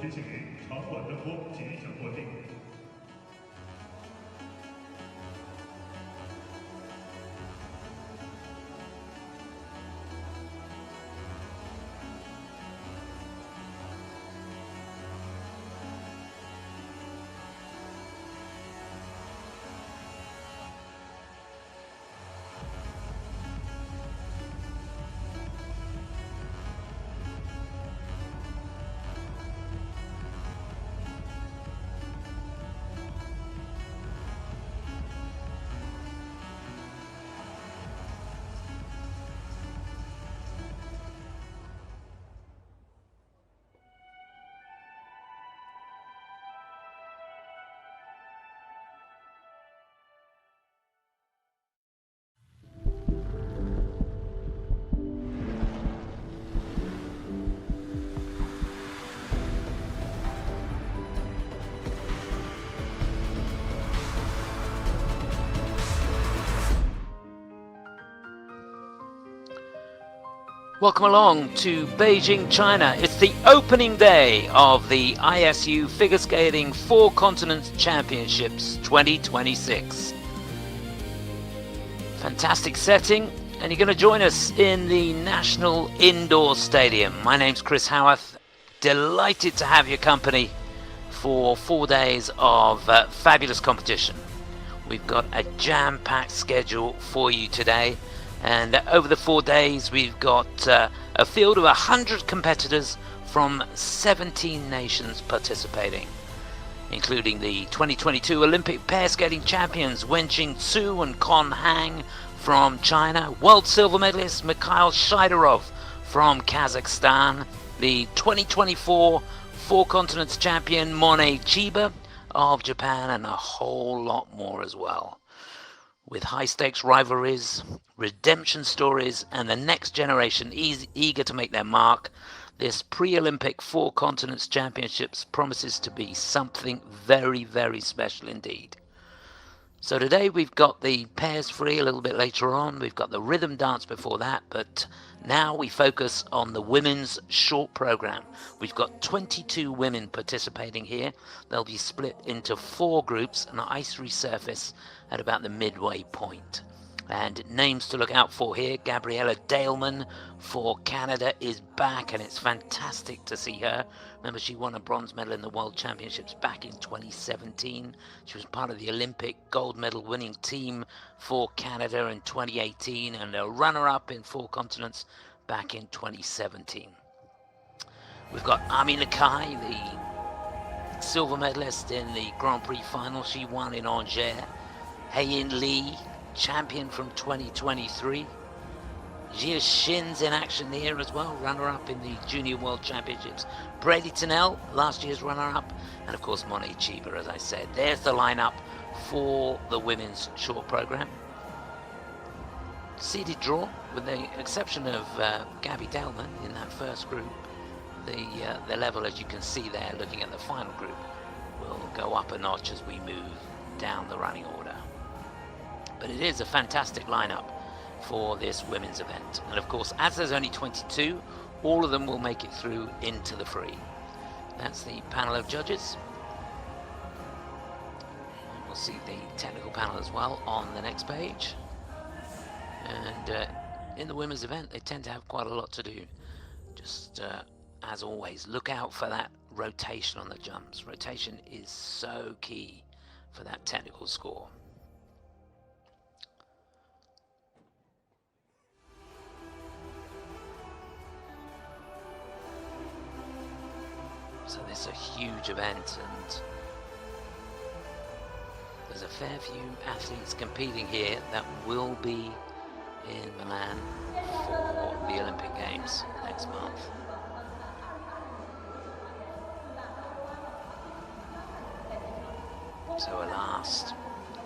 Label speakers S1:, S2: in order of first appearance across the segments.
S1: 执行员场馆灯光即将关闭。
S2: Welcome along to Beijing, China. It's the opening day of the ISU Figure Skating 4 Continents Championships 2026. Fantastic setting, and you're going to join us in the National Indoor Stadium. My name's Chris Howarth. Delighted to have your company for 4 days of fabulous competition. We've got a jam-packed schedule for you today. And over the 4 days, we've got a field of 100 competitors from 17 nations participating, including the 2022 Olympic pair skating champions Wenjing Zhu and Con Hang from China, world silver medalist Mikhail Shaidarov from Kazakhstan, the 2024 Four Continents champion Mone Chiba of Japan, and a whole lot more as well. With high-stakes rivalries, redemption stories, and the next generation eager to make their mark, this pre-Olympic Four Continents Championships promises to be something very, very special indeed. So today we've got the pairs free a little bit later on, we've got the rhythm dance before that, but now we focus on the women's short program. We've got 22 women participating here. They'll be split into 4 groups, an ice resurface at about the midway point. And names to look out for here: Gabrielle Daleman for Canada is back, and it's fantastic to see her. Remember, she won a bronze medal in the World Championships back in 2017. She was part of the Olympic gold medal winning team for Canada in 2018 and a runner-up in 4 continents back in 2017. We've got Ami Nakai, the silver medalist in the Grand Prix final. She won in Angers. Haein Lee, champion from 2023. Jia Shin's in action here as well, runner-up in the Junior World Championships. Bradie Tennell, last year's runner-up. And of course, Mone Chiba, as I said. There's the lineup for the women's short program. Seeded draw, with the exception of Gabby Daleman in that first group. The level, as you can see there, looking at the final group, will go up a notch as we move down the running order. But it is a fantastic lineup for this women's event. And of course, as there's only 22, all of them will make it through into the free. That's the panel of judges. And we'll see the technical panel as well on the next page. And in the women's event, they tend to have quite a lot to do. Just as always, look out for that rotation on the jumps. Rotation is so key for that technical score. So this is a huge event, and there's a fair few athletes competing here that will be in Milan for the Olympic Games next month. So a last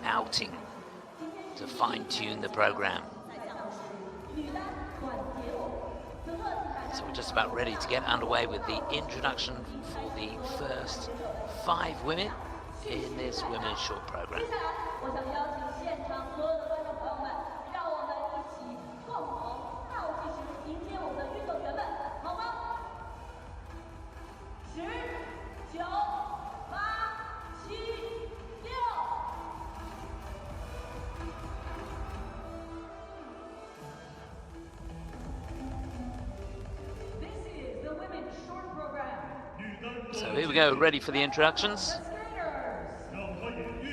S2: outing to fine-tune the program. So we're just about ready to get underway with the introduction for the first 5 women in this women's short program. go, ready for the introductions.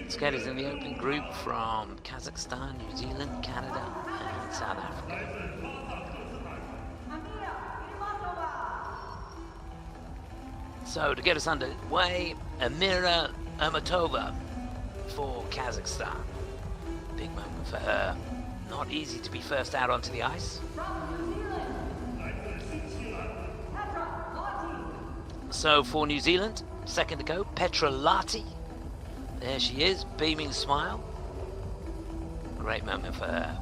S2: Skaters in the opening group from Kazakhstan, New Zealand, Canada, and South Africa. So to get us underway, Amira Irmatova for Kazakhstan. Big moment for her. Not easy to be first out onto the ice. So for New Zealand, second to go, Petra Lahti. There she is, beaming smile. Great moment for her.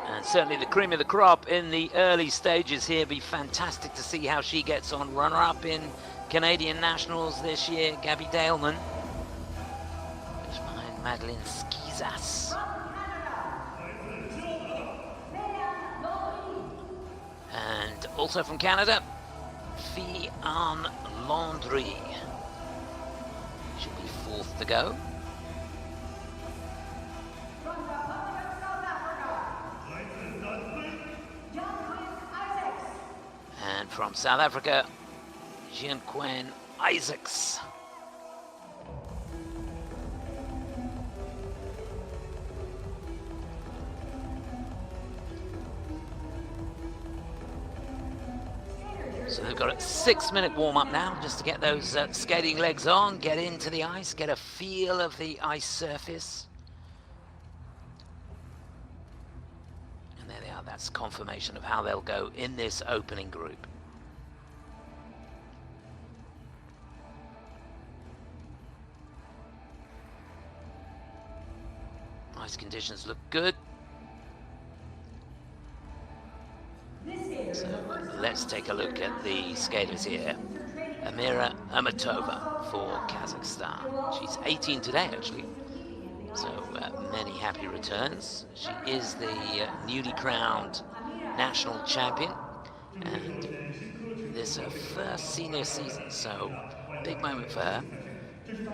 S2: And certainly the cream of the crop in the early stages here. Be fantastic to see how she gets on. Runner-up in Canadian Nationals this year, Gabby Daleman. Just behind Madeline Skizas. And also from Canada, Ann Landry. Should be fourth to go. And from South Africa, Gian-Quen Isaacs. So they've got a 6-minute warm-up now, just to get those skating legs on, get into the ice, get a feel of the ice surface. And there they are, that's confirmation of how they'll go in this opening group. Ice conditions look good. So let's take a look at the skaters here. Amira Irmatova for Kazakhstan. She's 18 today, actually. So many happy returns. She is the newly crowned national champion. And this is her first senior season, so big moment for her.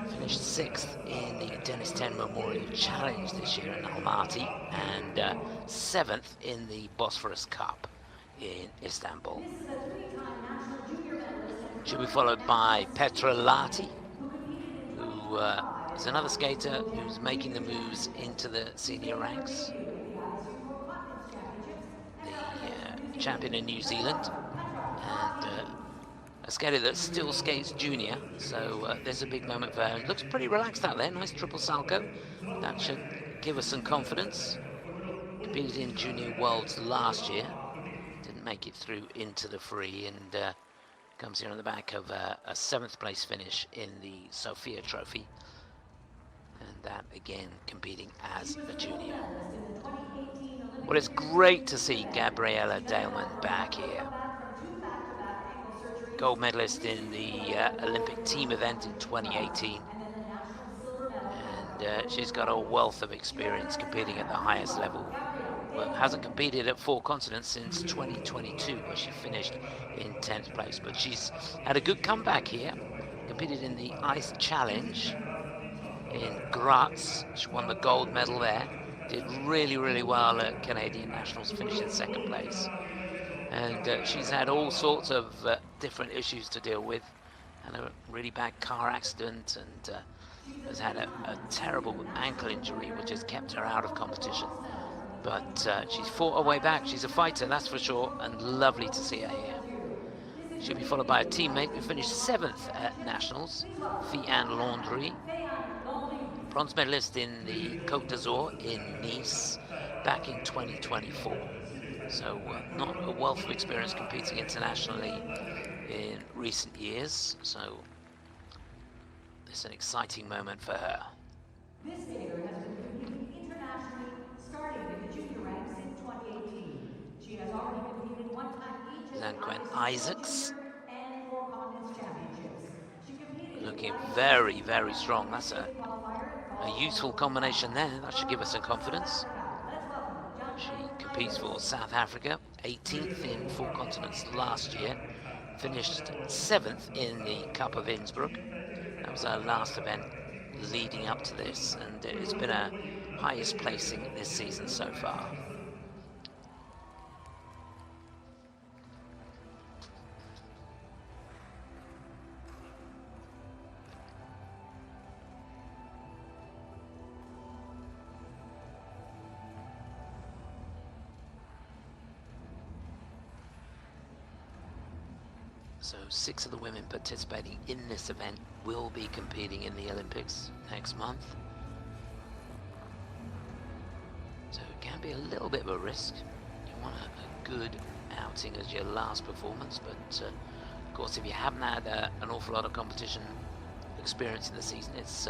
S2: Finished 6th in the Dennis Ten Memorial Challenge this year in Almaty, and 7th in the Bosphorus Cup in Istanbul. She'll be followed by Petra Lahti, who is another skater who's making the moves into the senior ranks. The champion in New Zealand, and a skater that still skates junior, so there's a big moment for her. Looks pretty relaxed out there, nice triple salto. That should give us some confidence. Competed in Junior Worlds last year. Didn't make it through into the free, and comes here on the back of a 7th place finish in the Sofia Trophy. And that again competing as a junior. Well, it's great to see Gabrielle Daleman back here. Gold medalist in the Olympic team event in 2018. And she's got a wealth of experience competing at the highest level. But hasn't competed at 4 continents since 2022, where she finished in 10th place. But she's had a good comeback here. Competed in the Ice Challenge in Graz. She won the gold medal there. Did really, really well at Canadian Nationals, finished in 2nd place. And she's had all sorts of different issues to deal with. Had a really bad car accident, and has had a terrible ankle injury, which has kept her out of competition. But she's fought her way back. She's a fighter, that's for sure, and lovely to see her here. She'll be followed by a teammate who finished 7th at Nationals, Ann Landry, bronze medalist in the Côte d'Azur in Nice back in 2024. So not a wealth of experience competing internationally in recent years. So this is an exciting moment for her.
S3: This skater has been competing internationally starting in the junior ranks in 2018. She has already competed 1 time each
S2: Gian-Quen Isaacs.
S3: and 4 continents championships. She competed
S2: Looking very, very strong. That's a useful combination there. That should give us some confidence. She competes for South Africa, 18th in 4 continents last year. Finished 7th in the Cup of Innsbruck. That was her last event leading up to this, and it's been her highest placing this season so far. So 6 of the women participating in this event will be competing in the Olympics next month. So it can be a little bit of a risk. You want a good outing as your last performance, but of course if you haven't had an awful lot of competition experience in the season, it's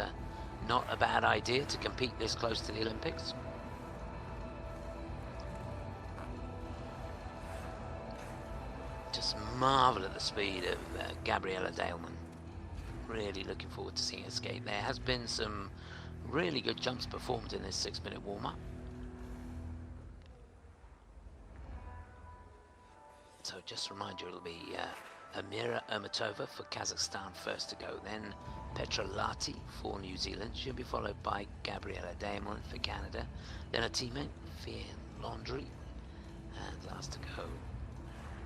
S2: not a bad idea to compete this close to the Olympics. Just marvel at the speed of Gabrielle Daleman. Really looking forward to seeing her skate. There has been some really good jumps performed in this 6-minute warm-up. So just to remind you, it'll be Amira Irmatova for Kazakhstan first to go, then Petra Lahti for New Zealand. She'll be followed by Gabrielle Daleman for Canada, then her teammate Ruiyang Landry, and last to go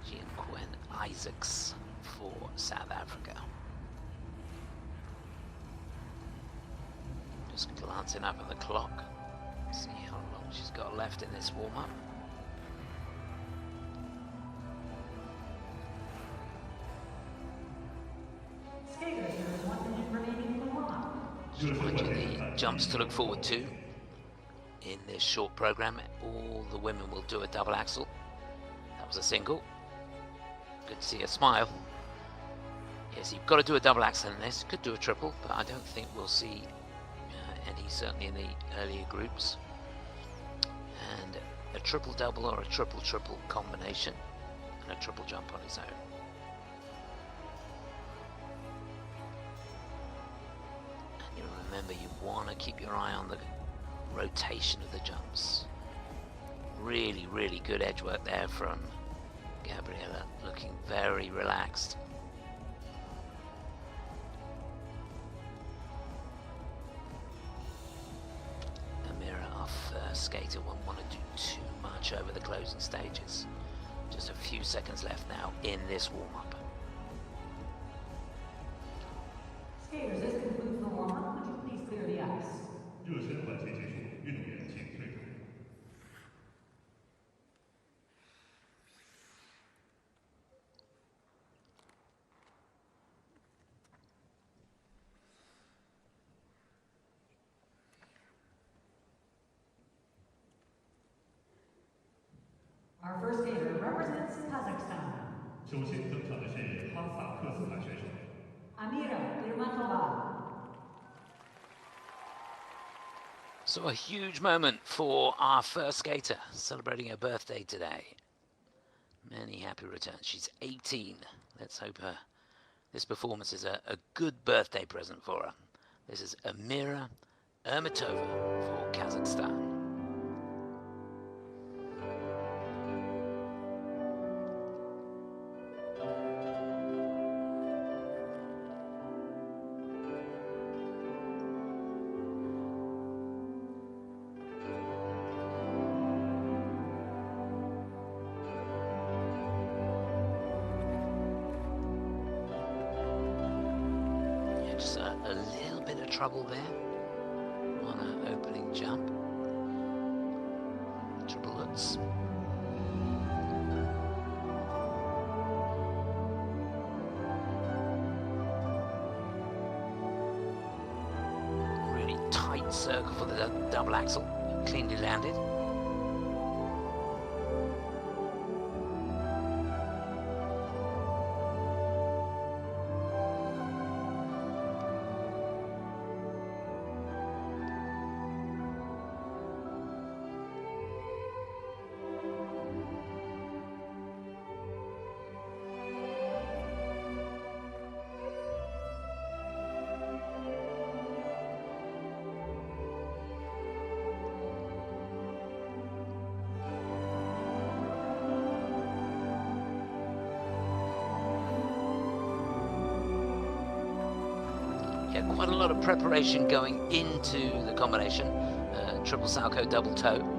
S2: Gian-Quen Isaacs for South Africa. Just glancing up at the clock, see how long she's got left in this warm-up. Just remind you the jumps to look forward to in this short program. All the women will do a double axel. That was a single. Good to see a smile. Yes, you've got to do a double axel in this. Could do a triple, but I don't think we'll see any, certainly in the earlier groups. And a triple double or a triple triple combination, and a triple jump on its own. Remember, you want to keep your eye on the rotation of the jumps. Really, really good edge work there from Gabriella, looking very relaxed. Amira, our first skater, won't want to do too much over the closing stages. Just a few seconds left now in this warm-up.
S3: Skaters, this concludes the warm-up. Would you please clear the ice?
S1: 热身环节结束，运动员请退场。
S3: Our first skater represents Kazakhstan.
S1: 首先登场的是哈萨克斯坦选手
S3: Amira Irmatova.
S2: So a huge moment for our first skater, celebrating her birthday today. Many happy returns. She's 18. Let's hope this performance is a good birthday present for her. This is Amira Irmatova for Kazakhstan. A little bit of trouble there on an opening jump. Triple lutz. Really tight circle for the double axel. Cleanly landed. Quite a lot of preparation going into the combination. Triple Salchow double toe.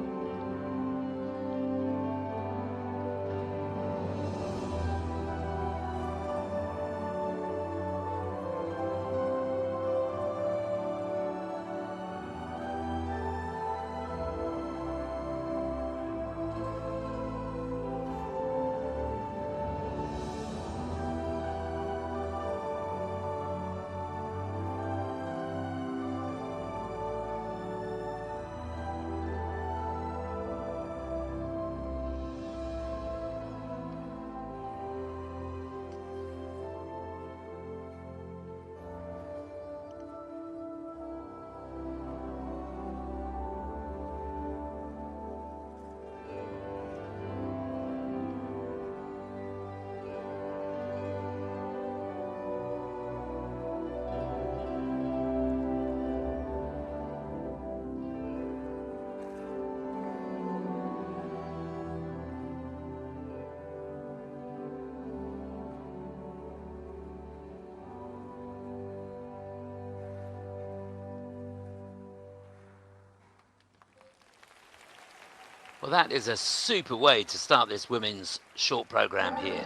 S2: Well, that is a super way to start this women's short program here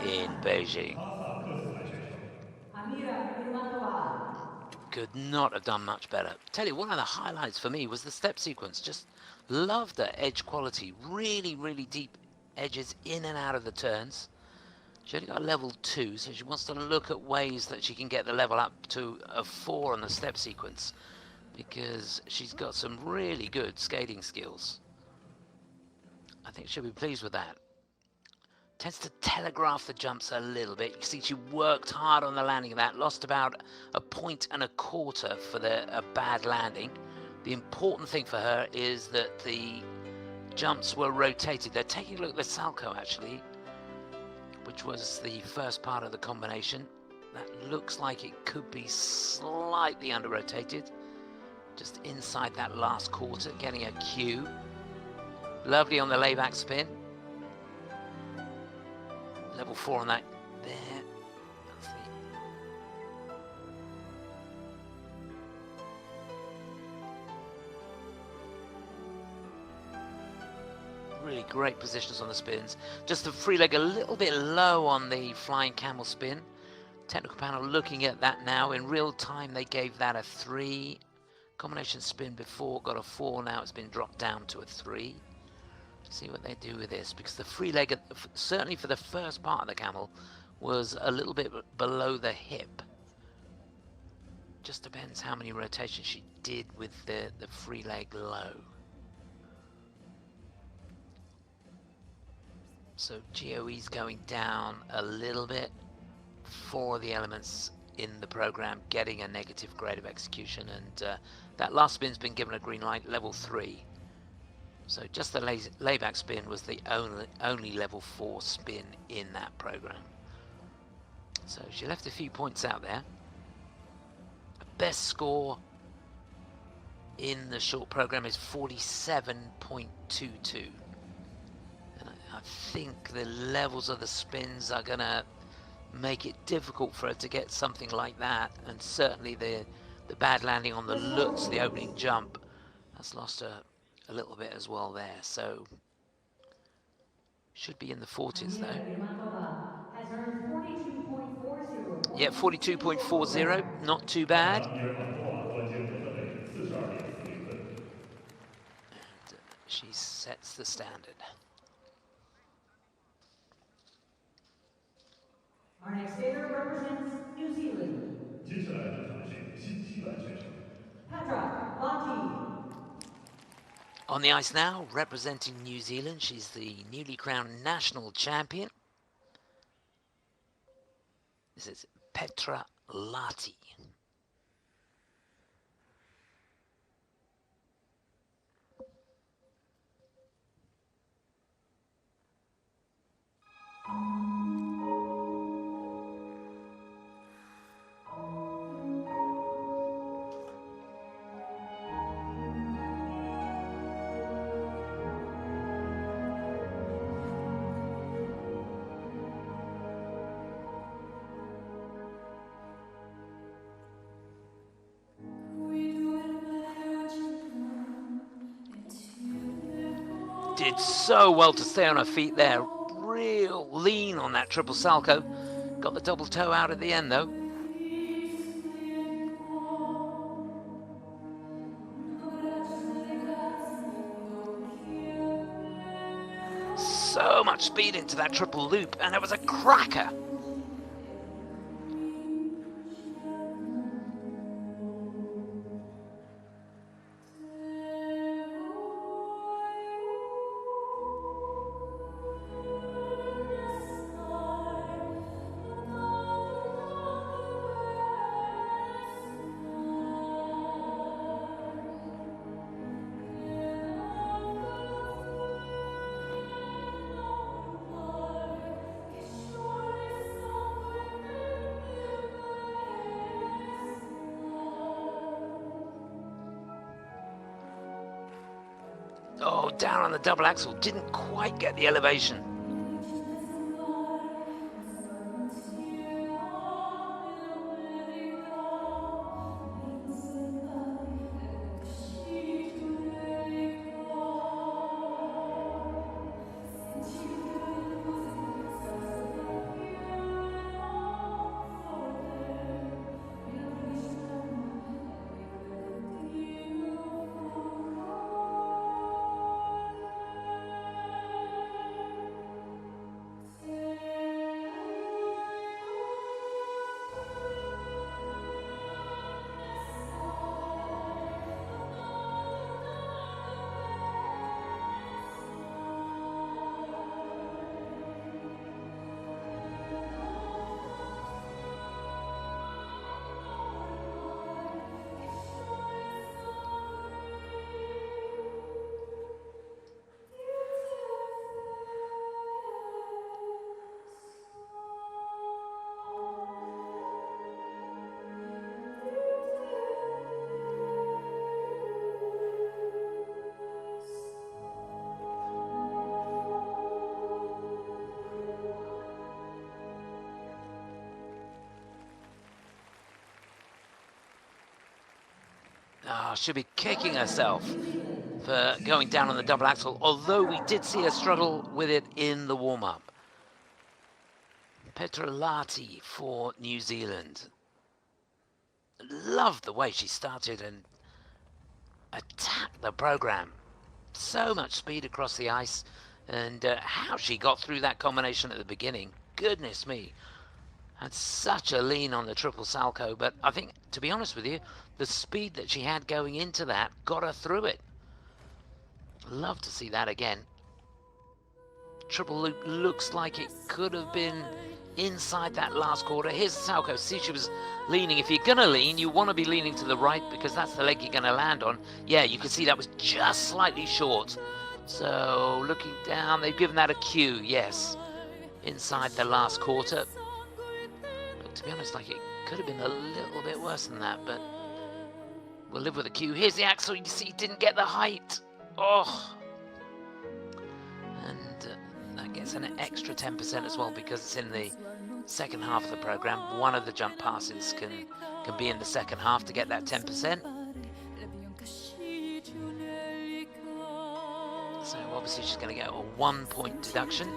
S2: in Beijing.
S1: 哈萨克斯坦选手
S3: Amira Irmatova.
S2: Could not have done much better. Tell you, one of the highlights for me was the step sequence. Just loved the edge quality. Really, really deep edges in and out of the turns. She only got a level 2, so she wants to look at ways that she can get the level up to a 4 on the step sequence, because she's got some really good skating skills. I think she'll be pleased with that. Tends to telegraph the jumps a little bit. You can see she worked hard on the landing of that, lost about 1.25 points for a bad landing. The important thing for her is that the jumps were rotated. They're taking a look at the salcho actually, which was the first part of the combination. That looks like it could be slightly under rotated, just inside that last quarter, getting a cue. Lovely on the layback spin. Level 4 on that there. That's the really great positions on the spins. Just the free leg a little bit low on the flying camel spin. Technical panel looking at that now. In real time they gave that a 3. Combination spin before got a 4, now it's been dropped down to a 3. See what they do with this, because the free leg, certainly for the first part of the camel, was a little bit below the hip. Just depends how many rotations she did with the free leg low. So GOE's going down a little bit. 4 of the elements in the program getting a negative grade of execution, and that last spin's been given a green light, level 3. So just the layback spin was the only level 4 spin in that program. So she left a few points out there. Best score in the short program is 47.22. And I think the levels of the spins are gonna make it difficult for her to get something like that, and certainly the bad landing on the Lutz, the opening jump, that's lost her a little bit as well there, so should be in the 40s though.
S3: Has earned 42.40.
S2: Yeah, 42.40, not too bad.
S1: 伊尔马托瓦关键得分为42.40分。
S2: And she sets the standard.
S3: Our next skater represents New Zealand.
S1: 接下来登场的是新西兰选手
S3: Petra Lahti.
S2: On the ice now, representing New Zealand, she's the newly crowned national champion. This is Petra Lahti. Did so well to stay on her feet there. Real lean on that triple salcho. Got the double toe out at the end though. So much speed into that triple loop, and it was a cracker. Oh, down on the double axel, didn't quite get the elevation. She'll be kicking herself for going down on the double axel, although we did see her struggle with it in the warm-up. Petra Lahti for New Zealand. Loved the way she started and attacked the program. So much speed across the ice, and how she got through that combination at the beginning. Goodness me. Had such a lean on the triple salcho, but I think, to be honest with you, the speed that she had going into that got her through it. Love to see that again. Triple loop looks like it could have been inside that last quarter. Here's Salcho. See, she was leaning. If you're gonna lean, you want to be leaning to the right because that's the leg you're gonna land on. Yeah, you can see that was just slightly short. So looking down, they've given that a cue. Yes, inside the last quarter. Look, to be honest, like it could have been a little bit worse than that, but we'll live with the cue. Here's the axle. You see, didn't get the height. Oh. That gets an extra 10% as well because it's in the second half of the program. One of the jump passes can be in the second half to get that 10%. So obviously she's going to get a 1-point deduction.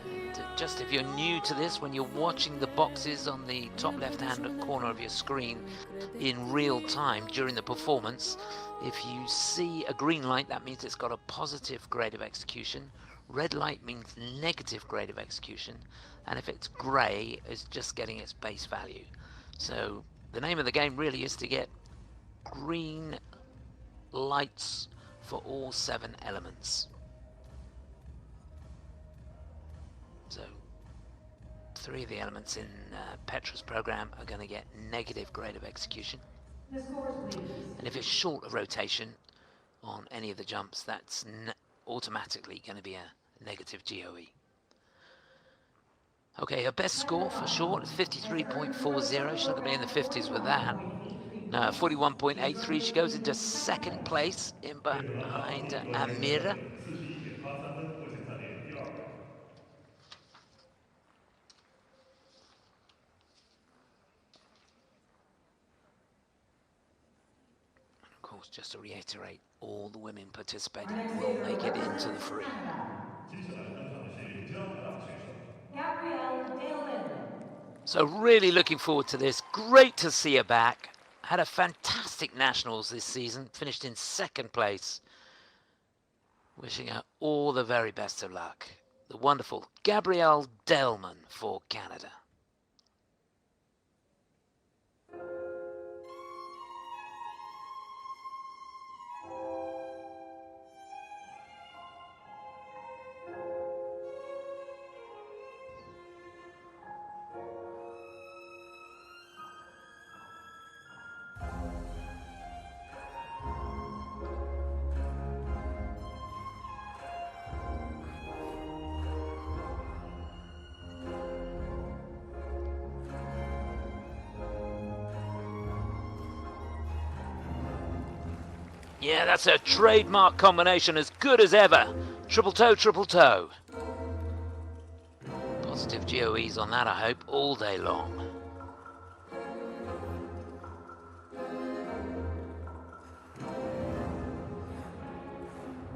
S2: And just if you're new to this, when you're watching the boxes on the top left-hand corner of your screen in real time during the performance, if you see a green light, that means it's got a positive grade of execution. Red light means negative grade of execution. And if it's grey, it's just getting its base value. So the name of the game really is to get green lights for all 7 elements. So 3 of the elements in Petra's program are going to get negative grade of execution. And if it's short of rotation on any of the jumps, that's automatically going to be a negative GOE. Okay, her best score for short is 53.40. She's not going to be in the 50s with that. No, 41.83. She goes into second place in behind Amira.
S1: 41.83分，目前暂列第2位。
S2: Of course, just to reiterate, all the women participating will make it into the free.
S1: 接下来登场的是加拿大选手
S3: Gabrielle Daleman.
S2: So really looking forward to this. Great to see her back. Had a fantastic nationals this season. Finished in second place. Wishing her all the very best of luck. The wonderful Gabrielle Daleman for Canada. Yeah, that's a trademark combination, as good as ever. Triple toe, triple toe. Positive GOEs on that, I hope, all day long.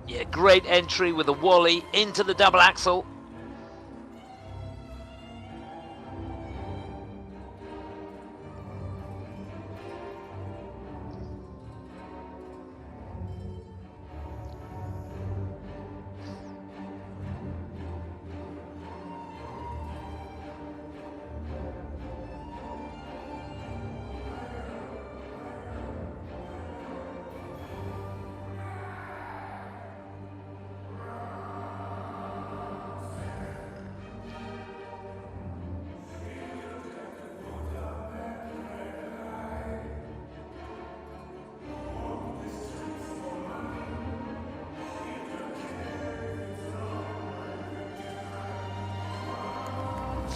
S2: Yeah, great entry with a Wally into the double axel.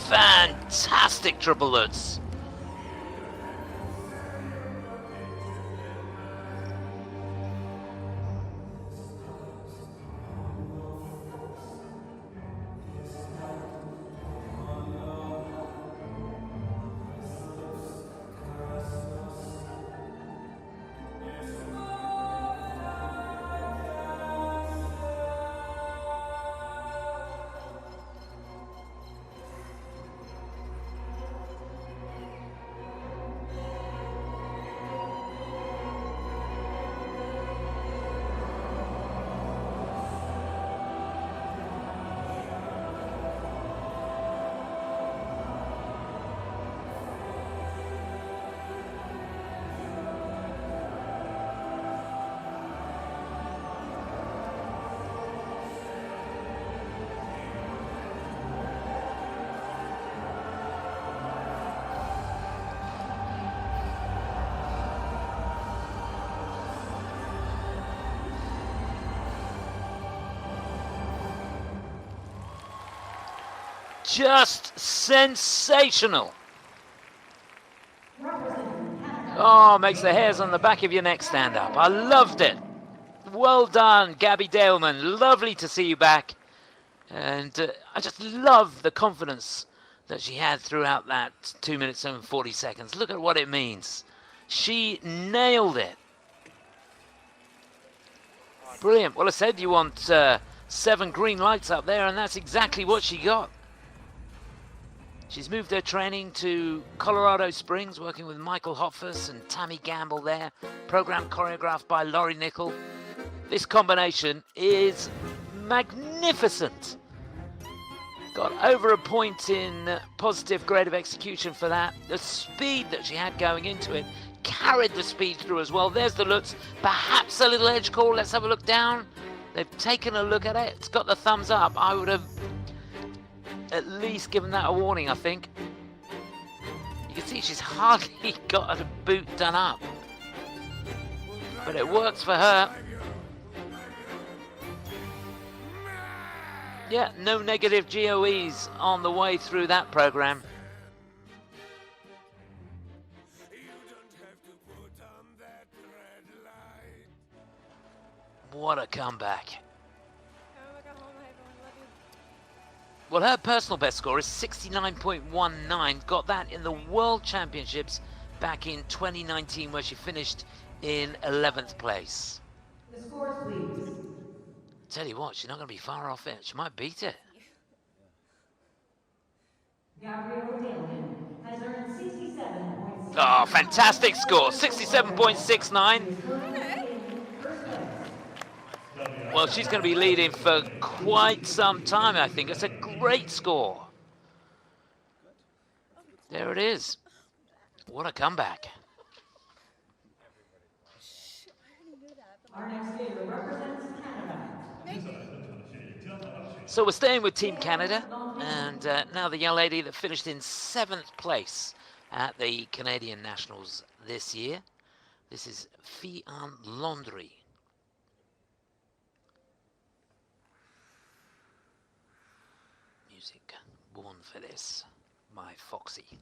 S2: Fantastic triple lutz. Just sensational.
S3: Representing Canada.
S2: Oh, makes the hairs on the back of your neck stand up. I loved it. Well done, Gabby Daleman. Lovely to see you back. And I just love the confidence that she had throughout that 2 minutes and 40 seconds. Look at what it means. She nailed it. Brilliant. Well, I said you want 7 green lights up there, and that's exactly what she got. She's moved her training to Colorado Springs, working with Michael Hopfus and Tammy Gamble there. Program choreographed by Laurie Nickel. This combination is magnificent. Got over a point in positive grade of execution for that. The speed that she had going into it carried the speed through as well. There's the looks. Perhaps a little edge call. Let's have a look down. They've taken a look at it. It's got the thumbs up. I would have at least given that a warning, I think. You can see she's hardly got her boot done up. But it works for her. Yeah, no negative GOEs on the way through that program. What a comeback. Well, her personal best score is 69.19. Got that in the World Championships back in 2019, where she finished in 11th place.
S3: The scores, please.
S2: Tell you what, she's not going to be far off it. She might beat it.
S3: Gabrielle Daleman has earned 67.6.
S2: Oh, fantastic score, 67.69. Well, she's going to be leading for quite some time, I think. It's a great score. There it is. What a comeback.
S3: Our next skater represents Canada.
S2: So we're staying with Team Canada, and now the young lady that finished in 7th place at the Canadian Nationals this year. This is Ann Landry. Music born for this, my Foxy.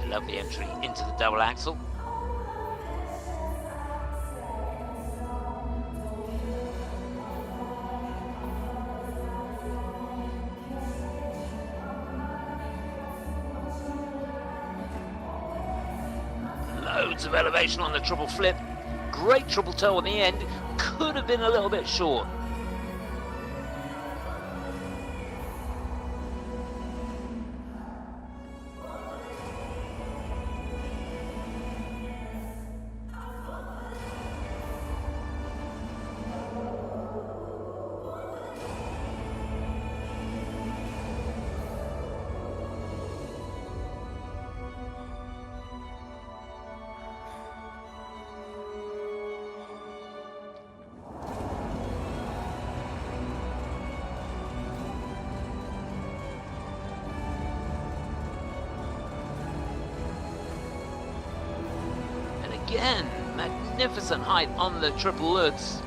S2: Lovely entry into the double axel. Loads of elevation on the triple flip. Great triple toe on the end. Could have been a little bit short. Again, magnificent height on the triple lutz.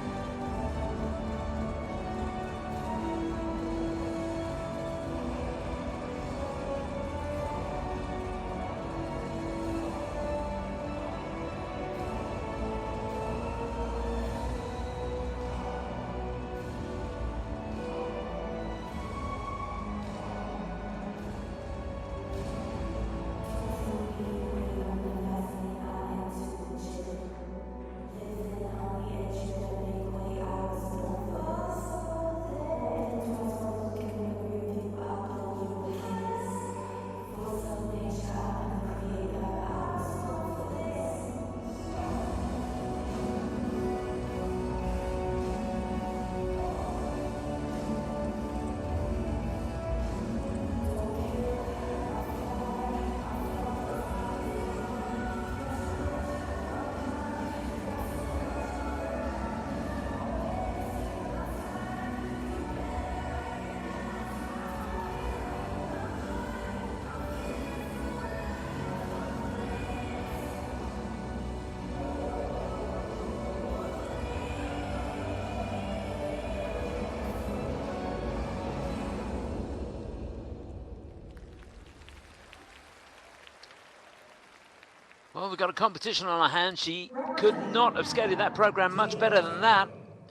S2: Well, we've got a competition on our hands. She could not have skated that program much better than that.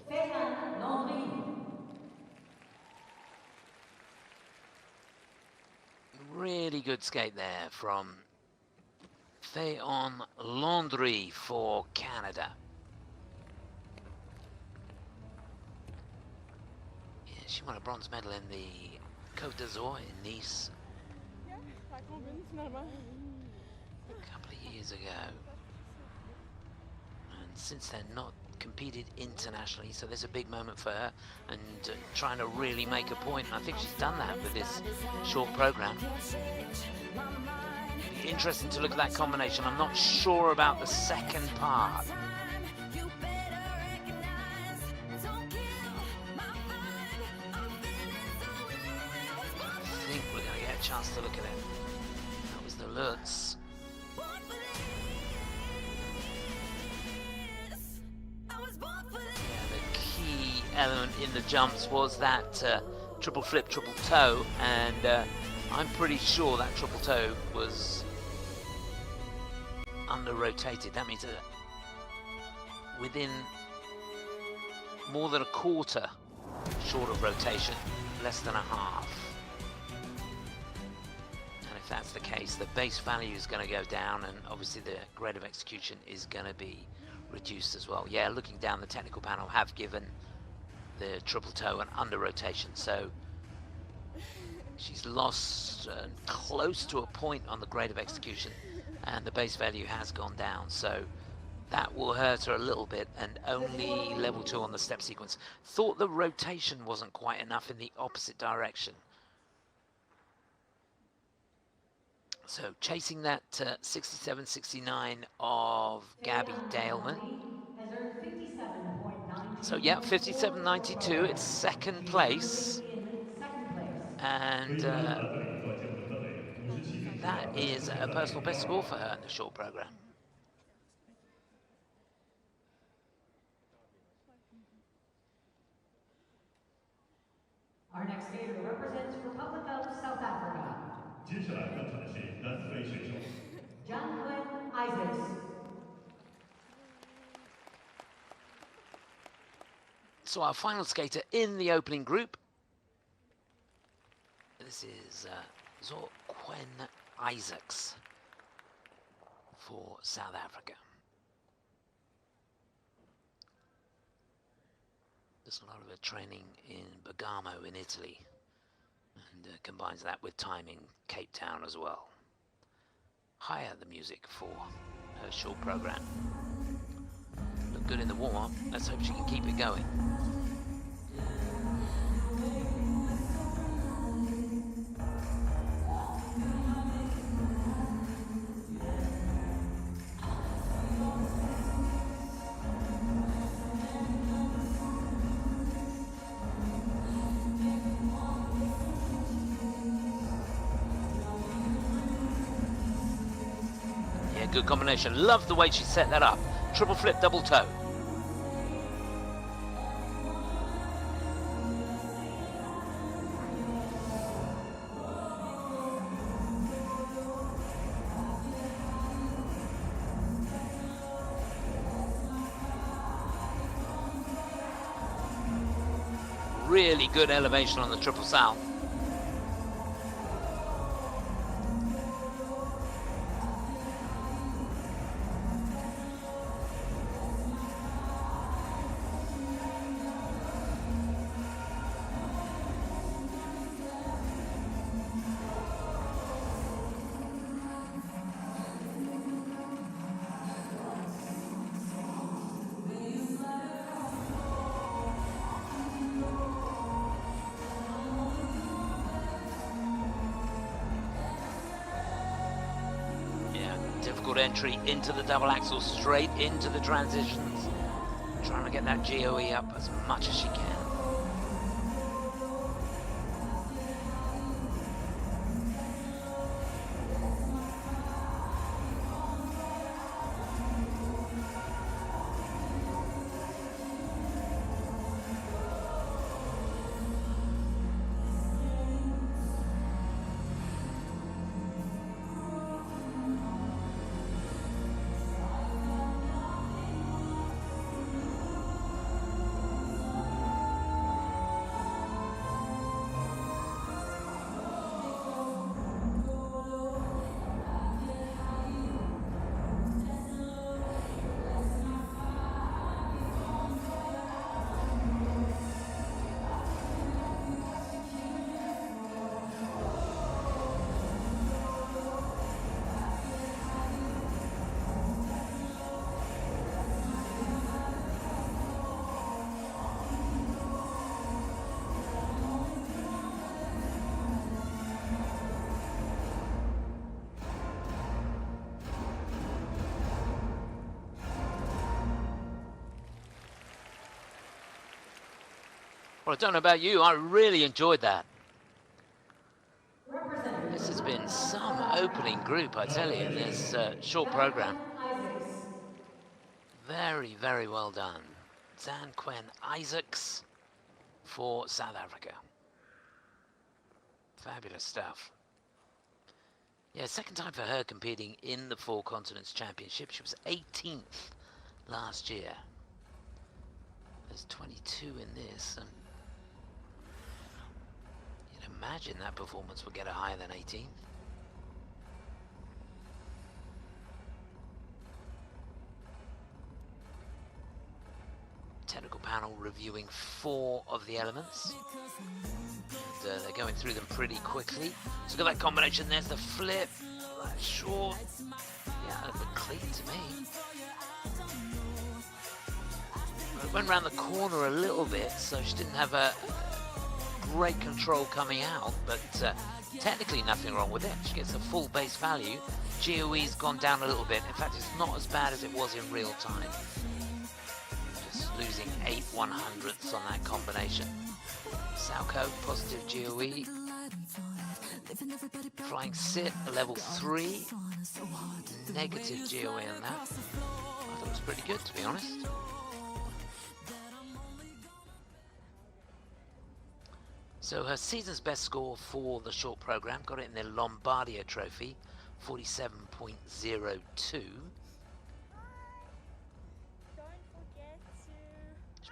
S3: Ann Landry.
S2: Really good skate there from Haein Landry for Canada. Yeah, she won a bronze medal in the Côte d'Azur in Nice a couple of years ago. And since then, not competed internationally, so there's a big moment for her, and trying to really make a point. And I think she's done that with this short program. Be interesting to look at that combination. I'm not sure about the second part. I think we're going to get a chance to look at it. That was the Lutz. Element in the jumps was that triple flip, triple toe, and I'm pretty sure that triple toe was under rotated. That means within more than a quarter short of rotation, less than a half. And if that's the case, the base value is going to go down, and obviously the grade of execution is going to be reduced as well. Yeah, looking down the technical panel, have given the triple toe and under rotation, so she's lost close to a point on the grade of execution, and the base value has gone down, so that will hurt her a little bit. And only level 2 on the step sequence. Thought the rotation wasn't quite enough in the opposite direction, so chasing that 67-69 of Gabby Daleman.
S3: Has earned 57.92.
S2: So yeah, 57.92, it's second place, and that is a personal best score for her in the short program.
S3: Our next skater represents Republic of South Africa.
S1: 接下来登场的是南非选手
S3: Gian-Quen Isaacs.
S2: So our final skater in the opening group, this is Gian-Quen Isaacs for South Africa. Does a lot of her training in Bergamo in Italy, and combines that with time in Cape Town as well. Hire the music for her short program. Looked good in the warm-up. Let's hope she can keep it going. Yeah, good combination. Love the way she set that up. Triple flip, double toe. Really good elevation on the triple sal. Difficult entry into the double axel, straight into the transitions, trying to get that GOE up as much as she can. Well, I don't know about you, I really enjoyed that.
S3: Representative
S2: This has been some opening group, I tell you, in this short program.
S3: Gian-Quen Isaacs.
S2: Very, very well done. Gian-Quen Isaacs for South Africa. Fabulous stuff. Yeah, second time for her competing in the Four Continents Championship. She was 18th last year. There's 22 in this. And you'd imagine that performance would get her higher than 18th. Technical panel reviewing 4 of the elements. And, they're going through them pretty quickly. So look at that combination. There's the flip, that short. Yeah, the cleat to me. It went around the corner a little bit, so she didn't have a great control coming out, but technically nothing wrong with it. She gets a full base value. GOE's gone down a little bit. In fact, it's not as bad as it was in real time. Losing 8 100ths on that combination. Salco, positive GOE. Flying sit, a level 3. Negative GOE on that. I thought it was pretty good, to be honest. So her season's best score for the short program, got it in the Lombardia Trophy, 47.02.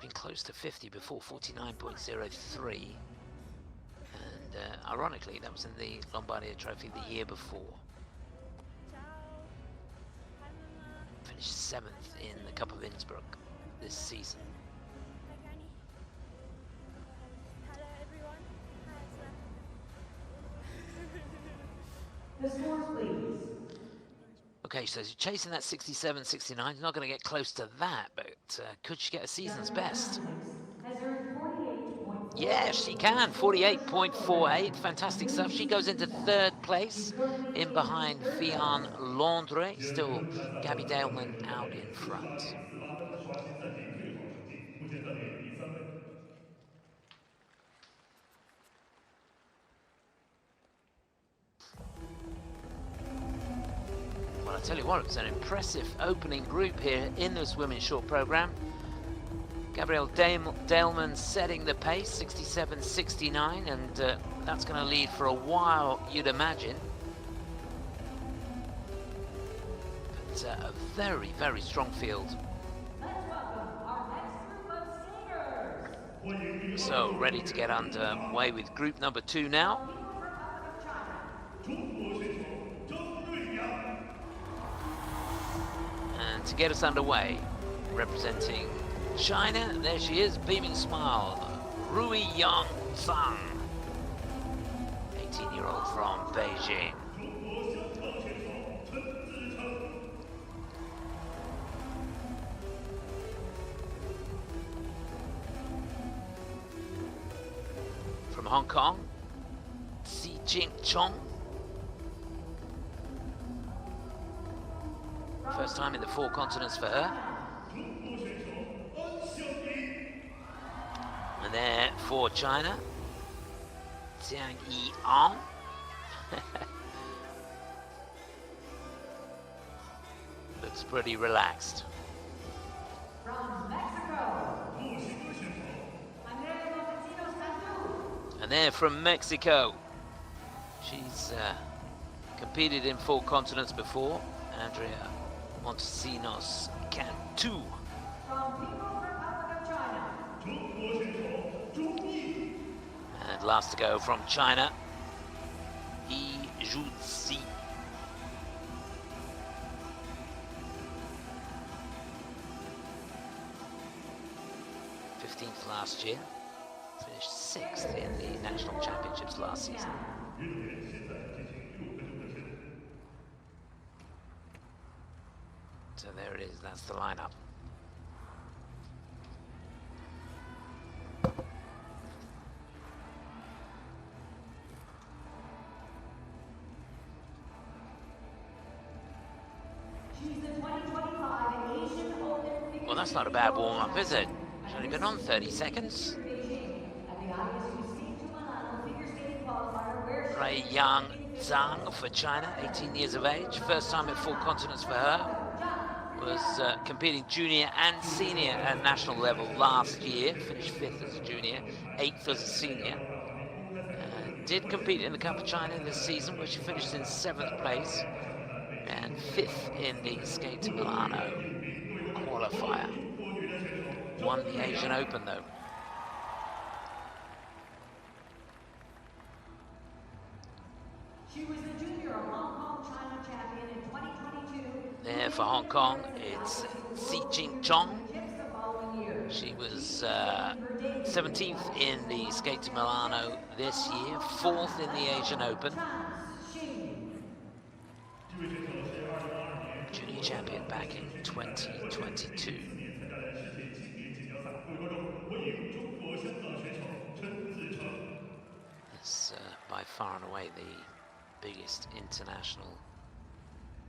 S2: Been close to 50 before, 49.03, and ironically that was in the Lombardia Trophy the year before. Finished 7th in the Cup of Innsbruck this season.
S4: Hello everyone.
S3: The scores, please.
S2: Okay, so she's chasing that 67, 69. She's not going to get close to that, but could she get a season's best?
S3: Has earned 48.4.
S2: Yes, she can. 48.48. Fantastic stuff. She goes into 3rd place in behind Ann Landry. Still Gabrielle Daleman out in front. Well, I tell you what, it was an impressive opening group here in this women's short program. Gabrielle Daleman setting the pace, 67.69, and that's going to lead for a while, you'd imagine. But a very, very strong field.
S3: Let's welcome our next group of skaters.
S2: So, ready to get underway with group number 2 now. And to get us underway, representing China, there she is, beaming smile, Ruiyang Zhang, 18-year-old from Beijing. From Hong Kong, Tsz Ching Chan. First time in the Four Continents for her. And there for China, Xiangyi An. Looks pretty relaxed.
S3: From Mexico, Andrea Montesinos.
S2: And there from Mexico, she's competed in Four Continents before, Andrea Montesinos Cantu.
S3: From People's Republic of China,
S2: And last to go from China, Yi-Zhu-Zi. 15th last year, finished 6th in the national championships last season. So there it is, that's the lineup.
S3: she's the 2025 Asian Olympic.
S2: Well, that's not a bad warm-up, is it? She's only been on 30 seconds.
S3: Beijing,
S2: Ruiyang Zhang for China, 18 years of age. First time at 4 continents for her. Was competing junior and senior at national level last year. Finished 5th as a junior, 8th as a senior. Did compete in the Cup of China this season, where she finished in 7th place and 5th in the Skate to Milano qualifier. Won the Asian Open though.
S3: She was the junior Hong Kong China champion in 2022.
S2: There for Hong Kong, it's Tsz Ching Chan. She was 17th in the Skate to Milano this year, 4th in the Asian Open. Junior champion back in 2022. It's by far and away the biggest international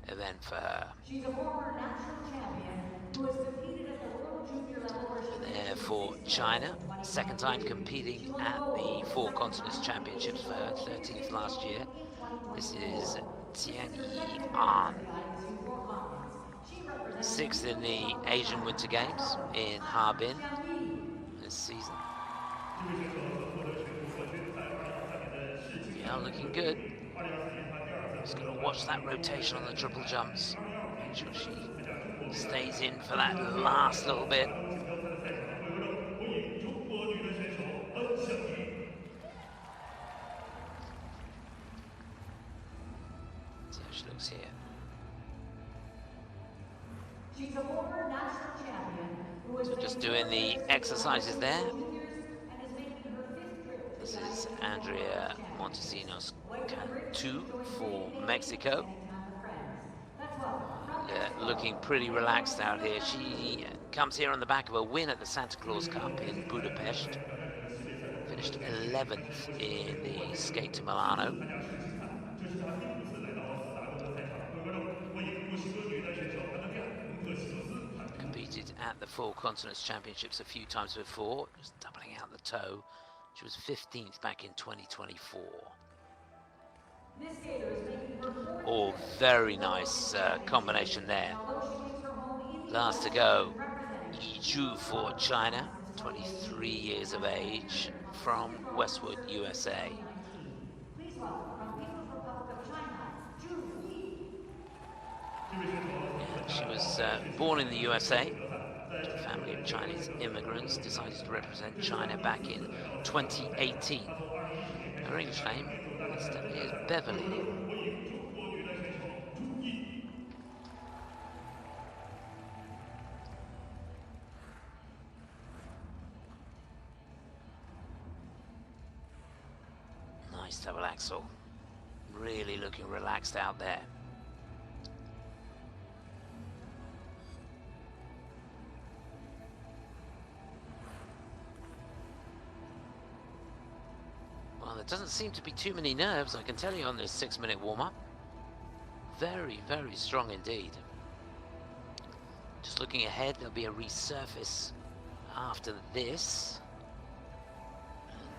S2: event for her.
S3: She's a former national champion who has competed at the World Junior level.
S2: There for China, second time competing at the 4 Continents Championships for her, 13th last year. This is Xiangyi An. 6th in the Asian Winter Games in Harbin this season. Yeah, looking good. Just going to watch that rotation on the triple jumps. Make sure she stays in for that last little bit. See how she looks here.
S3: She's a former national champion who is
S2: So just doing the exercises there. This is Andrea Montesinos, Can-2 for Mexico. Looking pretty relaxed out here. She comes here on the back of a win at the Santa Claus Cup in Budapest. Finished 11th in the Skate to Milano. Competed at the 4 Continents Championships a few times before, just doubling out the toe. She was 15th back in 2024. Oh, very nice combination there. Last to go, ISU for China, 23 years of age, from Westwood, USA. Yeah, she was born in the USA. A family of Chinese immigrants, decided to represent China back in 2018. Her English name is Beverly. Nice double axel. Really looking relaxed out there. Well, there doesn't seem to be too many nerves, I can tell you, on this 6-minute warm-up. Very, very strong indeed. Just looking ahead, there'll be a resurface after this.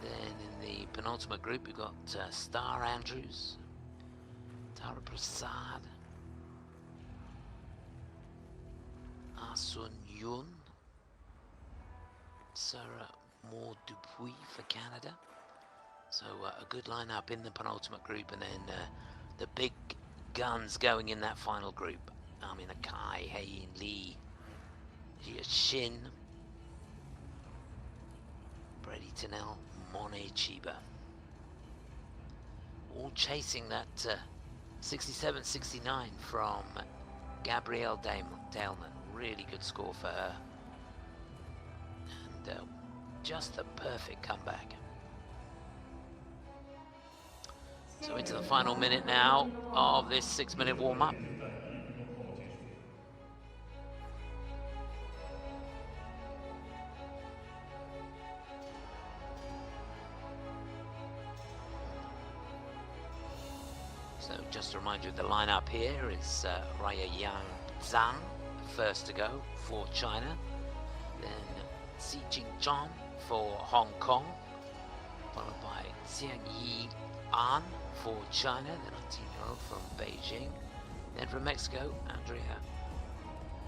S2: And then in the penultimate group, we've got Starr Andrews, Prasad, Ahsun Yun, Sara-Maude Dupuis for Canada. So a good lineup in the penultimate group, and then the big guns going in that final group. Nakai, Haein Lee, Jia Shin, Bradie Tennell, Mone Chiba. All chasing that 67-69 from Gabrielle Daleman. Really good score for her. And just the perfect comeback. So into the final minute now of this 6-minute warm-up. So just to remind you of the lineup here is Ruiyang Zhang, first to go for China. Then Tsz Ching Chan for Hong Kong, followed by Xiangyi An for China, the 19-year-old from Beijing. Then from Mexico, Andrea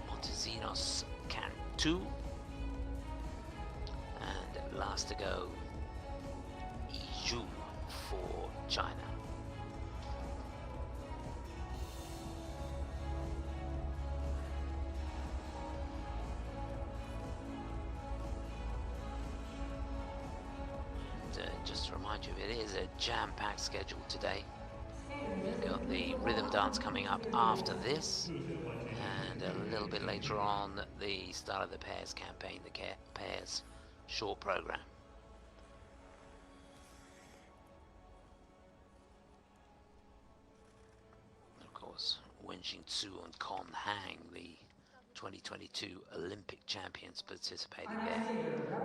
S2: Montesinos Cantu. And last to go, ISU for China. Just to remind you, it is a jam-packed schedule today. We've got the rhythm dance coming up after this, and a little bit later on, the start of the pairs campaign, the pairs short program. Of course, Wenjing Tzu and Con Hang, the 2022 Olympic champions participating there.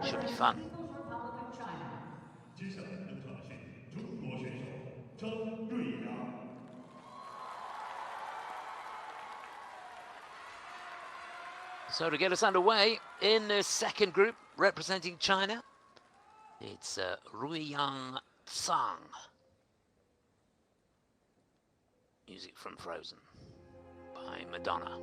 S2: Should be fun.
S3: People's Republic of China.
S1: 接下来登场的是中国选手张瑞阳。
S2: So to get us underway in the second group representing China, it's Ruiyang Zhang. Music from Frozen by Madonna.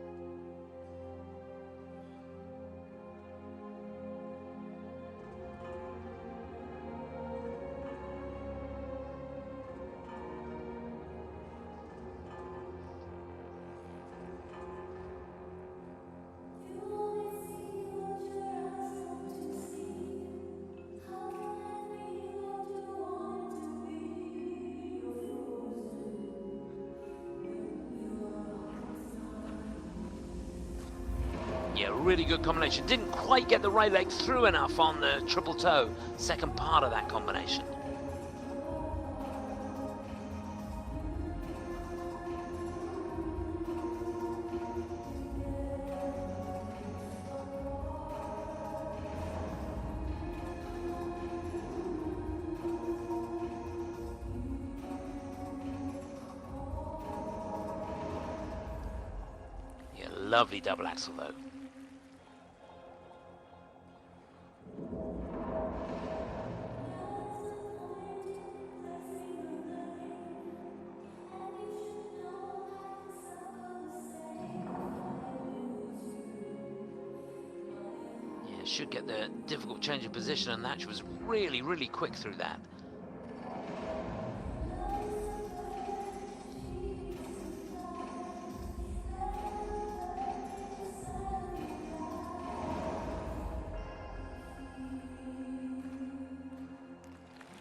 S2: Yeah, really good combination. Didn't quite get the right leg through enough on the triple toe, second part of that combination. Yeah, lovely double axel though. Should get the difficult change of position, and that she was really, really quick through that.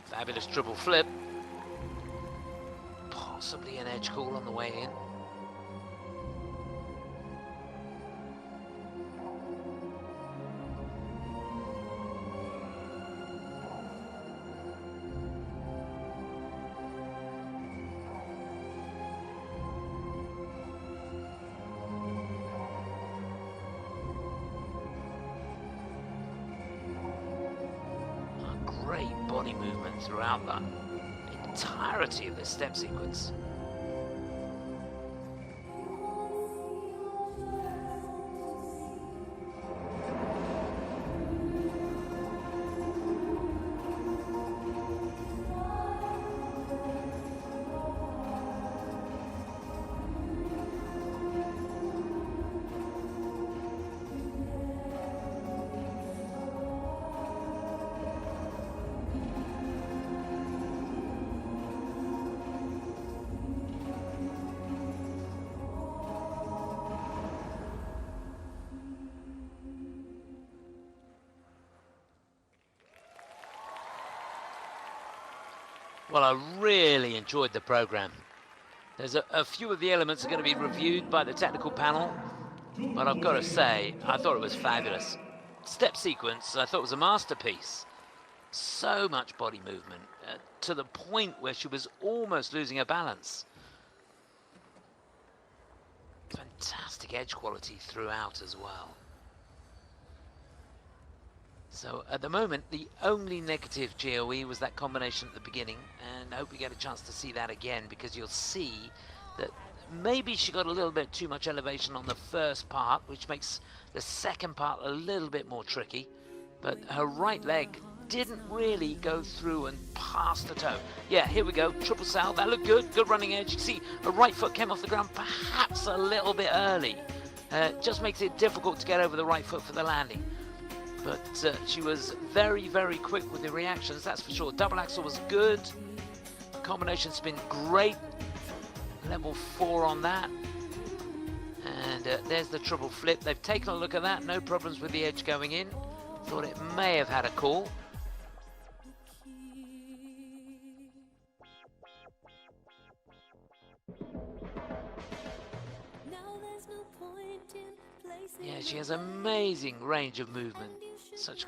S2: Fabulous triple flip. Possibly an edge call on the way in. Great body movement throughout the entirety of this step sequence. Well, I really enjoyed the program. There's a few of the elements are going to be reviewed by the technical panel, but I've got to say, I thought it was fabulous. Step sequence, I thought it was a masterpiece. So much body movement, to the point where she was almost losing her balance. Fantastic edge quality throughout as well. So at the moment, the only negative GOE was that combination at the beginning, and I hope we get a chance to see that again, because you'll see that maybe she got a little bit too much elevation on the first part, which makes the second part a little bit more tricky, but her right leg didn't really go through and pass the toe. Yeah, here we go, triple sal, that looked good, good running edge. You see, her right foot came off the ground perhaps a little bit early. Just makes it difficult to get over the right foot for the landing. But she was very, very quick with the reactions, that's for sure. Double axel was good. Combination spin, great. Level 4 on that. And there's the triple flip. They've taken a look at that. No problems with the edge going in. Thought it may have had a call. Yeah, she has amazing range of movement. Such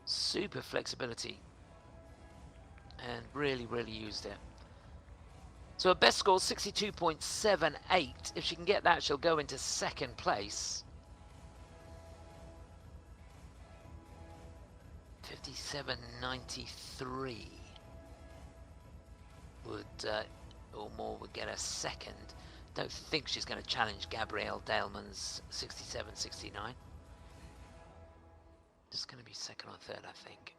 S2: super flexibility. And really, really used it. So her best score is 62.78. If she can get that, she'll go into second place. 57.93 would, or more, would get a second. Don't think she's going to challenge Gabrielle Daleman's 67.69. Just going to be second or third, I think.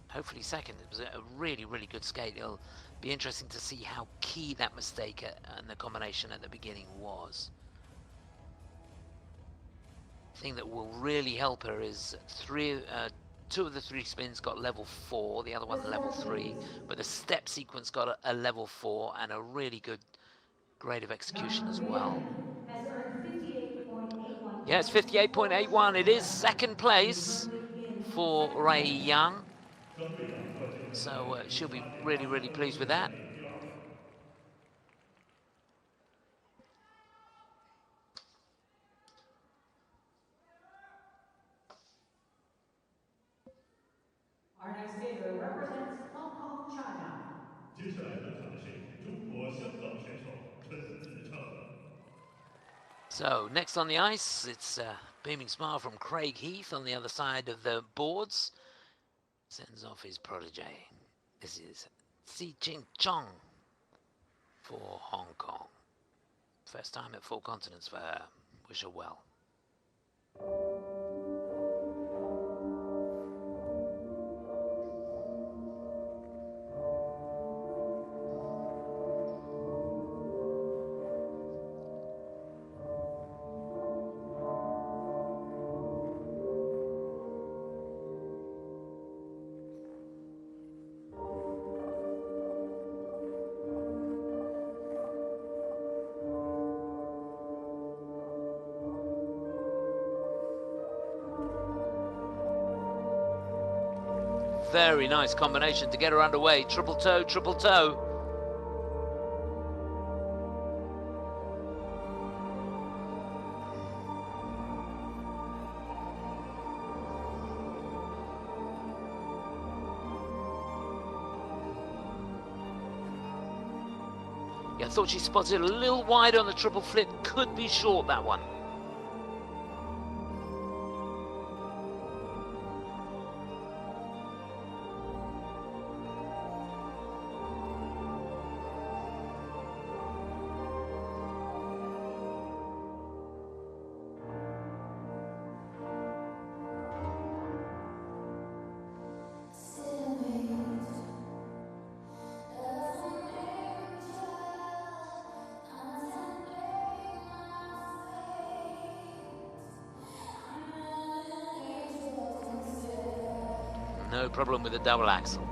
S2: Hopefully second. It was a really, really good skate. It'll be interesting to see how key that mistake and the combination at the beginning was. The thing that will really help her is two of the 3 spins got level 4, the other one level 3, but the step sequence got a level 4 and a really good grade of execution as well.
S3: Has earned 58.81.
S2: Yes, 58.81. It is second place for Ruiyang. So she'll be really, really pleased with that.
S3: Our next skater represents Hong Kong, China.
S1: 接下来登场的是中国香港选手陈子成。
S2: So next on the ice, it's a beaming smile from Craig Heath on the other side of the boards. Sends off his protege. This is Tsz Ching Chan for Hong Kong. First time at 4 continents for her. Wish her well. Very nice combination to get her underway. Triple toe, triple toe. Yeah, I thought she spotted a little wide on the triple flip. Could be short, that one. No problem with the double axel.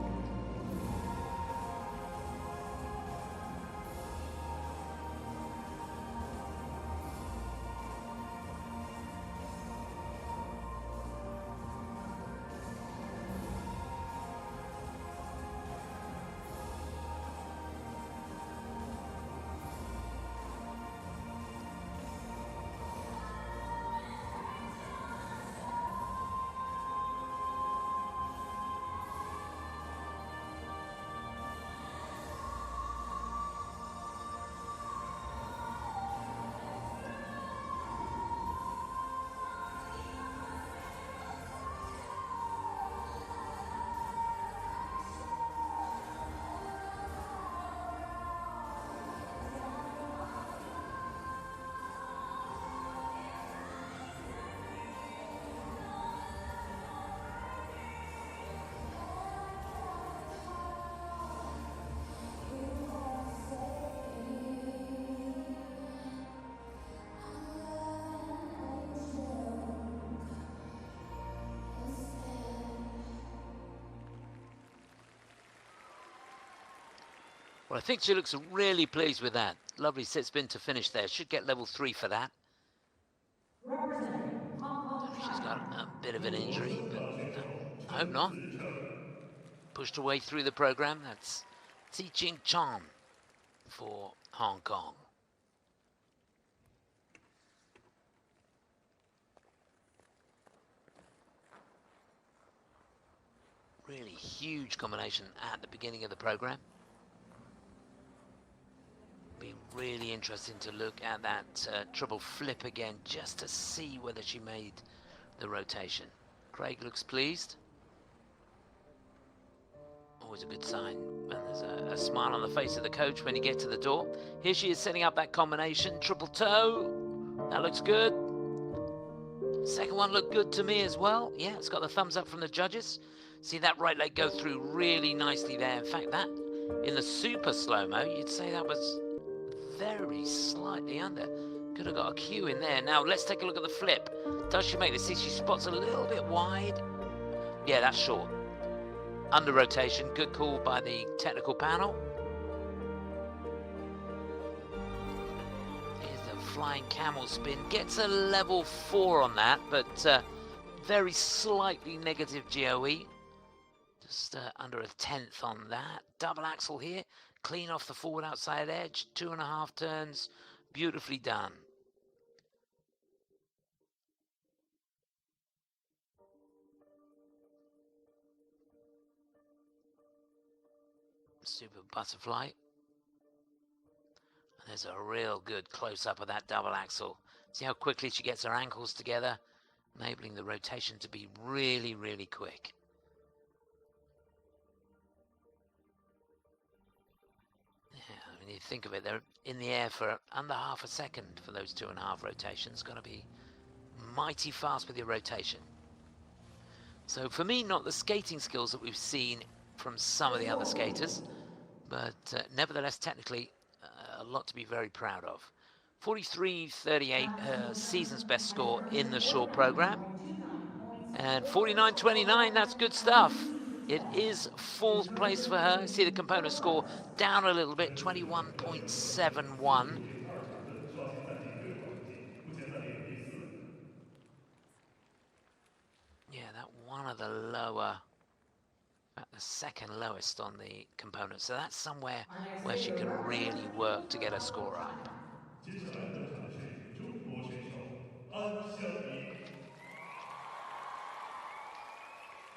S2: Well, I think she looks really pleased with that. Lovely sit spin to finish there. Should get level 3 for that.
S3: Representing Hong Kong,
S2: She's got a bit of an injury,
S1: 中
S2: but
S1: 华选手
S2: I hope
S1: 陈
S2: not.
S1: 子成
S2: Pushed her way through the program. That's Tsz Ching Chan for Hong Kong. Really huge combination at the beginning of the program. Be really interesting to look at that triple flip again, just to see whether she made the rotation. Craig looks pleased. Always a good sign when there's a smile on the face of the coach when you get to the door. Here she is setting up that combination, triple toe. That looks good. Second one looked good to me as well. Yeah, it's got the thumbs up from the judges. See that right leg go through really nicely there. In fact, that in the super slow-mo, you'd say that was very slightly under. Could have got a cue in there. Now let's take a look at the flip. Does she make this? See, she spots a little bit wide. Yeah, that's short. Under rotation. Good call by the technical panel. Here's the flying camel spin. Gets a level 4 on that, but very slightly negative GOE. Just under a 10th on that. Double axel here. Clean off the forward outside edge. 2.5 turns. Beautifully done. Super butterfly. And there's a real good close-up of that double axel. See how quickly she gets her ankles together, enabling the rotation to be really, really quick. Yeah, when you think of it, they're in the air for under half a second for those 2.5 rotations. Got to be mighty fast with your rotation. So for me, not the skating skills that we've seen from some of the other skaters, but nevertheless, technically, a lot to be very proud of. 43.38, her season's best score in the short program. And 49.29, that's good stuff. It is 4th place for her. See the component score down a little bit, 21.71.
S1: 进入第2场的稍行暂停对话环节，目前暂列第4。
S2: Yeah, that one of the lower, about the second lowest on the component. So that's somewhere where she can really work to get her score up.
S1: 接下来登场的是中国选手安湘怡。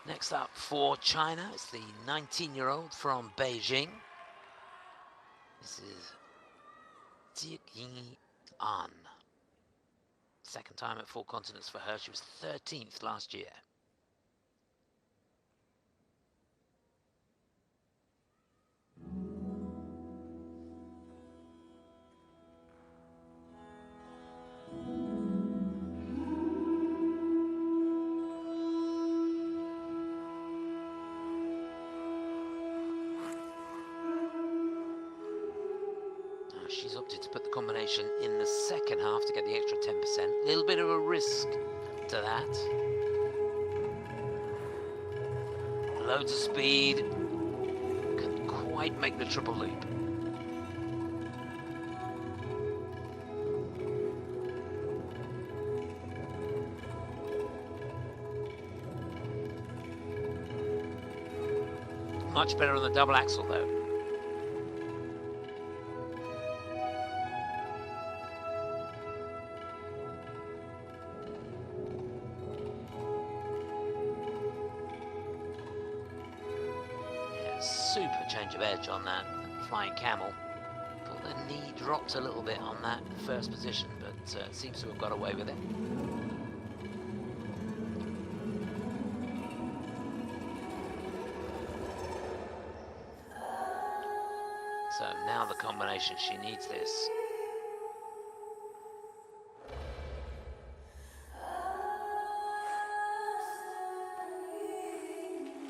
S2: Next up for China, it's the 19-year-old from Beijing. This is Xiangyi An. Second time at 4 continents for her. She was 13th last year. She's opted to put the combination in the second half to get the extra 10%. A little bit of a risk to that. Loads of speed. Couldn't quite make the triple loop. Much better on the double axel though. Super change of edge on that flying camel. Thought the knee dropped a little bit on that first position, but seems to have got away with it. So now the combination, she needs this.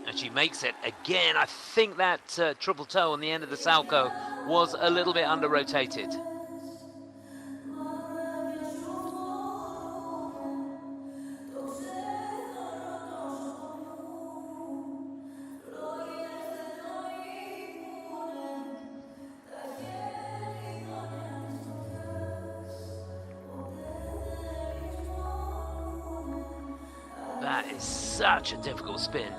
S2: And she makes it again. I think that triple toe on the end of the salto was a little bit under rotated. That is such a difficult spin.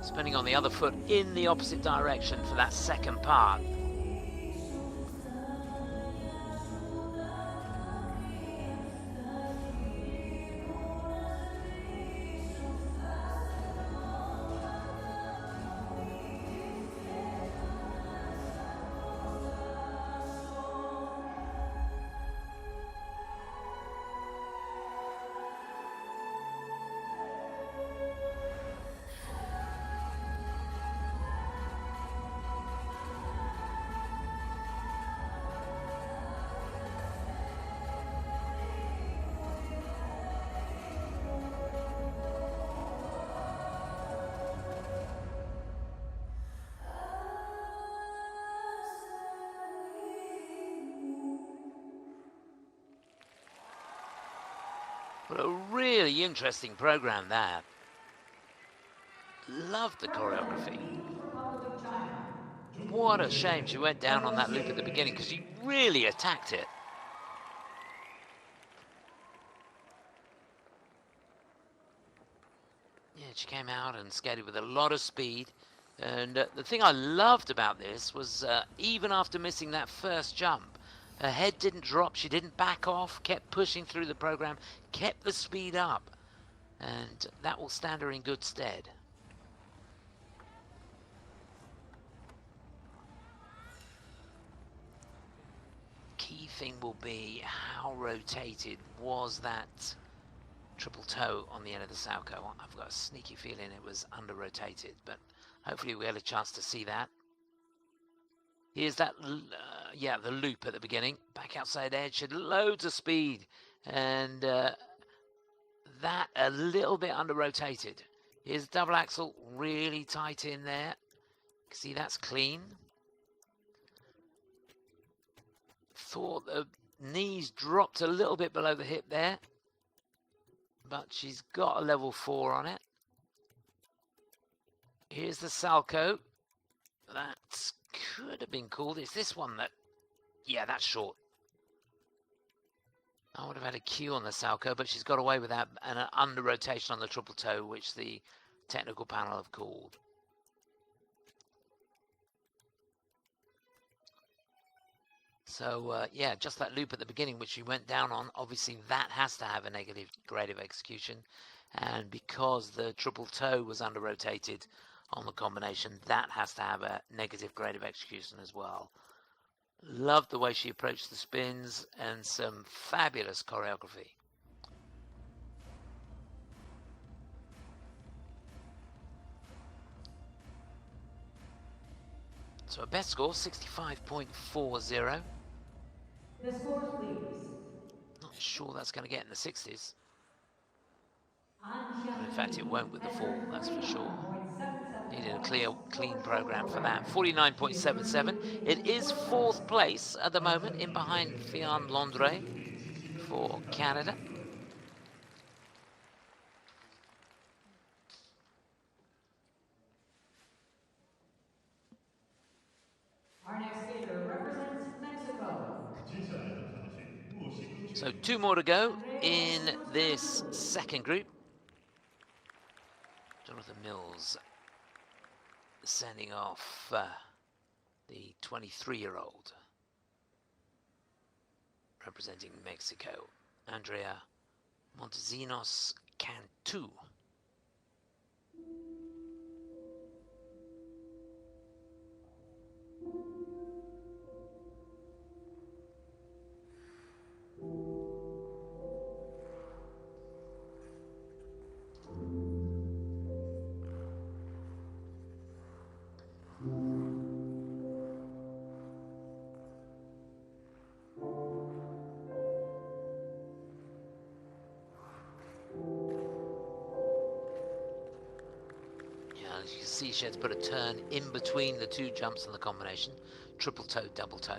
S2: Spinning on the other foot in the opposite direction for that second part. What a really interesting program that. Loved the choreography. What a shame she went down on that loop at the beginning because she really attacked it. Yeah, she came out and skated with a lot of speed. And the thing I loved about this was even after missing that first jump, her head didn't drop, she didn't back off, kept pushing through the program, kept the speed up, and that will stand her in good stead. Key thing will be how rotated was that triple toe on the end of the Salchow. I've got a sneaky feeling it was under rotated, but hopefully we had a chance to see that. Here's that, yeah, the loop at the beginning. Back outside edge, had loads of speed. And that a little bit under-rotated. Here's double axel, really tight in there. See, that's clean. Thought the knees dropped a little bit below the hip there. But she's got a level 4 on it. Here's the Salchow. That could have been called. It's this one that, yeah, that's short. I would have had a Q on the Salchow, but she's got away with that and an under rotation on the triple toe, which the technical panel have called. So, yeah, just that loop at the beginning, which she went down on, obviously that has to have a negative grade of execution. And because the triple toe was under rotated on the combination, that has to have a negative grade of execution as well. Loved the way she approached the spins and some fabulous choreography. So a best score, 65.40.
S3: The scores, please.
S2: Not sure that's going to get in the 60s. But in fact, it won't with the fall, that's for sure. Needed a clean program for that. 49.77. It is 4th place at the moment, in behind Ann Landry for Canada.
S3: Our next skater represents Mexico.
S2: So 2 more to go in this second group. Jonathan Mills sending off the 23-year-old representing Mexico, Andrea Montesinos Cantu. As you can see, she had to put a turn in between the 2 jumps in the combination. Triple toe, double toe.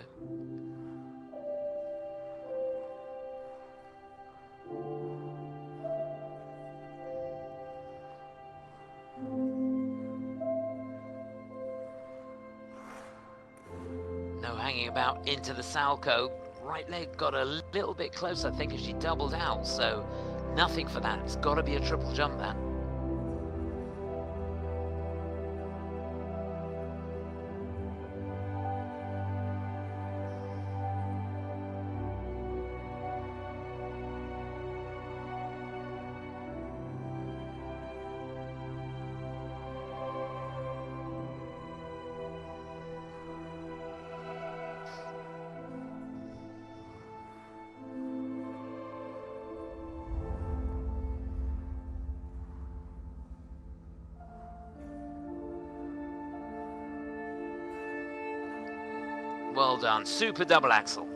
S2: No hanging about into the Salchow. Right leg got a little bit close, I think, as she doubled out. So nothing for that. It's got to be a triple jump, that. Well done. Super double axel.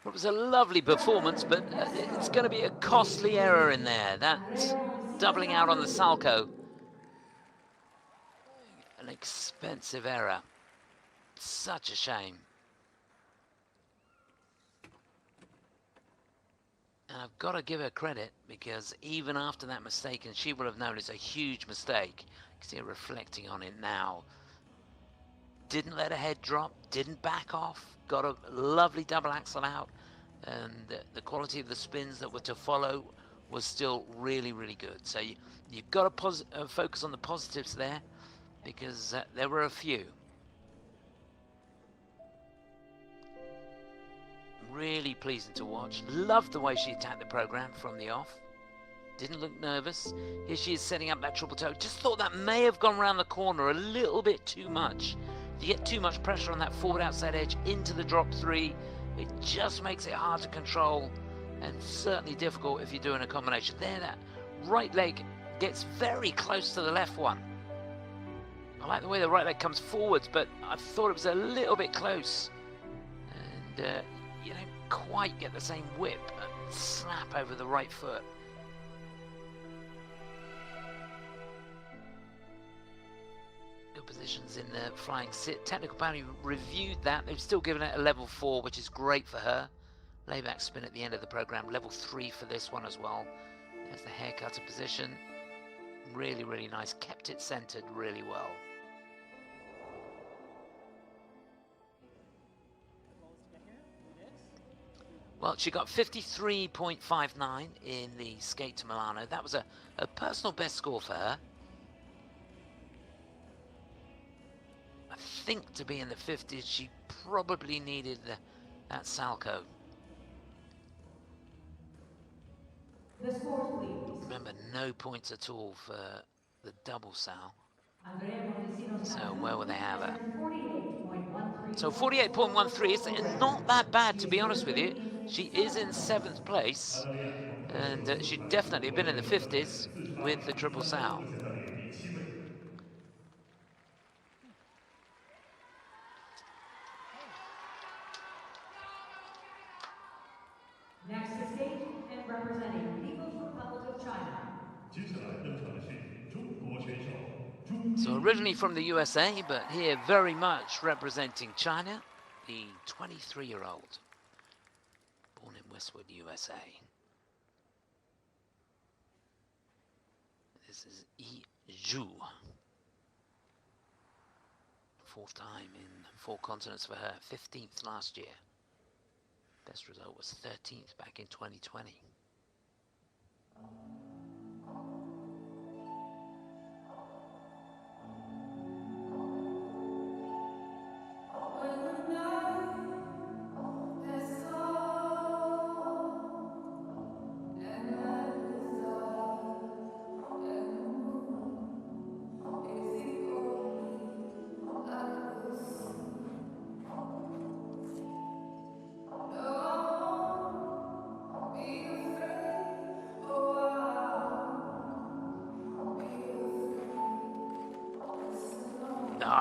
S2: It was a lovely performance, but it's going to be a costly error in there. That's doubling out on the Salchow. An expensive error. Such a shame. And I've got to give her credit, because even after that mistake, and she will have known it's a huge mistake, you can see her reflecting on it now, didn't let her head drop, didn't back off, got a lovely double axel out, and the quality of the spins that were to follow was still really, really good. So you've got to focus on the positives there, because there were a few. Really pleasing to watch. Loved the way she attacked the program from the off. Didn't look nervous. Here she is setting up that triple toe. Just thought that may have gone around the corner a little bit too much. If you get too much pressure on that forward outside edge into the drop three, it just makes it hard to control, and certainly difficult if you're doing a combination. There, that right leg gets very close to the left one. I like the way the right leg comes forwards, but I thought it was a little bit close. And you don't quite get the same whip and slap over the right foot. Good positions in the flying sit. Technical panel reviewed that. They've still given it a level 4, which is great for her. Layback spin at the end of the program. Level 3 for this one as well. There's the haircutter position. Really, really nice. Kept it centered really well. Well, she got 53.59 in the skate to Milano. That was a personal best score for her. I think to be in the 50s, she probably needed that Salchow.
S3: The scores, please.
S2: Remember, no points at all for the double Sal.
S3: Andrea Montesinos.
S2: So where will they have her?
S3: 48.13.
S2: So 48.13 is not that bad, to be honest with you. She is in 7th place, and she'd definitely been in the 50s with the triple Sal.
S1: 现在列第7位。
S3: Next to skate and representing People's Republic of China.
S1: 接下来登场的是中国选手朱。
S2: So originally from the USA, but here very much representing China, the 23-year-old, born in Westwood, USA. This is ISU. 4th time in 4 continents for her, 15th last year. Best result was 13th back in 2020.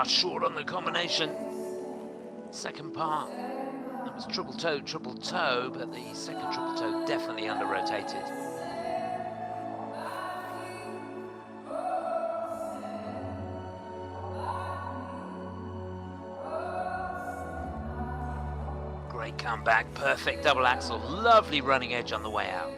S2: Ah, short on the combination. Second part, that was triple toe, but the second triple toe definitely under-rotated. Great comeback, perfect double axel, lovely running edge on the way out.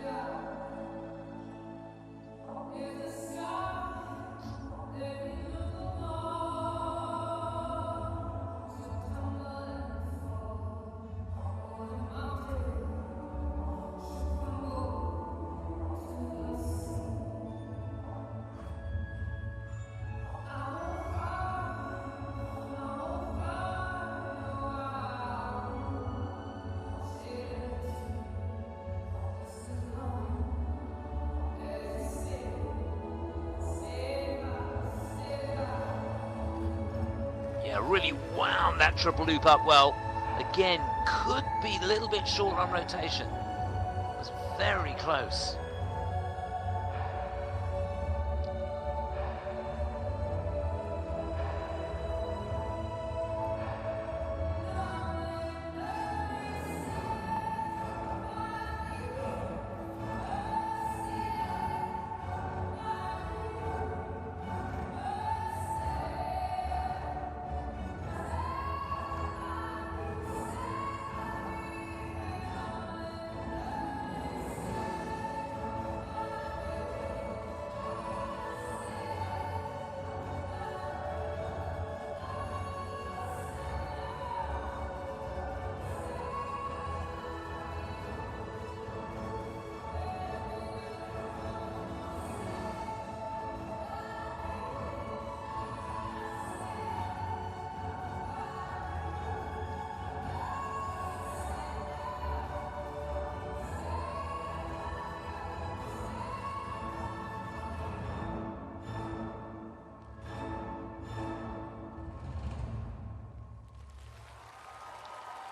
S2: Really wound that triple loop up well. Again, could be a little bit short on rotation. It was very close.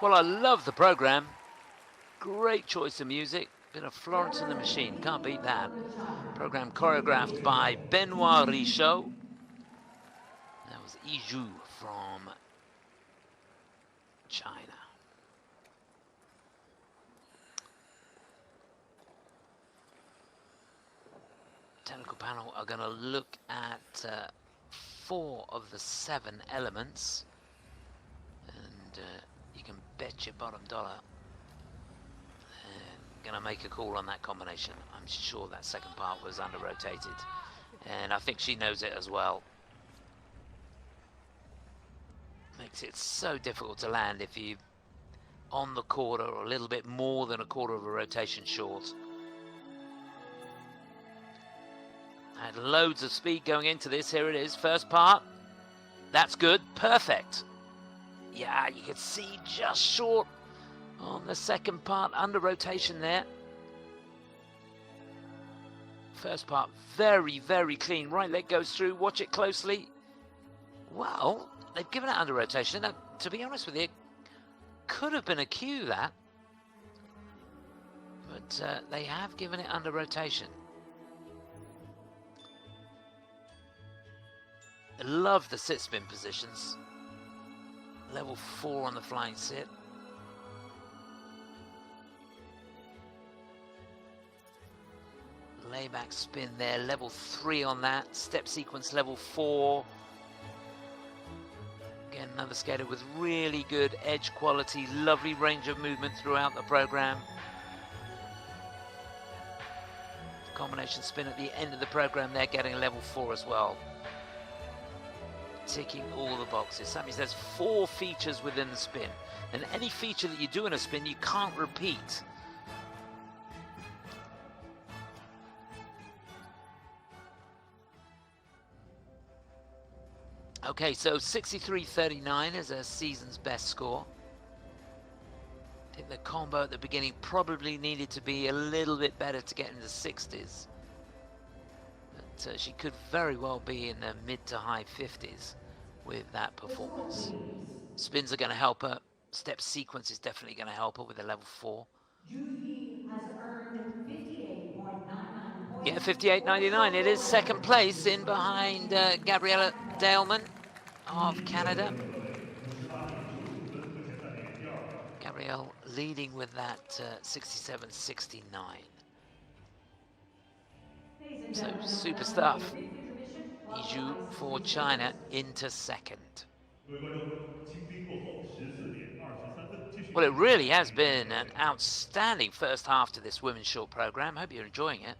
S2: Well, I love the program. Great choice of music. Bit of Florence and the Machine. Can't beat that. Program choreographed by Benoit Richaud. That was ISU from China. Technical panel are going to look at 4 of the 7 elements. And you can bet your bottom dollar they're going to make a call on that combination. I'm sure that second part was under-rotated, and I think she knows it as well. Makes it so difficult to land if you on the quarter or a little bit more than a quarter of a rotation short. Had loads of speed going into this. Here it is, first part. That's good, perfect. Yeah, you can see just short on the second part, under rotation there. First part, very, very clean. Right leg goes through, watch it closely. Well, they've given it under rotation. Now, to be honest with you, could have been a cue that. But they have given it under rotation. I love the sit spin positions. Level 4 on the flying sit. Layback spin there, level 3 on that. Step sequence level 4. Again, another skater with really good edge quality, lovely range of movement throughout the program. Combination spin at the end of the program there, getting a level 4 as well. Ticking all the boxes. That means there's 4 features within the spin, and any feature that you do in a spin you can't repeat. Okay, so 63.39 is a season's best score. I think the combo at the beginning probably needed to be a little bit better to get into the 60s. But she could very well be in the mid to high 50s with that performance. Spins are going to help her. Step sequence is definitely going to help her with a level 4.
S3: Juhi has earned 58.99 points.
S2: Yeah, 58.99. It is second place in behind Gabrielle Daleman of Canada. Gabrielle leading with that 67.69. So super stuff. ISU for China into second.
S1: 各位观众，清兵过后14点23分，继续。
S2: Well, it really has been an outstanding first half to this women's short program. Hope you're enjoying it.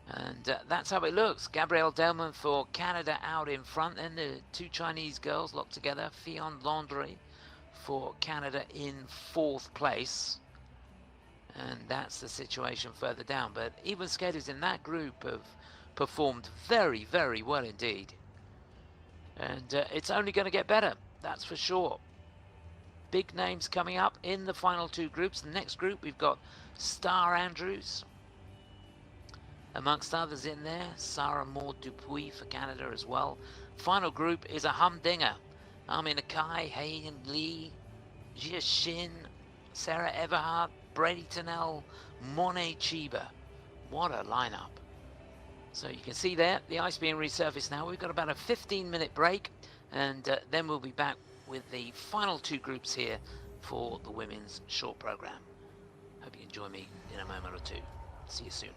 S2: And that's how it looks. Gabrielle Daleman for Canada out in front. Then the two Chinese girls locked together. Ann Landry for Canada in fourth place. And that's the situation further down. But even skaters in that group have performed very, very well indeed. And it's only going to get better, that's for sure. Big names coming up in the final two groups. The next group, we've got Starr Andrews, amongst others in there. Sara-Maude Dupuis for Canada as well. Final group is a humdinger. Nakai, Haein Lee, Jia Shin, Sarah Everhardt, Bradie Tennell, Mone Chiba. What a lineup. So you can see there, the ice being resurfaced now. We've got about a 15-minute break, and then we'll be back with the final two groups here for the women's short program. Hope you can join me in a moment or two. See you soon.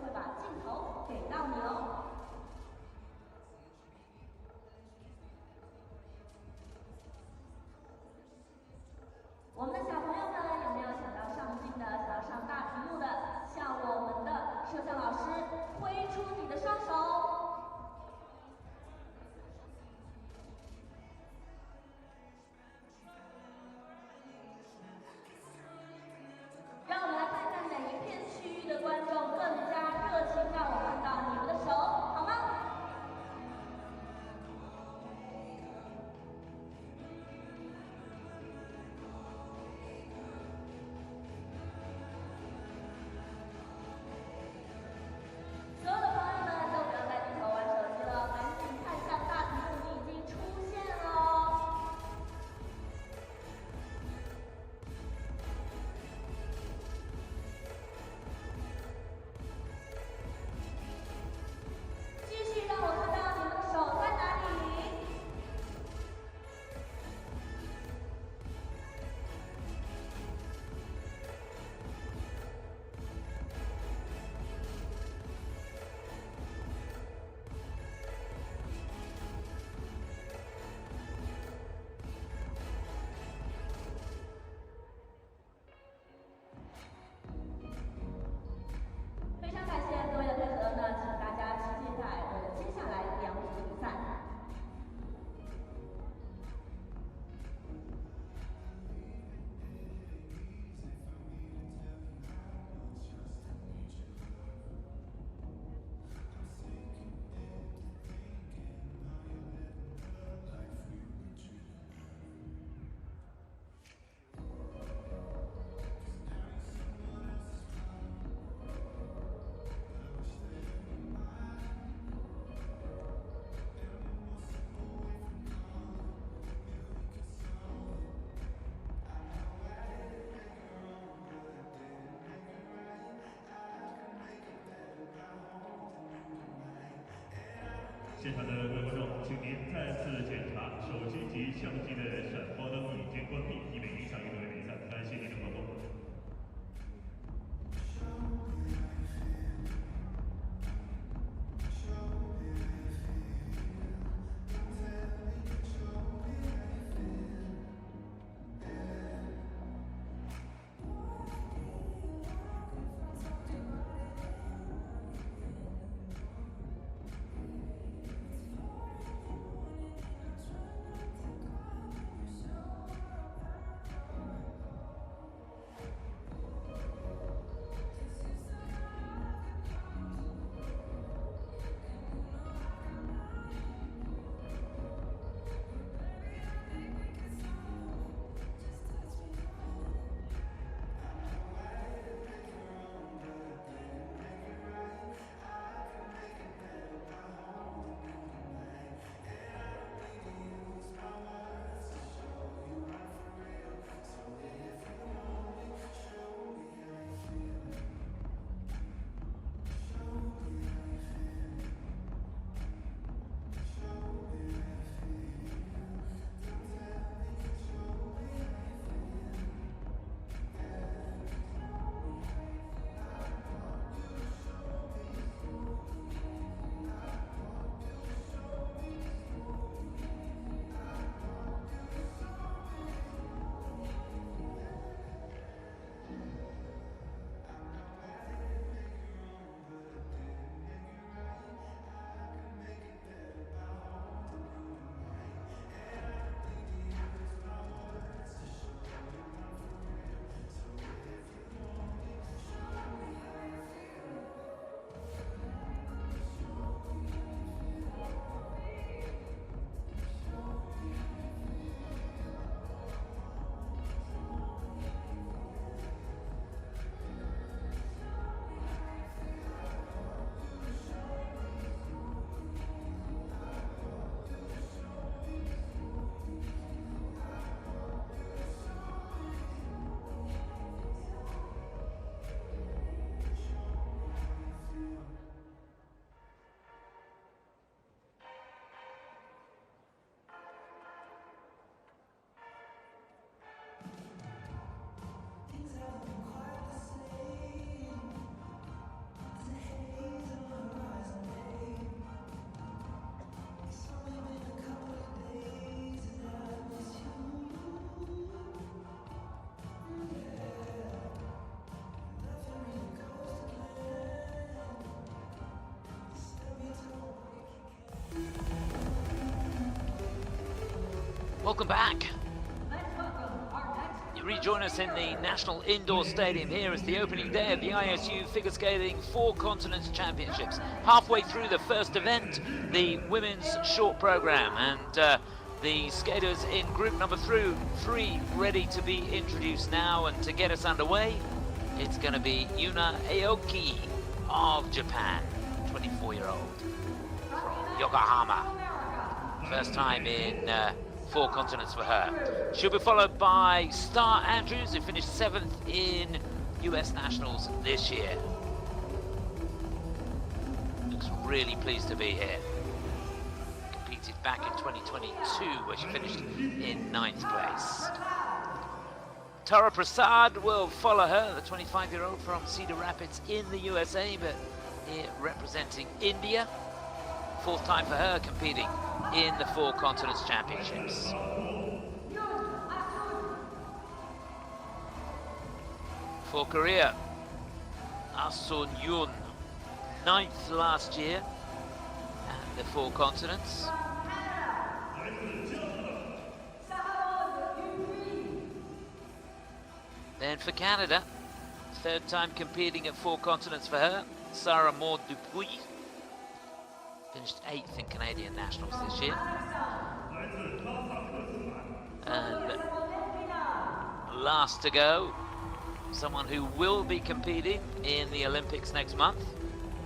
S3: 会把镜头给到你喽。我们的小朋友们有没有想要上镜的、想要上大屏幕的？向我们的摄像老师挥出你的双手。让我们来看看哪一片区域的观众更加热情，让我看到你们的手，好吗？所有的朋友们都不要再低头玩手机了，赶紧看向大屏幕，你已经出现了哦。继续让我看到你们的手在哪里？非常感谢各位的配合呢，请大家持续在我的接下来两组比赛。
S1: 现场的各位观众，请您再次检查手机及相机的闪光灯已经关闭，以免影响运动员比赛。感谢您的关注。
S2: Welcome back. You rejoin us in the National Indoor Stadium here as the opening day of the ISU Figure Skating 4 Continents Championships. Halfway through the first event, the women's short program, and the skaters in group number 3 ready to be introduced now. And to get us underway, it's going to be Yuna Aoki of Japan, 24-year-old from Yokohama. First time in 4 continents for her. She'll be followed by Starr Andrews, who finished 7th in US Nationals this year. Looks really pleased to be here. Competed back in 2022, where she finished in 9th place. Tara Prasad will follow her, the 25-year-old from Cedar Rapids in the USA, but here representing India. 4th time for her competing in the 4 Continents Championships. For Korea, Ahsun Yun, 9th last year at the 4 Continents. Then for Canada, 3rd time competing at 4 Continents for her, Sara-Maude Dupuis. Finished 8th in Canadian Nationals this year. And last to go, someone who will be competing in the Olympics next month.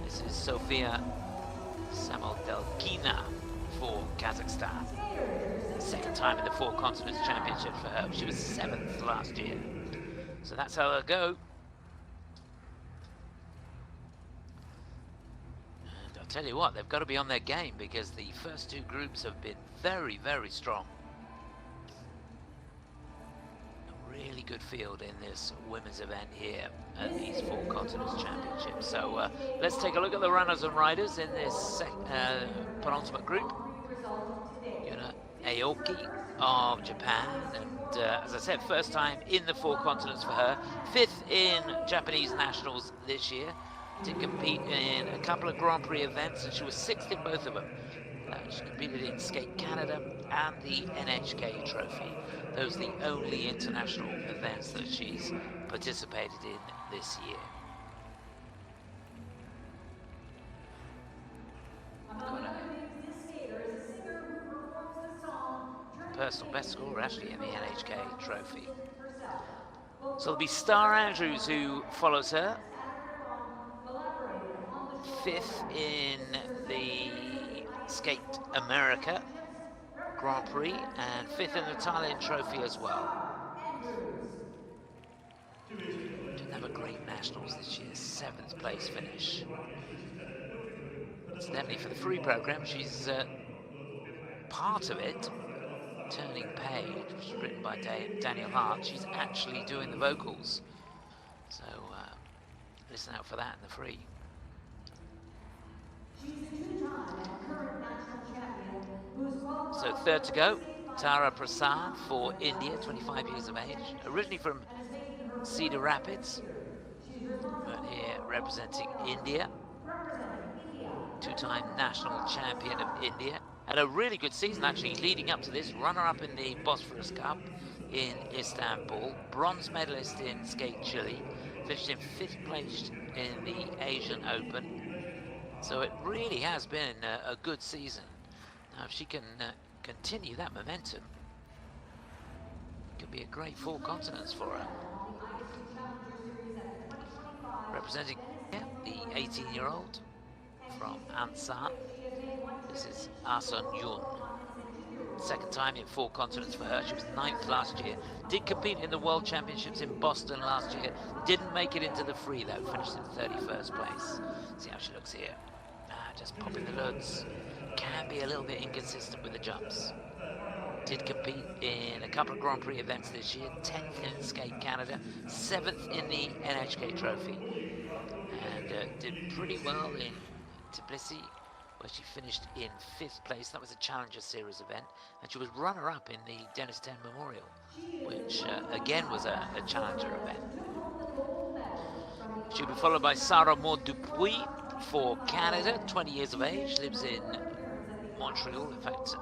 S2: This is Sofia Samodelkina for Kazakhstan. 2nd time in the 4 Continents Championship for her. She was 7th last year. So that's how they'll go. Tell you what, they've got to be on their game because the first 2 groups have been very, very strong. A really good field in this women's event here at these 4 Continents Championships. So let's take a look at the runners and riders in this penultimate group. Yuna Aoki of Japan, and as I said, first time in the 4 Continents for her. 5th in Japanese Nationals this year. Did compete in a couple of Grand Prix events, and she was 6th in both of them. She competed in Skate Canada and the NHK Trophy. Those are the only international events that she's participated in this year. Personal best score actually in the NHK Trophy. So it'll be Starr Andrews who follows her. 5th in the Skate America Grand Prix and 5th in the Thailand Trophy as well. Didn't have a great Nationals this year, 7th place finish. Incidentally, for the free program, she's part of it, Turning Page, which was written by Daniel Hart. She's actually doing the vocals. So listen out for that in the free. So 3rd to go, Tara Prasad for India, 25 years of age, originally from Cedar Rapids, but here representing India, 2-time national champion of India. Had a really good season actually leading up to this, runner-up in the Bosphorus Cup in Istanbul, bronze medalist in Skate Chile, finished in 5th place in the Asian Open. So it really has been a good season. Now if she can continue that momentum, it could be a great 4 continents for her. Representing the 18-year-old from Ansan, this is Ahsun Yun. 2nd time in 4 continents for her. She was 9th last year. Did compete in the World Championships in Boston last year. Didn't make it into the free though, finished in 31st place. See how she looks here. Just popping the lugs. Can be a little bit inconsistent with the jumps. Did compete in a couple of Grand Prix events this year. 10th in Skate Canada, 7th in the NHK Trophy. And did pretty well in Tbilisi, where she finished in 5th place. That was a Challenger Series event. And she was runner-up in the Dennis Ten Memorial, which again was a Challenger event. She'll be followed by Sara-Maude Dupuis for Canada, 20 years of age, lives in Montreal. In fact,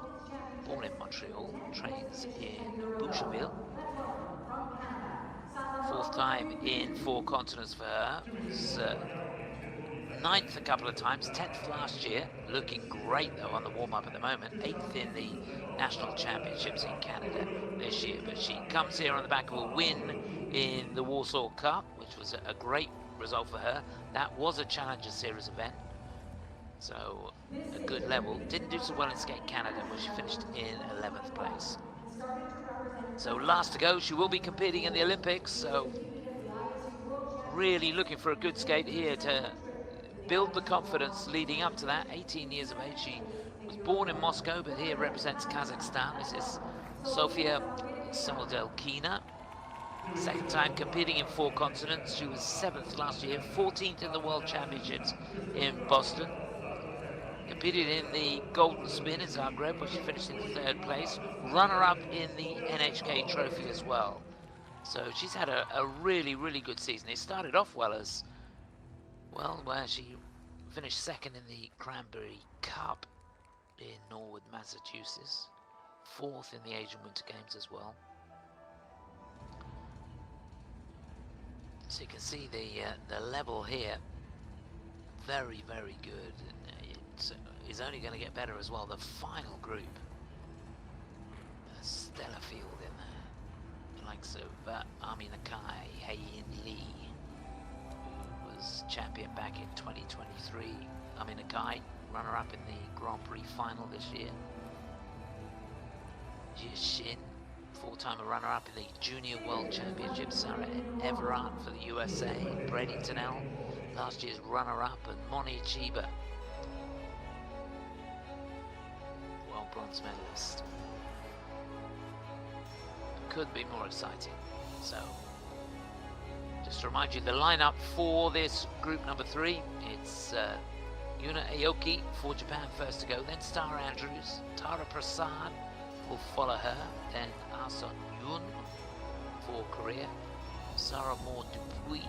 S2: born in Montreal, trains in Boucherville. Fourth time in 4 continents for her. Was ninth a couple of times, 10th last year. Looking great though on the warm-up at the moment. 8th in the National Championships in Canada this year. But she comes here on the back of a win in the Warsaw Cup, which was a great result for her. That was a Challenger Series event, so a good level. Didn't do so well in Skate Canada, where she finished in 11th place. So last to go, she will be competing in the Olympics, so really looking for a good skate here to build the confidence leading up to that. 18 years of age. She was born in Moscow, but here represents Kazakhstan. This is Sofia Samodelkina. Second time competing in 4 continents. She was 7th last year, 14th in the World Championships in Boston. Competed in the Golden Spin in Zagreb, where she finished in 3rd place. Runner-up in the NHK Trophy as well. So she's had a really, really good season. It started off well as, well, where she finished 2nd in the Cranberry Cup in Norwood, Massachusetts. 4th in the Asian Winter Games as well. So you can see the level here, very, very good. It is only going to get better as well. The final group, a stellar field in there. The likes of Army Nakai, Haein Lee, who was champion back in 2023. Army Nakai, runner-up in the Grand Prix final this year. Jia Shin, 4-time runner-up in the Junior World Championship. Sarah Everhardt for the USA. Bradie Tennell, last year's runner-up. And Mone Chiba, world bronze medalist. Could be more exciting. So, just to remind you, the lineup for this group number 3, it's Yuna Aoki for Japan first to go, then Starr Andrews, Tara Prasad will follow her, then Ahsun Yun for Korea, Sara-Maude Dupuis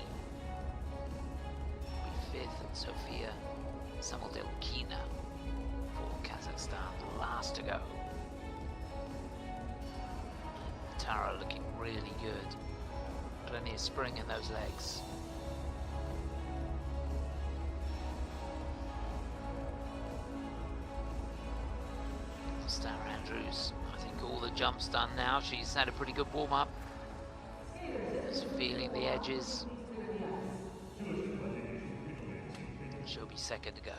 S2: will be 5th, and Sofia Samodelkina for Kazakhstan, last to go. Tara looking really good, plenty of spring in those legs. Starr Andrews, I think all the jumps done now. She's had a pretty good warm-up. Just feeling the edges. She'll be 2nd to go.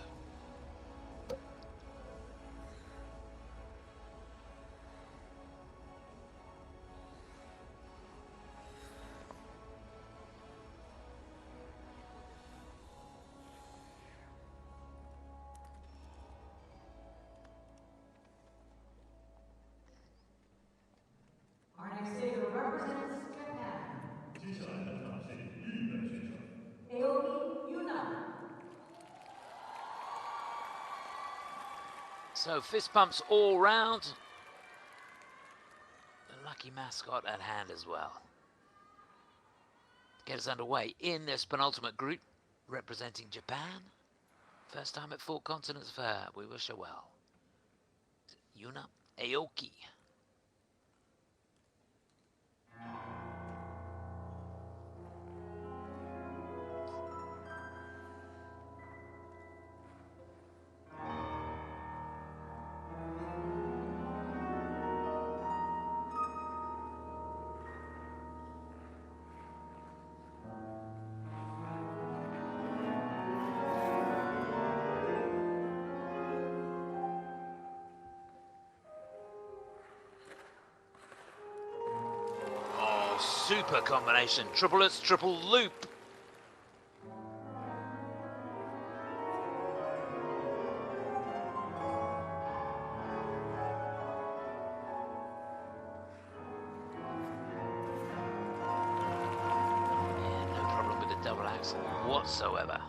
S2: So fist pumps all round. The lucky mascot at hand as well. Get us underway in this penultimate group, representing Japan. First time at 4 continents for her. We wish her well. Yuna Aoki. Super combination, triplets, triple loop. Yeah, no problem with the double axel whatsoever.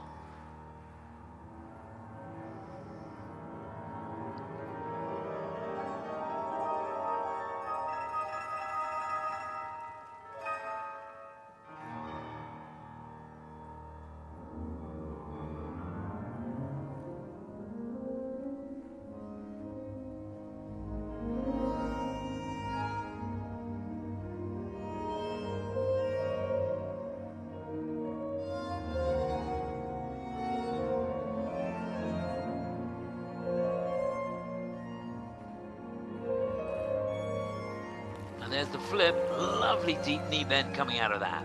S2: there's the flip. Lovely deep knee bend coming out of that.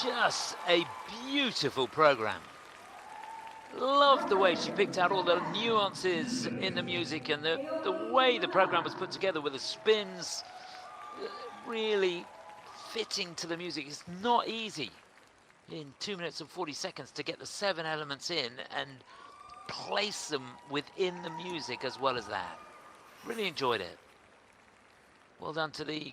S2: Just a beautiful program. Loved the way she picked out all the nuances in the music and the way the program was put together with the spins, really fitting to the music. It's not easy in 2 minutes and 40 seconds to get the 7 elements in and place them within the music as well as that. Really enjoyed it. Well done to the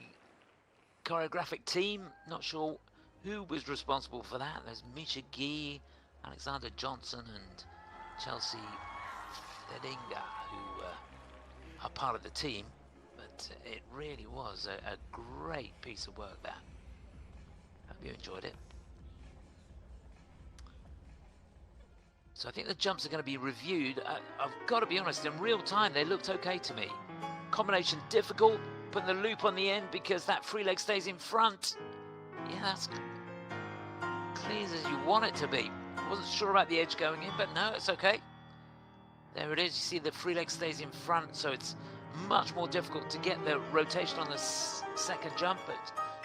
S2: choreographic team. Not sure who was responsible for that. There's Misha Gee, Alexander Johnson and Chelsea Thedinga, who are part of the team. But it really was a great piece of work there. Hope you enjoyed it. So I think the jumps are going to be reviewed. I've got to be honest, in real time they looked okay to me. Combination difficult, putting the loop on the end because that free leg stays in front. Yeah, that's clean as you want it to be. Wasn't sure about the edge going in, but no, it's okay. There it is. You see the free leg stays in front, so it's much more difficult to get the rotation on the second jump, but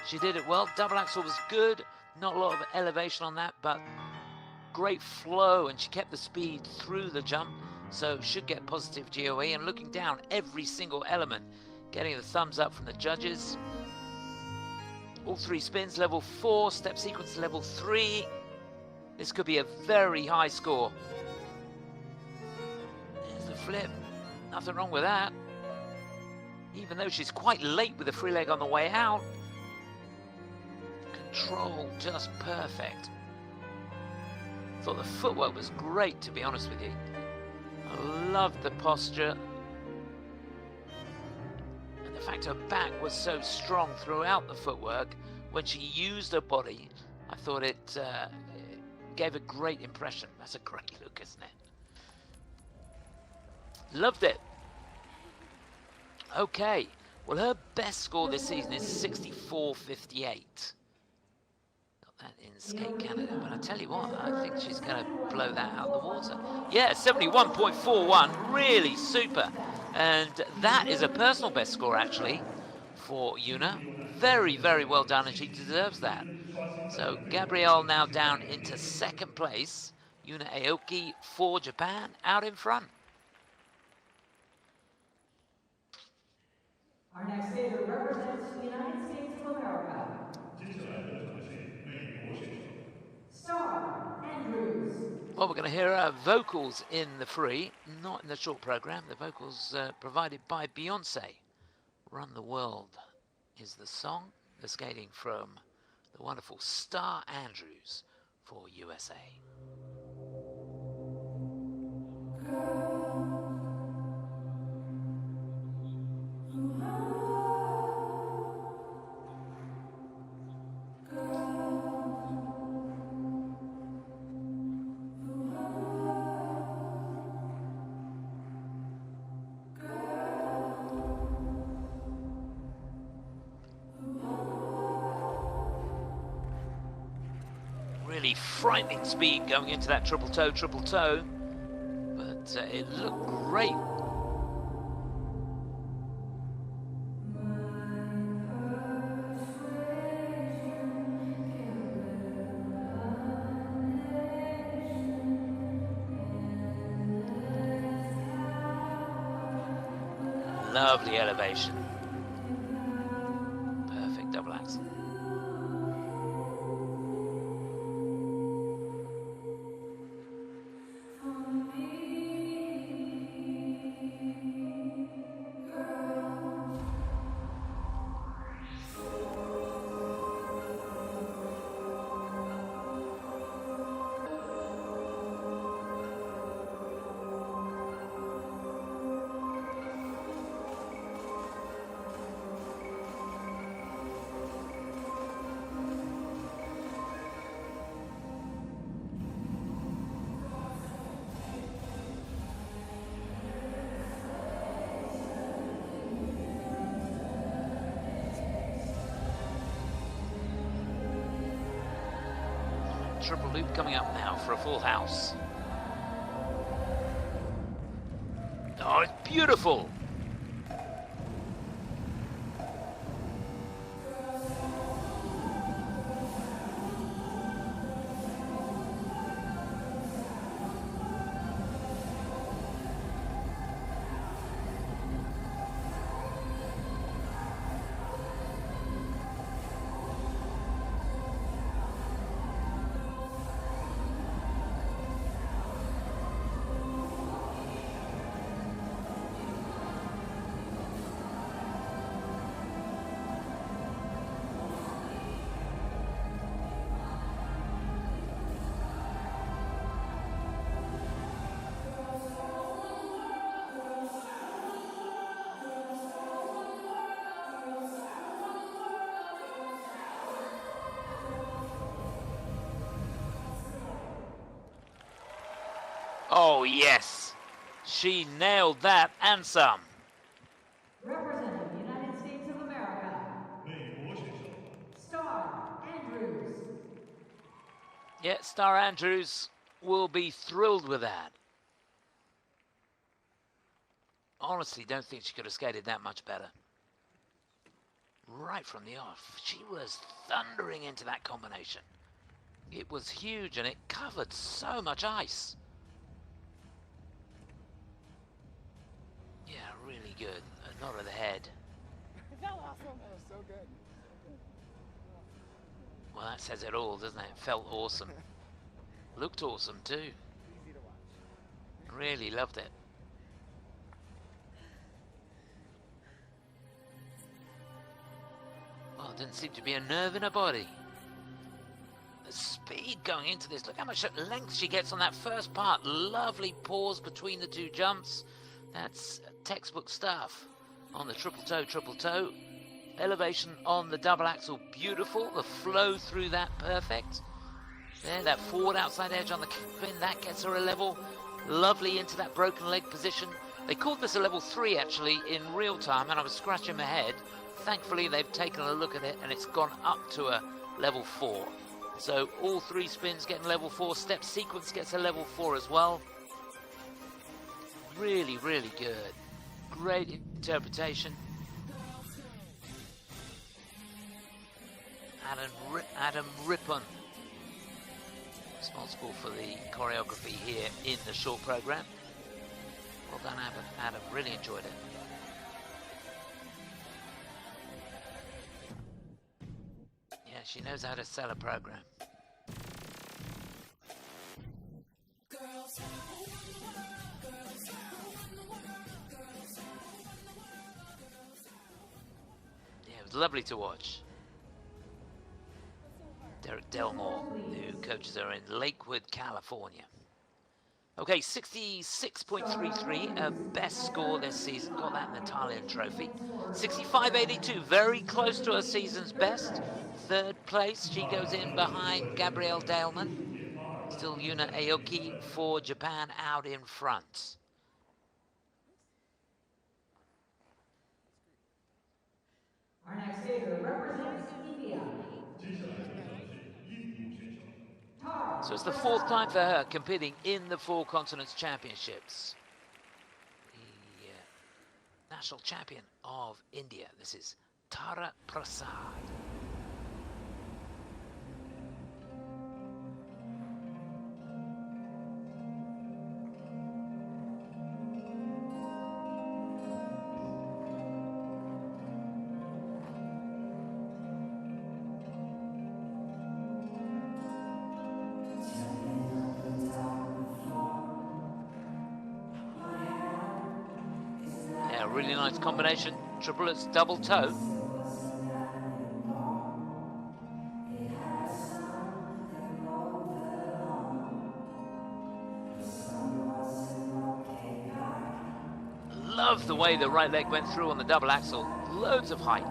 S2: she did it well. Double axel was good. Not a lot of elevation on that, but great flow, and she kept the speed through the jump, so should get positive GOE. And looking down every single element, getting the thumbs up from the judges. All 3 spins, level 4, step sequence level 3. This could be a very high score. There's the flip. Nothing wrong with that. Even though she's quite late with the free leg on the way out. Control just perfect. Thought the footwork was great, to be honest with you. I loved the posture. And the fact her back was so strong throughout the footwork, when she used her body, I thought it gave a great impression. That's a great look, isn't it? Loved it. Okay, well, her best score this season is 64.58. That in Skate Canada, but I tell you what, I think she's going to blow that out of the water. Yeah, 71.41, really super. And that is a personal best score, actually, for Yuna. Very, very well done, and she deserves that. So Gabrielle now down into 2nd place. Yuna Aoki for Japan out in front.
S5: Our next skater represents the United States of America. Starr Andrews.
S2: Well, we're going to hear vocals in the free, not in the short program. The vocals provided by Beyonce. Run the World is the song. The skating from the wonderful Starr Andrews for USA. Frightening speed going into that triple toe, but it looked great. Lovely elevation. Perfect double axel. Triple loop coming up now for a full house. Oh, it's beautiful! Oh yes, she nailed that and some.
S5: Representing the United States of America,
S1: 美国选手
S5: Starr Andrews.
S2: Yeah, Starr Andrews will be thrilled with that. Honestly, don't think she could have skated that much better. Right from the off, she was thundering into that combination. It was huge and it covered so much ice. Yeah, really good. A nod of the head.
S4: That was awesome.
S6: That was so good.
S2: Well, that says it all, doesn't it? Felt awesome. Looked awesome too.
S6: Easy to watch.
S2: Really loved it. Well, didn't seem to be a nerve in her body. The speed going into this. Look how much length she gets on that first part. Lovely pause between the two jumps. That's textbook stuff. On the triple toe. Elevation on the double axel, beautiful. The flow through that, perfect. There, that forward outside edge on the kickpin, that gets her a level. Lovely into that broken leg position. They called this a level 3 actually in real time, and I was scratching my head. Thankfully, they've taken a look at it and it's gone up to a level 4. So all 3 spins getting level 4. Step sequence gets a level 4 as well. Really, really good. Great interpretation. Adam Rippon, responsible for the choreography here in the short program. Well done, Adam. Really enjoyed it. Yeah, she knows how to sell a program. Yeah, it was lovely to watch. Derek Delmore, who coaches her in Lakewood, California. Okay, 66.33, her best score this season. Got that in the Thailand Trophy. 65.82, very close to her season's best. 3rd place, she goes in behind Gabrielle Daleman. Still Yuna Aoki for Japan out in front.
S5: Our next skater represents India.
S1: 接下来登场的是印度选手
S5: Tara
S2: So it's the 4th time for her competing in the 4 Continents Championships. The national champion of India. This is Tara Prasad. Really nice combination. Triplets, double toe. Love the way the right leg went through on the double axel. Loads of height.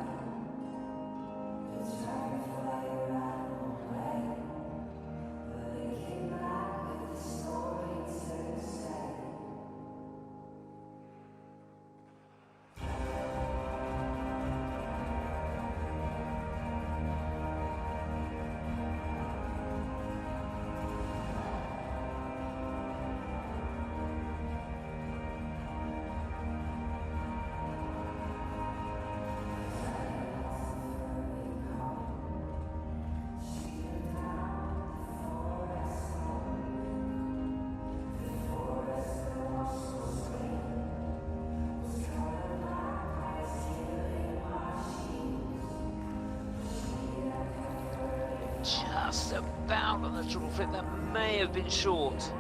S2: Just about on the triple flip. That may have been short.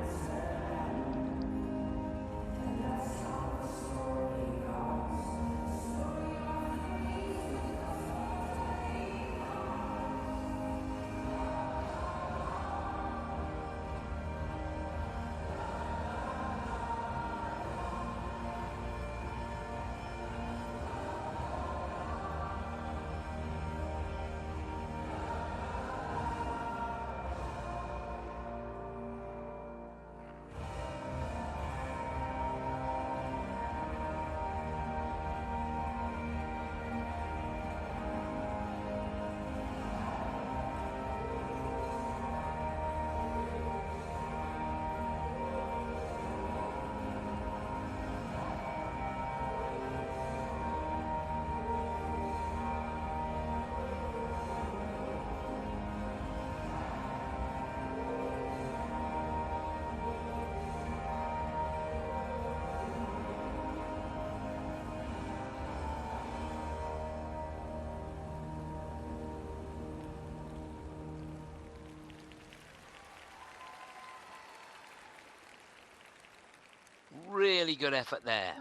S2: Really good effort there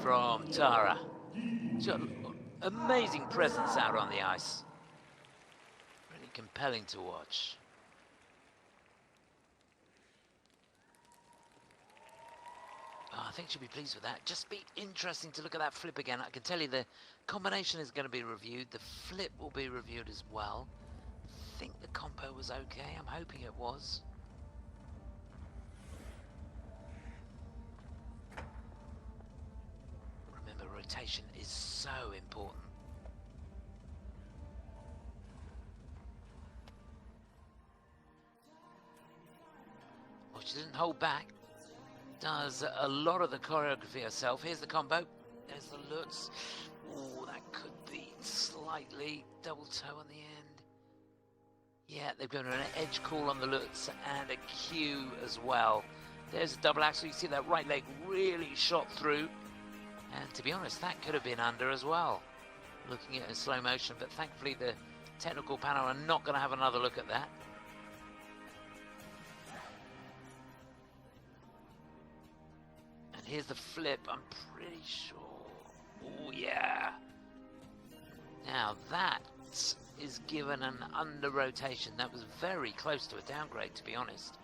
S2: from Tara. She's got amazing presence out on the ice. Really compelling to watch. Oh, I think she'll be pleased with that. Just be interesting to look at that flip again. I can tell you the combination is going to be reviewed. The flip will be reviewed as well. I think the compo was okay. I'm hoping it was. Rotation is so important. Well, she didn't hold back. Does a lot of the choreography herself. Here's the combo. There's the Lutz. Oh, that could be slightly double toe on the end. Yeah, they've given her an edge call on the Lutz and a Q as well. There's a double axel. You see that right leg really shot through. And to be honest, that could have been under as well, looking at it in slow motion, but thankfully the technical panel are not going to have another look at that. And here's the flip, I'm pretty sure. Oh yeah. Now that is given an under rotation. That was very close to a downgrade, to be honest.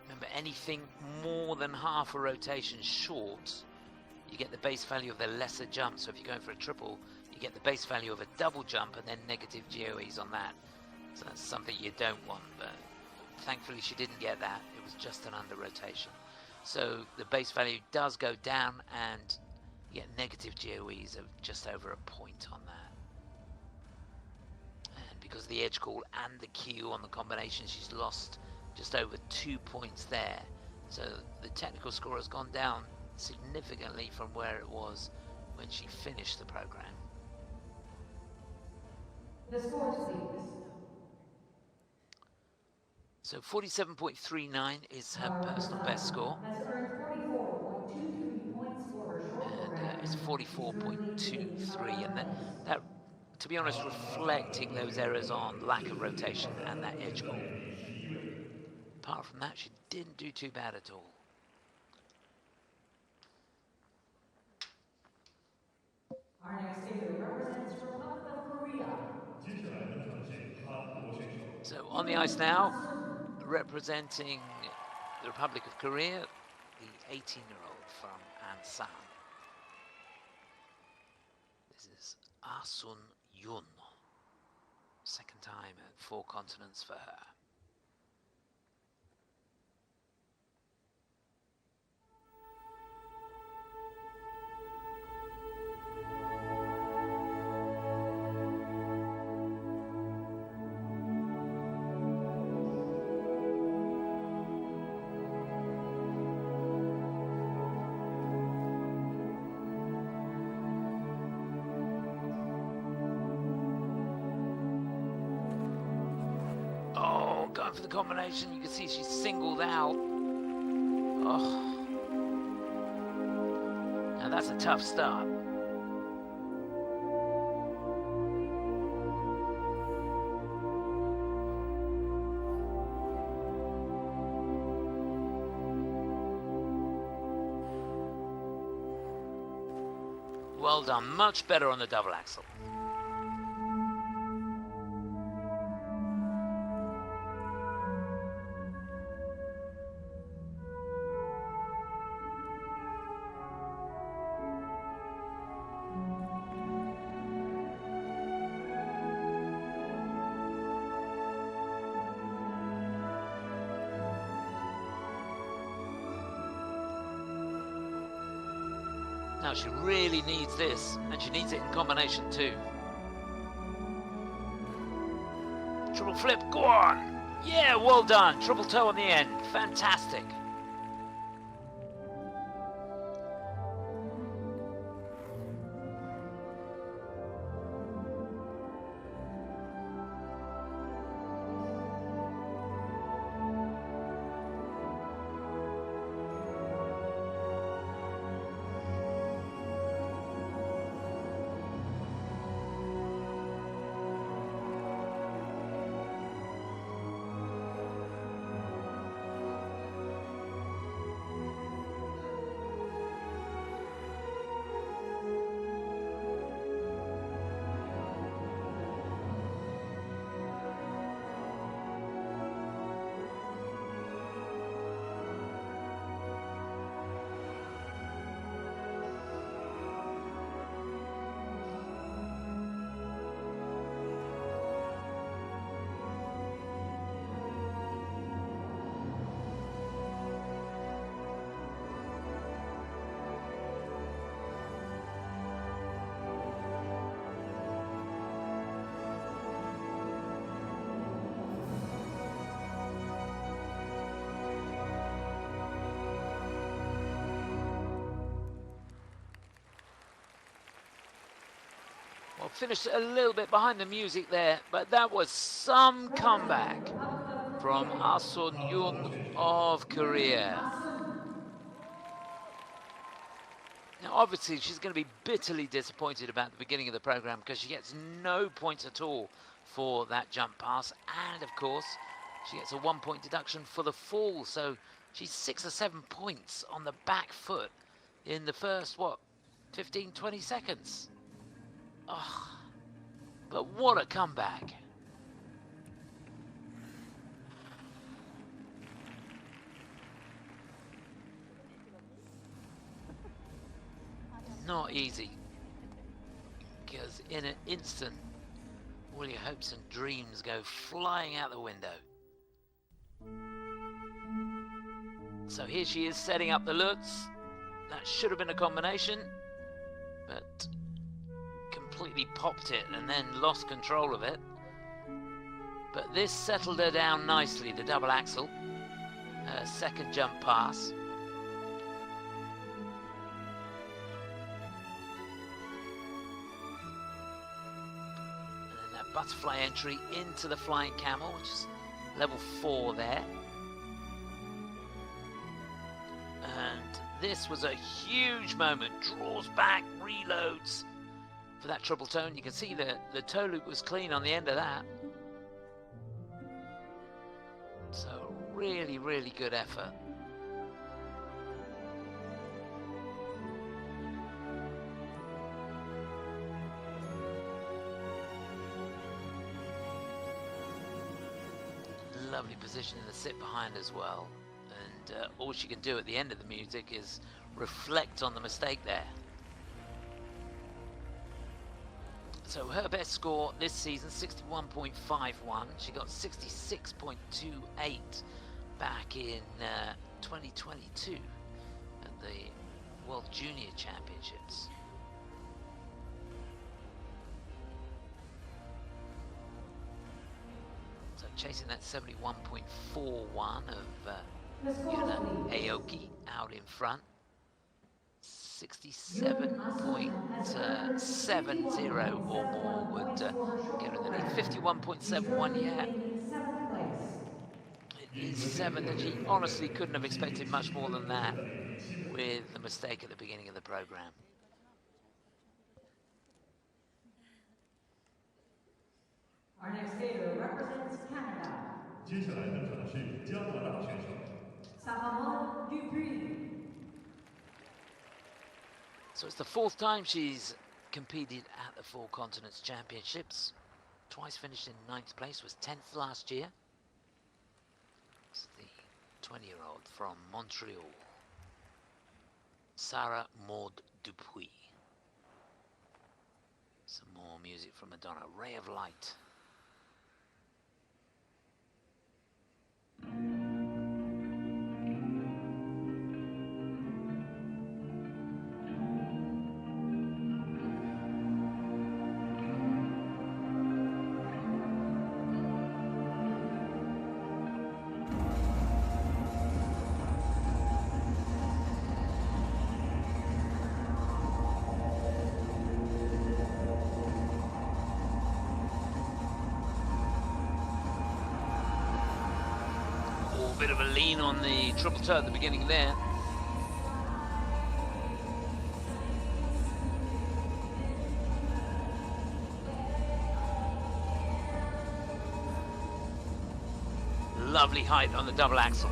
S2: Remember, anything more than half a rotation short, you get the base value of the lesser jump. So if you're going for a triple, you get the base value of a double jump and then negative GOEs on that. So that's something you don't want, but thankfully she didn't get that. It was just an under rotation. So the base value does go down and you get negative GOEs of just over a point on that. And because of the edge call and the Q on the combination, she's lost just over 2 points there. So the technical score has gone down significantly from where it was when she finished the program.
S5: The score, please.
S2: So 47.39 is her personal best score.
S5: Has earned 44.23 points for her short program.
S2: And it's 44.23, and that, to be honest, reflecting those errors on lack of rotation and that edge call. Apart from that, she didn't do too bad at all.
S5: Our next skater represents Republic of Korea.
S1: 接下来登场的是韩国选手
S2: So on the ice now, representing the Republic of Korea, the 18-year-old from Ansan. This is Ahsun Yun. Second time at 4 continents for her. Going for the combination, you can see she's singled out. Oh. Now that's a tough start. Well done, much better on the double axel. Now she really needs this, and she needs it in combination too. Triple flip, go on! Yeah, well done, triple toe on the end, fantastic. Well, finished a little bit behind the music there, but that was some comeback from Ahsun Yun of Korea. Now, obviously, she's going to be bitterly disappointed about the beginning of the program because she gets no points at all for that jump pass. And, of course, she gets a 1-point deduction for the fall. So she's 6 or 7 points on the back foot in the first, 15, 20 seconds. Oh, but what a comeback. Not easy, because in an instant, all your hopes and dreams go flying out the window. So here she is setting up the Lutz. That should have been a combination, but completely popped it and then lost control of it. But this settled her down nicely, the double axel. Her second jump pass. Butterfly entry into the flying camel, which is level 4 there. And this was a huge moment. Draws back, reloads for that triple toe. You can see the toe loop was clean on the end of that. So really, really good effort. lovely position in the sit behind as well. And all she can do at the end of the music is reflect on the mistake there. So her best score this season, 61.51. She got 66.28 back in 2022 at the World Junior Championships. So chasing that 71.41 of Yuna Aoki out in front. 67.70 or more would get her the lead. 51.71, yeah. It is 7th, and she honestly couldn't have expected much more than that with the mistake at the beginning of the program.
S5: Our next skater represents Canada.
S1: 接下来登场的是加拿大选手
S5: Sara-Maude Dupuis.
S2: So it's the 4th time she's competed at the Four Continents Championships. Twice finished in 9th place, was 10th last year. It's the 20-year-old from Montreal, Sara-Maude Dupuis. Some more music from Madonna, Ray of Light. Bit of a lean on the triple toe at the beginning there. Lovely height on the double axel.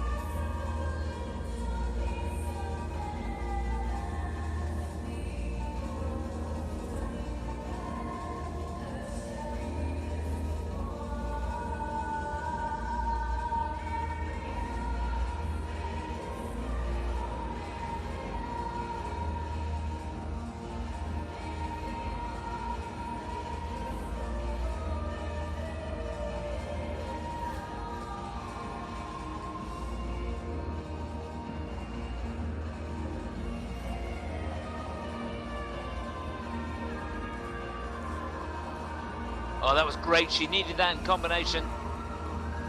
S2: Oh, that was great. She needed that in combination.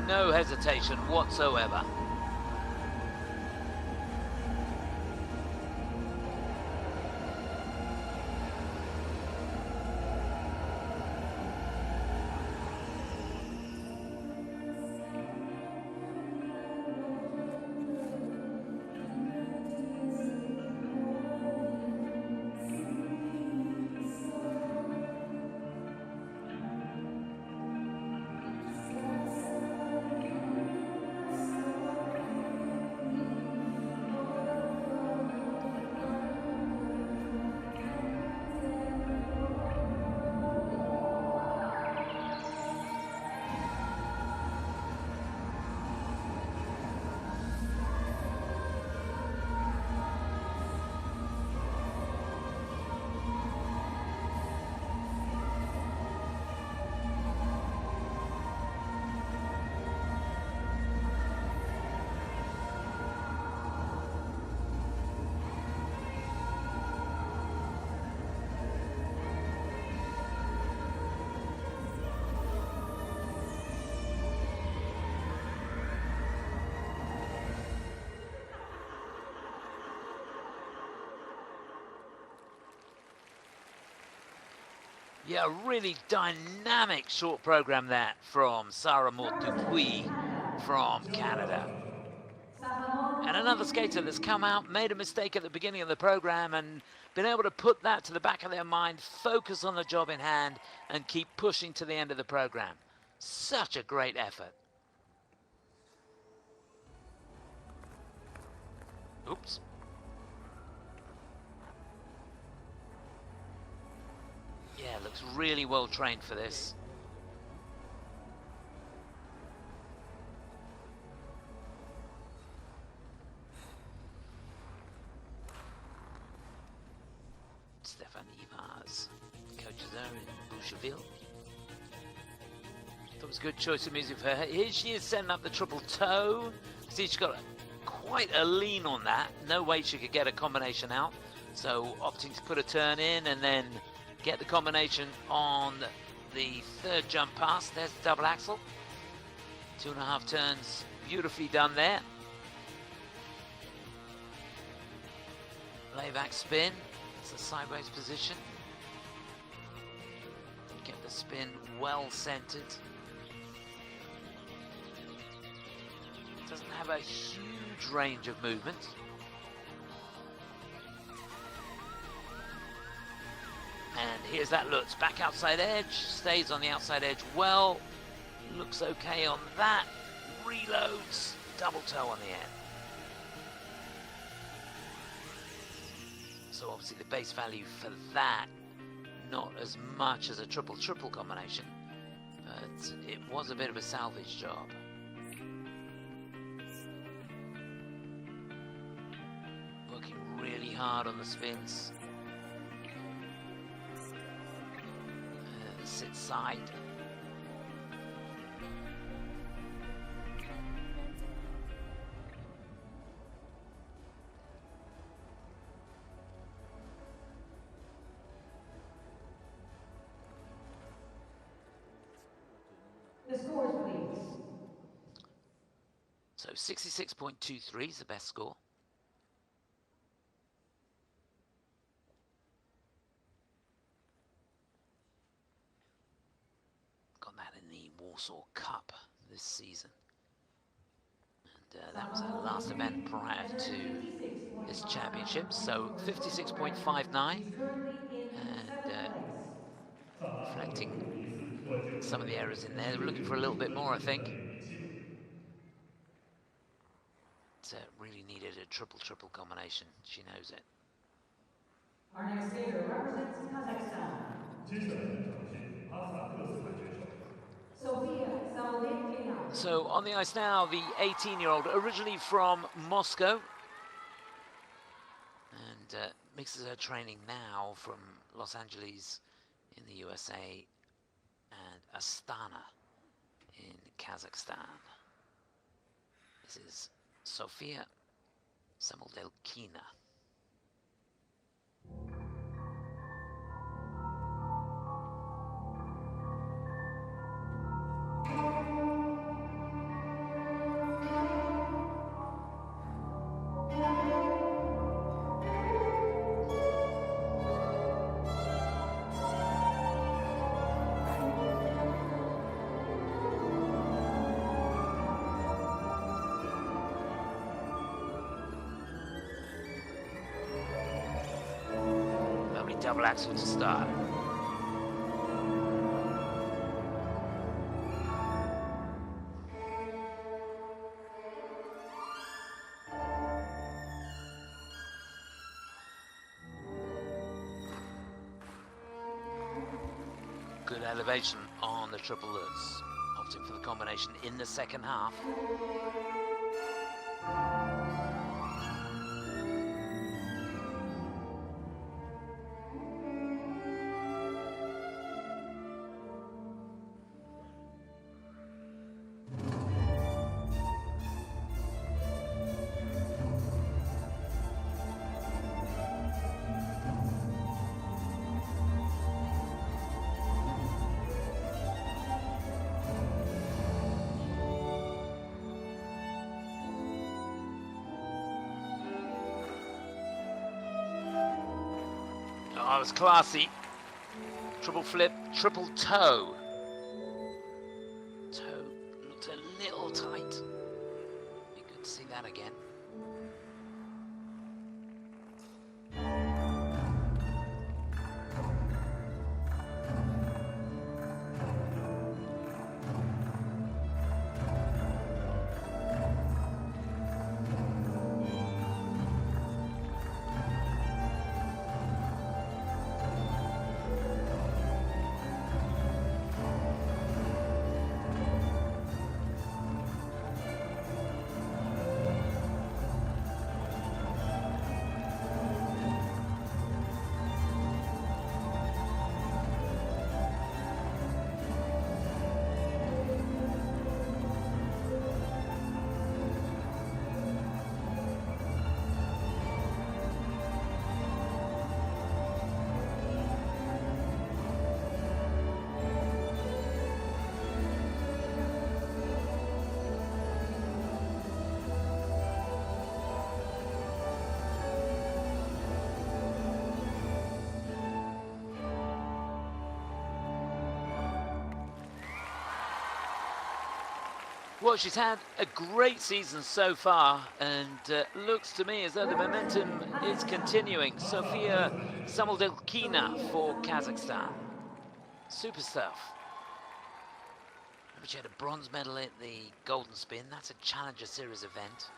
S2: No hesitation whatsoever. Yeah, a really dynamic short program that from Sara-Maude Dupuis from Canada. And another skater that's come out, made a mistake at the beginning of the program and been able to put that to the back of their mind, focus on the job in hand and keep pushing to the end of the program. Such a great effort. Oops. Yeah, looks really well trained for this. Boucherville. That was a good choice of music for her. Here she is setting up the triple toe. See, she's got quite a lean on that. No way she could get a combination out. So opting to put a turn in and then get the combination on the third jump pass. There's the double axel. 2.5 turns, beautifully done there. Layback spin, it's a sideways position. Get the spin well centered. Doesn't have a huge range of movement. And here's that Lutz, back outside edge, stays on the outside edge well. Looks okay on that. Reloads, double toe on the end. So obviously the base value for that, not as much as a triple-triple combination, but it was a bit of a salvage job. Working really hard on the spins. Sit side.
S5: The scores, please.
S2: So 66.23 is the best score. Got that in the Warsaw Cup this season. And that was our last event prior to this championship. So 56.59 and reflecting some of the errors in there. They were looking for a little bit more, I think. So really needed a triple-triple combination. She knows it.
S5: Our next skater represents Kazakhstan. Sofia Samodelkina.
S2: So on the ice now, the 18-year-old, originally from Moscow, and mixes her training now from Los Angeles in the USA and Astana in Kazakhstan. This is Sofia Samodelkina. Double axel to start. Good elevation on the triple Lutz. Opting for the combination in the second half. Oh, it was classy. Triple flip, triple toe. Toe looked a little tight. Be good to see that again. Well, she's had a great season so far, and looks to me as though the momentum is continuing. Sofia Samodelkina for Kazakhstan. Super stuff. She had a bronze medal at the Golden Spin. That's a Challenger Series event.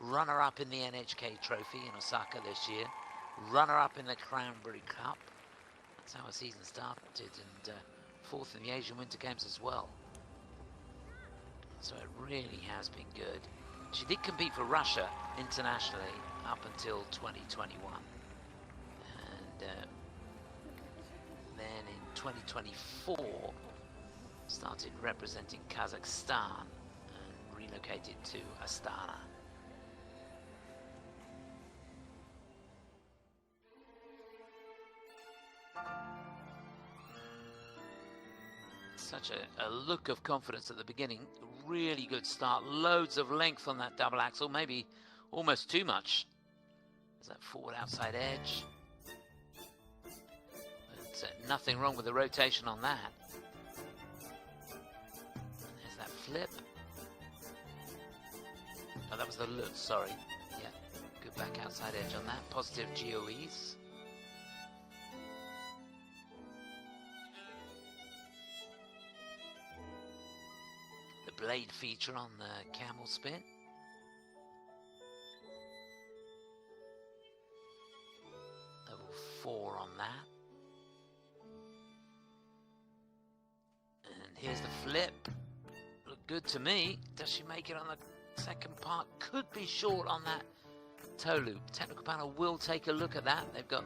S2: Runner-up in the NHK Trophy in Osaka this year. Runner-up in the Cranberry Cup. That's how her season started, and fourth in the Asian Winter Games as well. So it really has been good. She did compete for Russia internationally up until 2021. And then in 2024, started representing Kazakhstan and relocated to Astana. Such a look of confidence at the beginning. Really good start. Loads of length on that double axel, maybe almost too much. There's that forward outside edge. But nothing wrong with the rotation on that. There's that flip. Oh, that was the Lutz, sorry. Yeah, good back outside edge on that. Positive GOEs. The blade feature on the camel spin. Level 4 on that. And here's the flip. Look good to me. Does she make it on the second part? Could be short on that toe loop. Technical panel will take a look at that. They've got,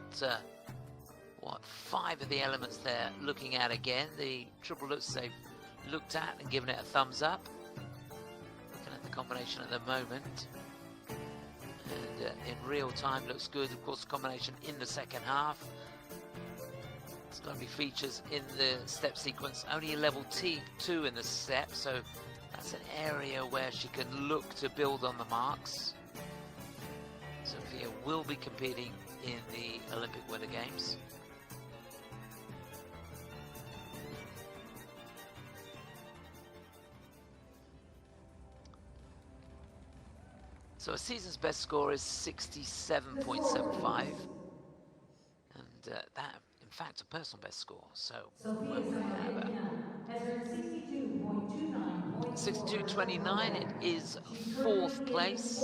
S2: what, 5 of the elements they're looking at again. The triple loops they've looked at and given it a thumbs up. Looking at the combination at the moment. And in real time looks good. Of course, the combination in the second half. It's going to be features in the step sequence. Only a level T2 in the step, so that's an area where she can look to build on the marks. Sofia will be competing in the Olympic Winter Games. So a season's best score is 67.75, and that, in fact, a personal best score. So
S5: Sofia Samodelkina has earned 62.29 points.
S2: 62.29. It is 4th place.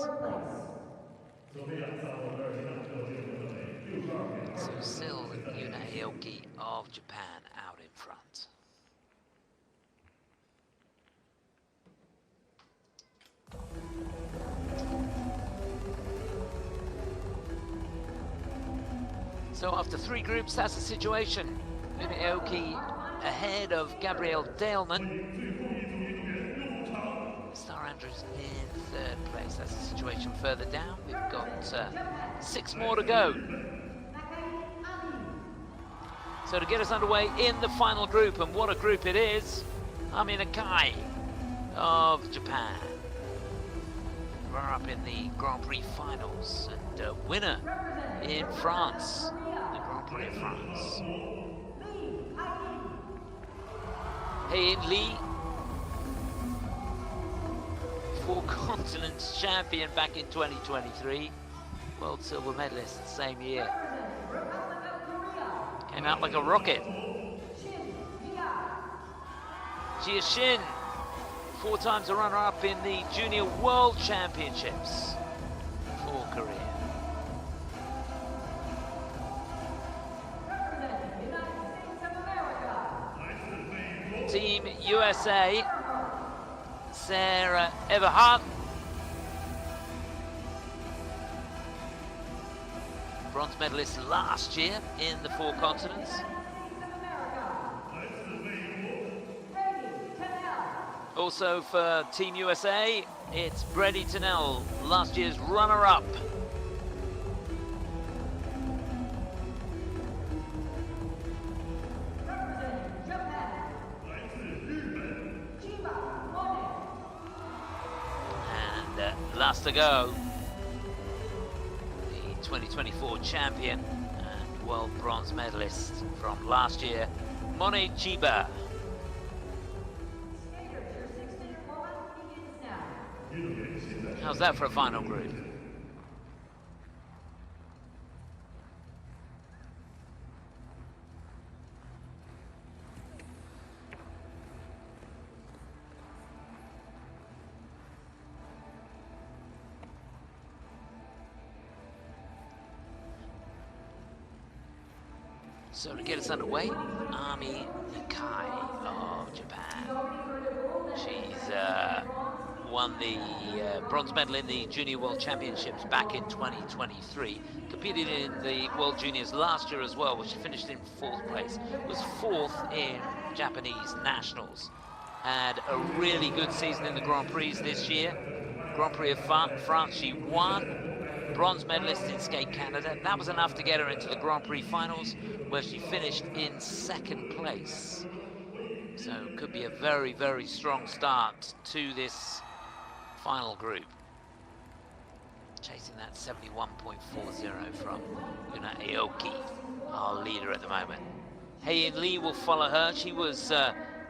S2: So still Yuna Aoki of Japan out in front. So after 3 groups, that's the situation. Yuna Aoki ahead of Gabrielle Daleman. Starr Andrews in 3rd place. That's the situation further down. We've got 6 more to go. So to get us underway in the final group, and what a group it is, Nakai of Japan. Runner-up in the Grand Prix finals, and winner in France, the Grand Prix of France. Haein Lee, 4 continents champion back in 2023, world silver medalist the same year. Came out like a rocket. Jia Shin, 4 times a runner-up in the Junior World Championships for Korea. Team USA, Sarah Everhardt, bronze medalist last year in the 4 continents. Also for Team USA, it's Bradie Tennell, last year's runner-up. And last to go, the 2024 champion and world bronze medalist from last year, Mone Chiba. How's that for a final group? So to get us underway, Nakai of Japan. She's won the bronze medal in the Junior World Championships back in 2023. Competed in the World Juniors last year as well, where she finished in 4th place. Was 4th in Japanese Nationals. Had a really good season in the Grand Prix this year. Grand Prix of France, she won. Bronze medalist in Skate Canada. That was enough to get her into the Grand Prix finals, where she finished in 2nd place. So could be a very, very strong start to this final group. Chasing that 71.40 from Yuna Aoki, our leader at the moment. Haein Lee will follow her. She was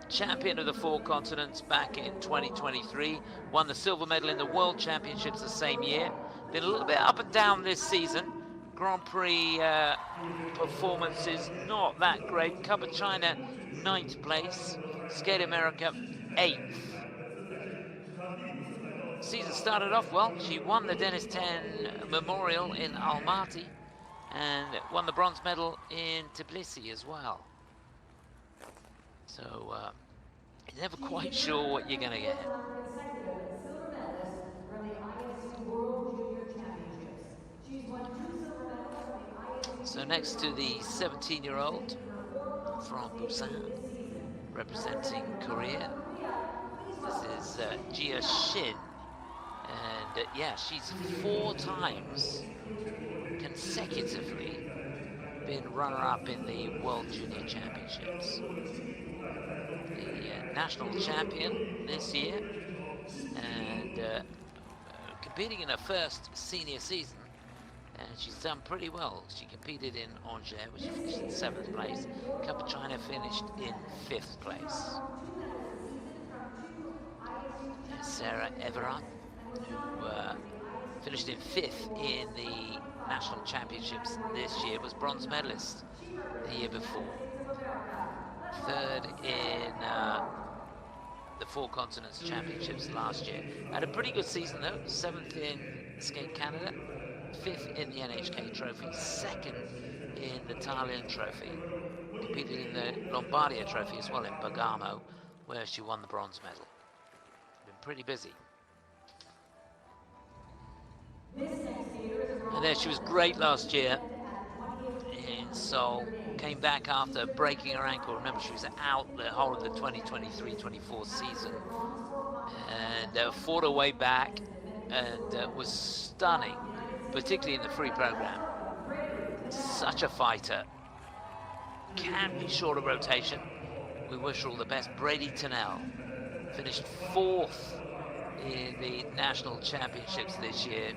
S2: champion of the 4 continents back in 2023. Won the silver medal in the World Championships the same year. Been a little bit up and down this season. Grand Prix performances not that great. Cup of China, 9th place. Skate America, 8th. Season started off well. She won the Dennis 10 Memorial in Almaty and won the bronze medal in Tbilisi as well. So you're never quite sure what you're going to get.
S5: Silver medalist from the ISU World Junior Championships. She's won 2 silver medals from the ISU.
S2: So next to the 17-year-old from Busan, representing Korea, this is Jia Shin. And yeah, she's 4 times consecutively been runner-up in the World Junior Championships. The national champion this year, and competing in her first senior season, and she's done pretty well. She competed in Angers, where she finished in 7th place. Cup of China finished in 5th place. There's Sarah Everhardt, who finished in 5th in the national championships this year, was bronze medalist the year before. 3rd in the 4 continents championships last year. Had a pretty good season though. 7th in Skate Canada, 5th in the NHK Trophy, 2nd in the Italian Trophy. Competed in the Lombardia Trophy as well in Bergamo, where she won the bronze medal. Been pretty busy. And there, she was great last year in Seoul. Came back after breaking her ankle. Remember, she was out the whole of the 2023-24 season, and fought her way back and was stunning, particularly in the free program. Such a fighter. Can be short of rotation. We wish her all the best. Bradie Tennell finished 4th in the national championships this year.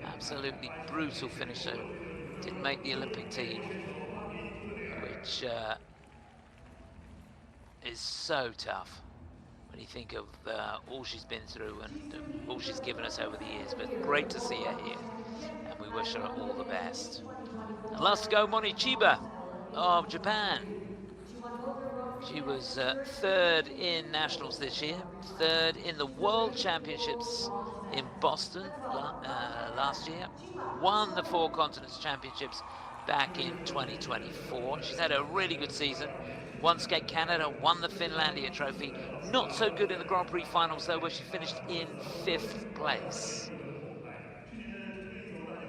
S2: Absolutely brutal finish, so didn't make the Olympic team, which is so tough when you think of all she's been through and all she's given us over the years. But great to see her here, and we wish her all the best. And last to go, Mone Chiba of Japan. She was 3rd in nationals this year, 3rd in the World Championships in Boston last year, won the 4 Continents Championships back in 2024. She's had a really good season, won Skate Canada, won the Finlandia Trophy. Not so good in the Grand Prix finals though, where she finished in 5th place.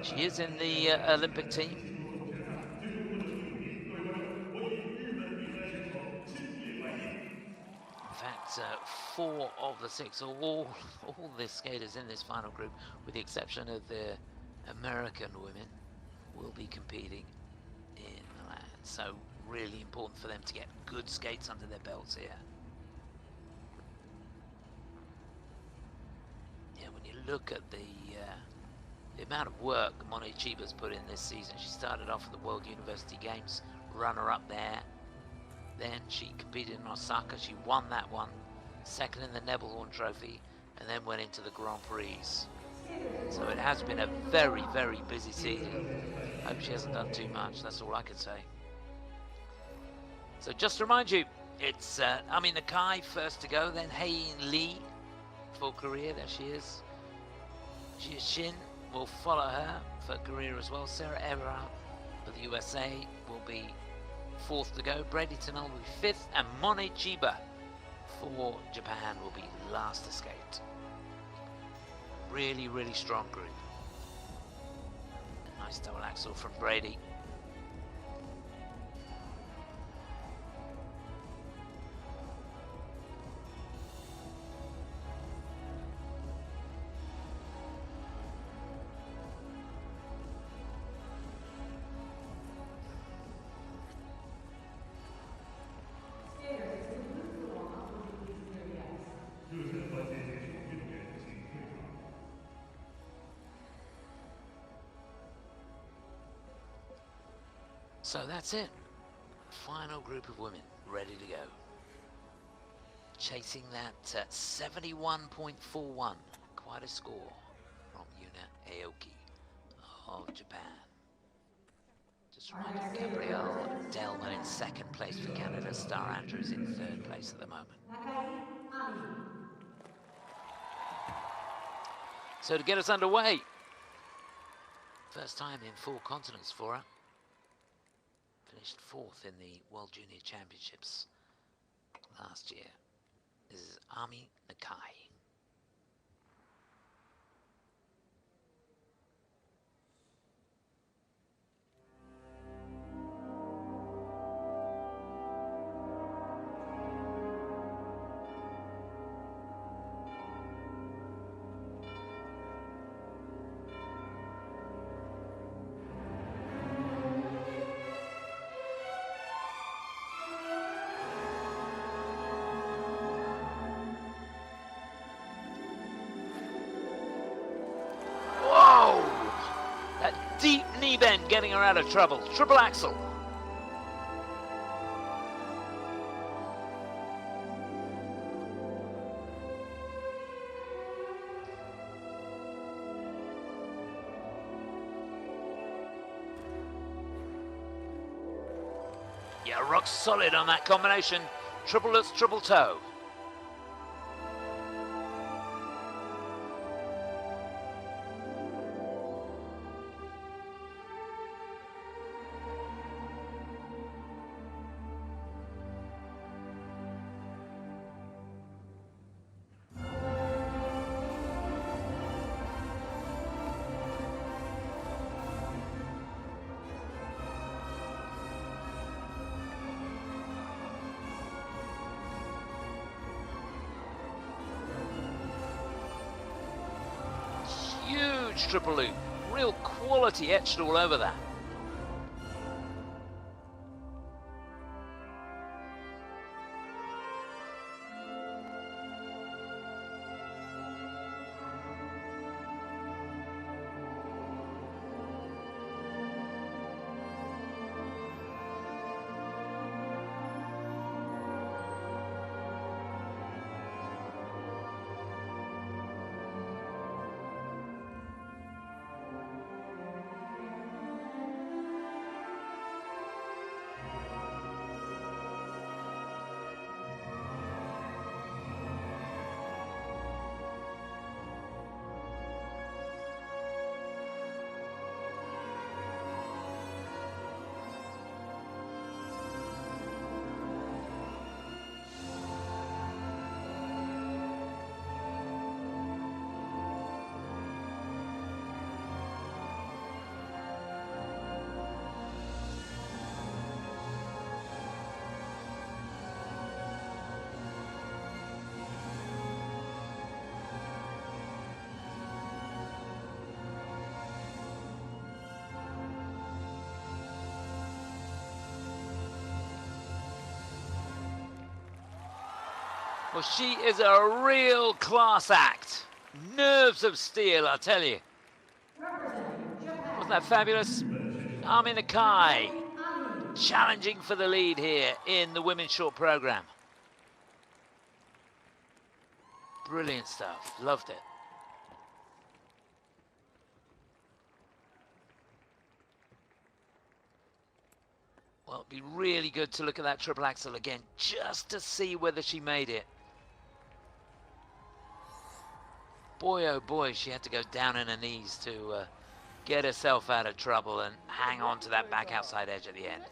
S2: She is in the Olympic team. In fact, 4 of the 6, all the skaters in this final group, with the exception of the American women, will be competing in Milan. So really important for them to get good skates under their belts here. Yeah, when you look at the amount of work Mone Chiba's put in this season, she started off at the World University Games, runner-up there. Then she competed in Osaka, she won that one. 2nd in the Nebelhorn Trophy, and then went into the Grand Prix. So it has been a very, very busy season. Hope she hasn't done too much, that's all I can say. So just to remind you, it's Amira Nakai first to go, then Haein Lee for Korea, there she is. Jia Shin will follow her for Korea as well. Sara-Maude for the USA will be fourth to go. Bradie Tennell will be fifth, and Mone Chiba for Japan will be last escaped. Really, really strong group. A nice double axel from Bradie. So that's it. Final group of women ready to go. Chasing that 71.41. Quite a score from Yuna Aoki of Japan. Just reminding Gabrielle Daleman in second place for Canada. Starr Andrews in third place at the moment. So to get us underway, first time in 4 continents for her. Finished fourth in the World Junior Championships last year. This is Amira Nakai. Deep knee bend getting her out of trouble. Triple axel. Yeah, rock solid on that combination. Triple lutz, triple toe. Triple loop, real quality etched all over that. Well, she is a real class act. Nerves of steel, I tell you. Wasn't that fabulous? Amira Nakai challenging for the lead here in the women's short program. Brilliant stuff. Loved it. Well, it'd be really good to look at that triple axel again, just to see whether she made it. Boy, oh boy, she had to go down on her knees to get herself out of trouble and hang on to that back outside edge at the end.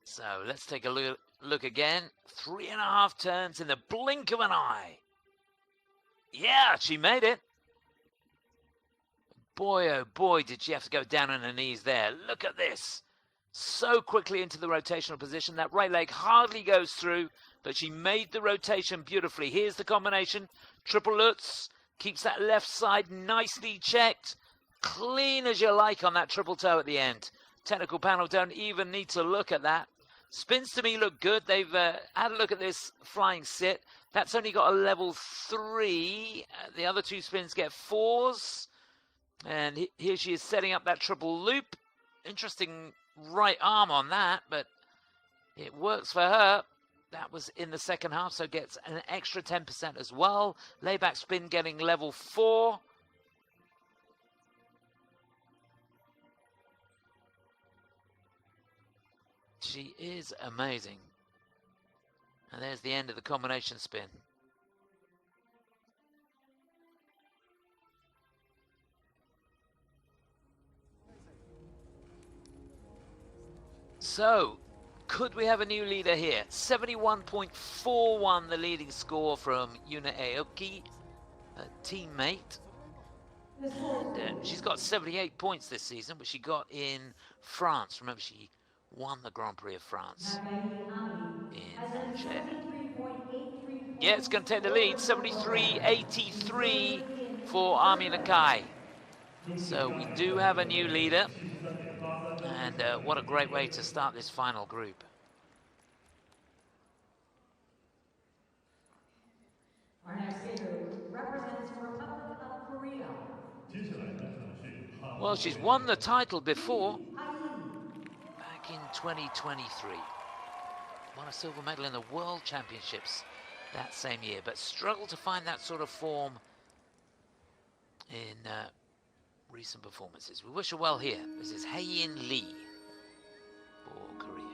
S2: So let's take a look again. 3.5 turns in the blink of an eye. Yeah, she made it. Boy, oh boy, did she have to go down on her knees there. Look at this. So quickly into the rotational position. That right leg hardly goes through, but she made the rotation beautifully. Here's the combination. Triple Lutz. Keeps that left side nicely checked. Clean as you like on that triple toe at the end. Technical panel don't even need to look at that. Spins to me look good. They've had a look at this flying sit. That's only got a level 3. The other two spins get 4s. And here she is setting up that triple loop. Interesting right arm on that, but it works for her. That was in the second half, so gets an extra 10% as well. Layback spin getting level 4. She is amazing. And there's the end of the combination spin. So, could we have a new leader here? 71.41 the leading score from Yuna Aoki, a teammate. And she's got 78 points this season, which she got in France. Remember, she won the Grand Prix of France in Angers. Yeah, it's going to take the lead, 73.83 for Army Nakai. So we do have a new leader. And what a great way to start this final group.
S5: Our next skater represents the Republic of Korea.
S2: Well, she's won the title before, back in 2023. Won a silver medal in the World Championships that same year, but struggled to find that sort of form in recent performances. We wish her well here. This is Haein Lee for Korea.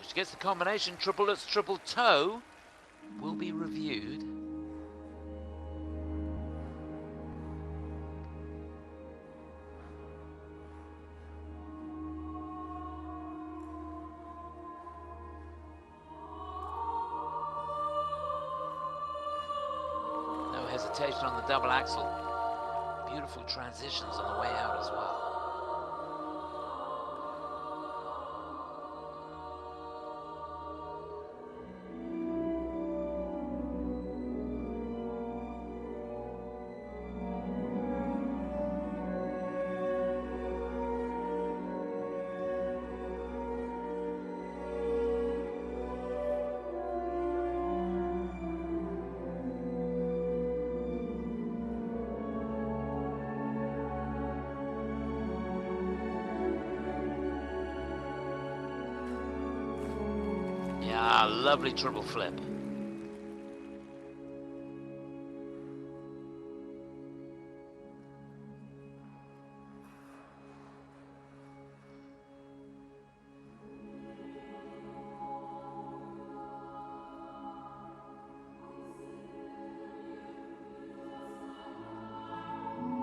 S2: She gets the combination triple Lutz, triple toe. Will be reviewed. No hesitation on the double axel. Beautiful transitions on the way out as well. Yeah, lovely triple flip.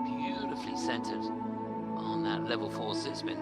S2: Beautifully centered on that level 4 sit spin.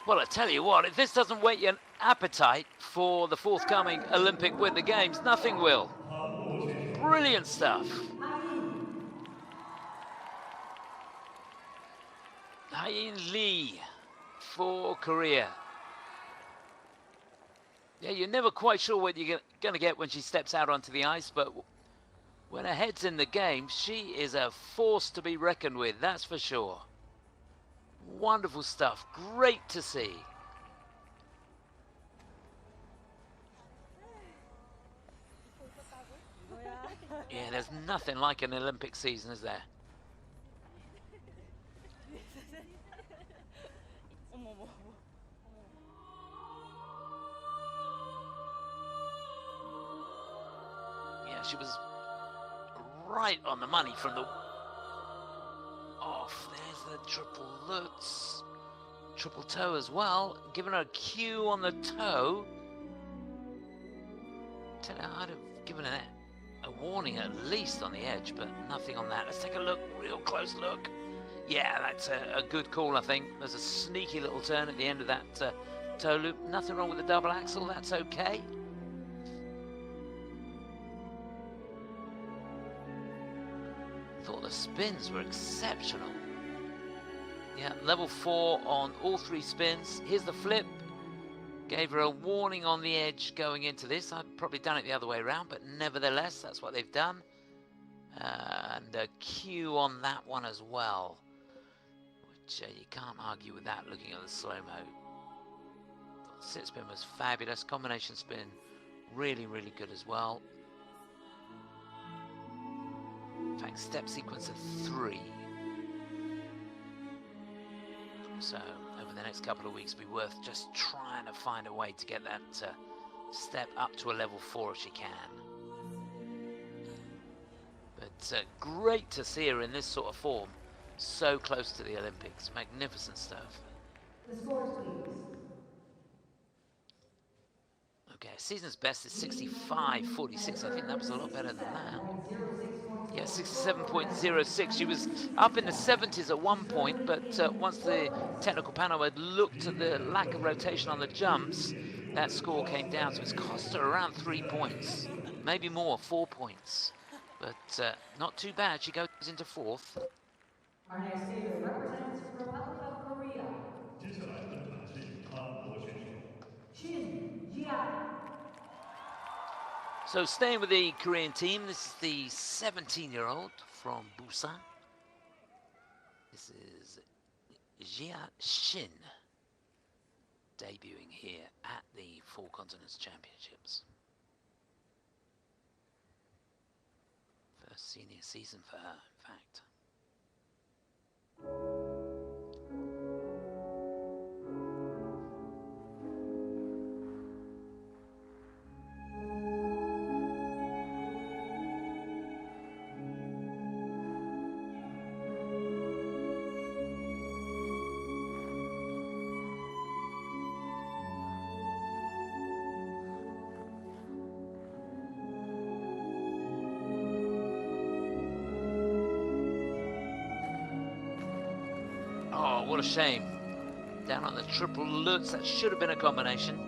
S2: Well, I tell you what, if this doesn't whet your appetite for the forthcoming Olympic Winter Games, nothing will. Brilliant stuff. Haein Lee for Korea. Yeah, you're never quite sure what you're going to get when she steps out onto the ice, but when her head's in the game, she is a force to be reckoned with, that's for sure. Wonderful stuff, great to see. Yeah, there's nothing like an Olympic season, is there? Yeah, she was right on the money from the off. There's the triple Lutz, triple toe as well, giving her a cue on the toe. Tell her I'd have given her a warning at least on the edge, but nothing on that. Let's take a look, real close look. Yeah, that's a good call, I think. There's a sneaky little turn at the end of that toe loop. Nothing wrong with the double axel, that's okay. Thought the spins were exceptional. Yeah, level 4 on all 3 spins. Here's the flip. Gave her a warning on the edge going into this. I'd probably done it the other way around, but nevertheless, that's what they've done. And a cue on that one as well, which you can't argue with that looking at the slow-mo. Sit spin was fabulous. Combination spin, really, really good as well. In fact, step sequence of 3. So over the next couple of weeks, it'll be worth just trying to find a way to get that step up to a level 4 if she can. But great to see her in this sort of form, so close to the Olympics. Magnificent stuff.
S5: The scores, please.
S2: Okay, season's best is 65.46. I think that was a lot better than that. Yeah, 67.06. She was up in the 70s at one point, but once the technical panel had looked at the lack of rotation on the jumps, that score came down. So it's cost her around 3 points, maybe more, 4 points. But not too bad. She goes into 4th.
S5: Our next skater represents Republic of Korea.
S1: 接下来登场的是韩国选手
S5: Xiangyi An.
S2: So staying with the Korean team, this is the 17-year-old from Busan. This is Jia Shin, debuting here at the Four Continents Championships. First senior season for her, in fact. Oh, what a shame. Down on the triple Lutz, that should have been a combination.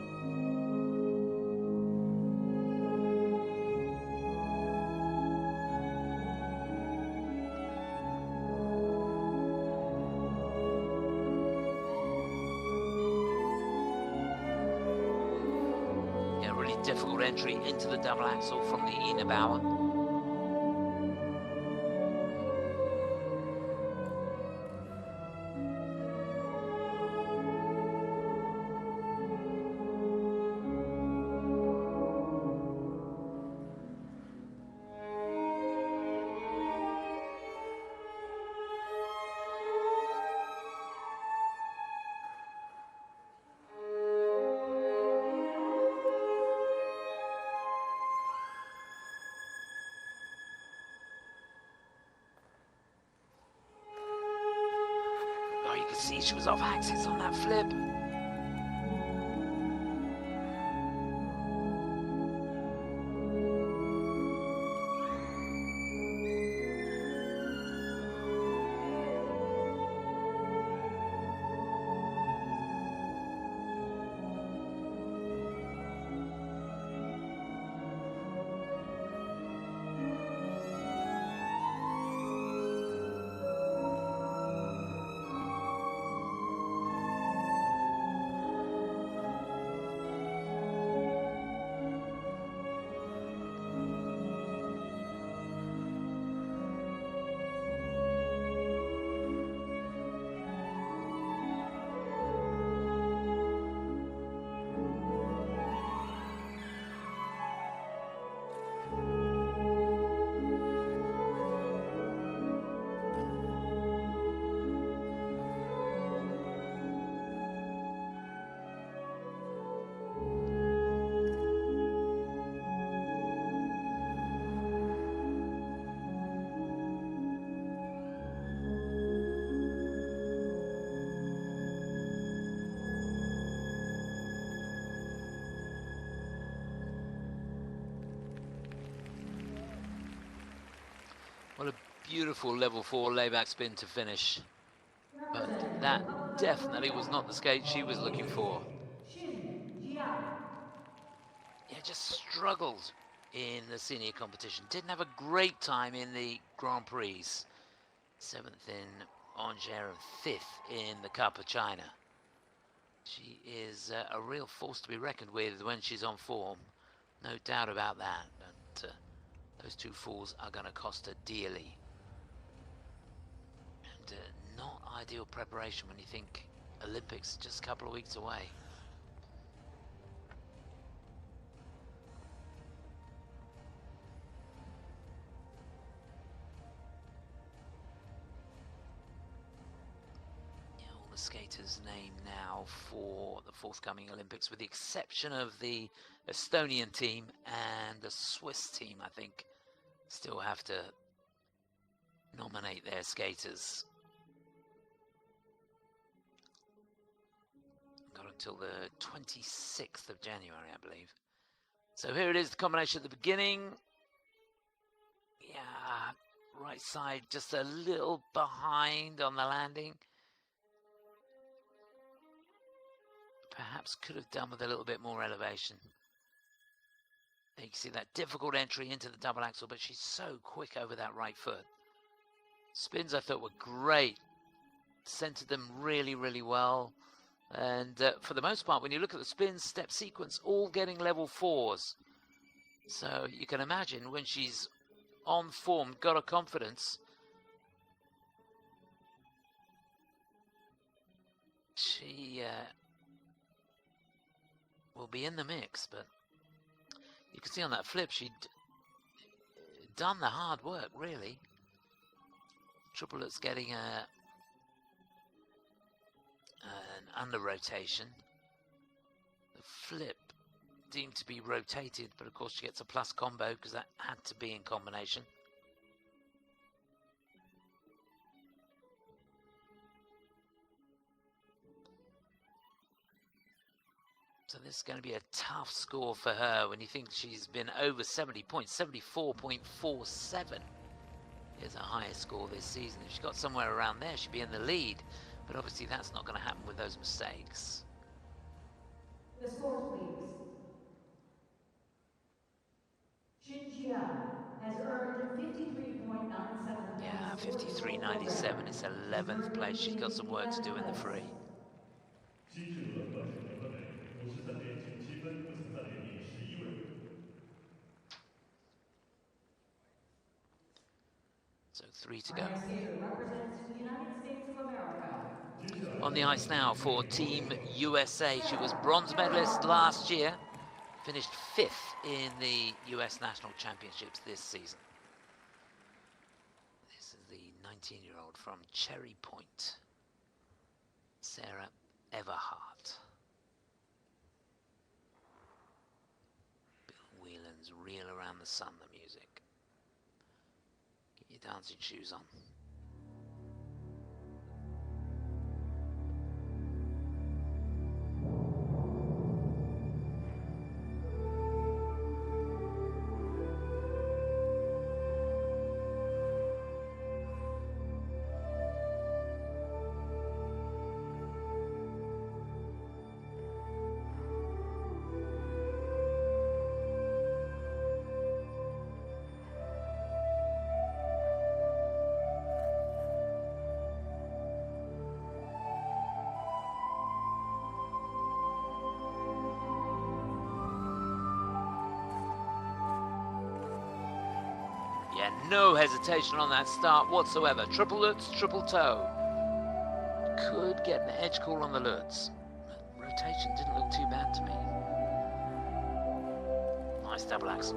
S2: Yeah, really difficult entry into the double axel from the Ina Bauer. Oh, you can see she was off axis on that flip. What a beautiful level 4 layback spin to finish. But that definitely was not the skate she was looking for.
S5: Xiangyi An.
S2: Yeah, just struggled in the senior competition. Didn't have a great time in the Grand Prix. 7th in Angers and 5th in the Cup of China. She is a real force to be reckoned with when she's on form. No doubt about that. And those 2 falls are going to cost her dearly. And not ideal preparation when you think Olympics just a couple of weeks away. Skaters named now for the forthcoming Olympics, with the exception of the Estonian team and the Swiss team, I think, still have to nominate their skaters. Got until the 26th of January, I believe. So here it is, the combination at the beginning. Yeah, right side just a little behind on the landing. Perhaps could have done with a little bit more elevation. You can see that difficult entry into the double axel, but she's so quick over that right foot. Spins I thought were great. Centered them really, really well. And for the most part, when you look at the spins, step sequence, all getting level 4s. So you can imagine when she's on form, got a confidence, she will be in the mix. But you can see on that flip, she'd done the hard work, really. Triplet's getting an under rotation. The flip deemed to be rotated, but of course she gets a plus combo because that had to be in combination. So this is going to be a tough score for her when you think she's been over 70 points. 74.47 is her highest score this season. If she got somewhere around there, she'd be in the lead. But obviously that's not going to happen with those mistakes.
S5: The scores, please. Xiangyi An has earned 53.97
S2: Yeah,
S5: points.
S2: 53.97. It's 11th place. She's got some work to do in the free.
S1: 基数额换算得分为53.97分，不曾赛的第11位。
S2: So 3 to go.
S5: Our next skater represents the United States of America.
S2: On the ice now for Team USA. She was bronze medalist last year. Finished 5th in the US National Championships this season. This is the 19-year-old from Cherry Point, Sarah Everhardt. Bill Whelan's Reel Around the Sun, the music. Get your dancing shoes on. Yeah, no hesitation on that start whatsoever. Triple Lutz, triple toe. Could get an edge call on the Lutz. But rotation didn't look too bad to me. Nice double axel.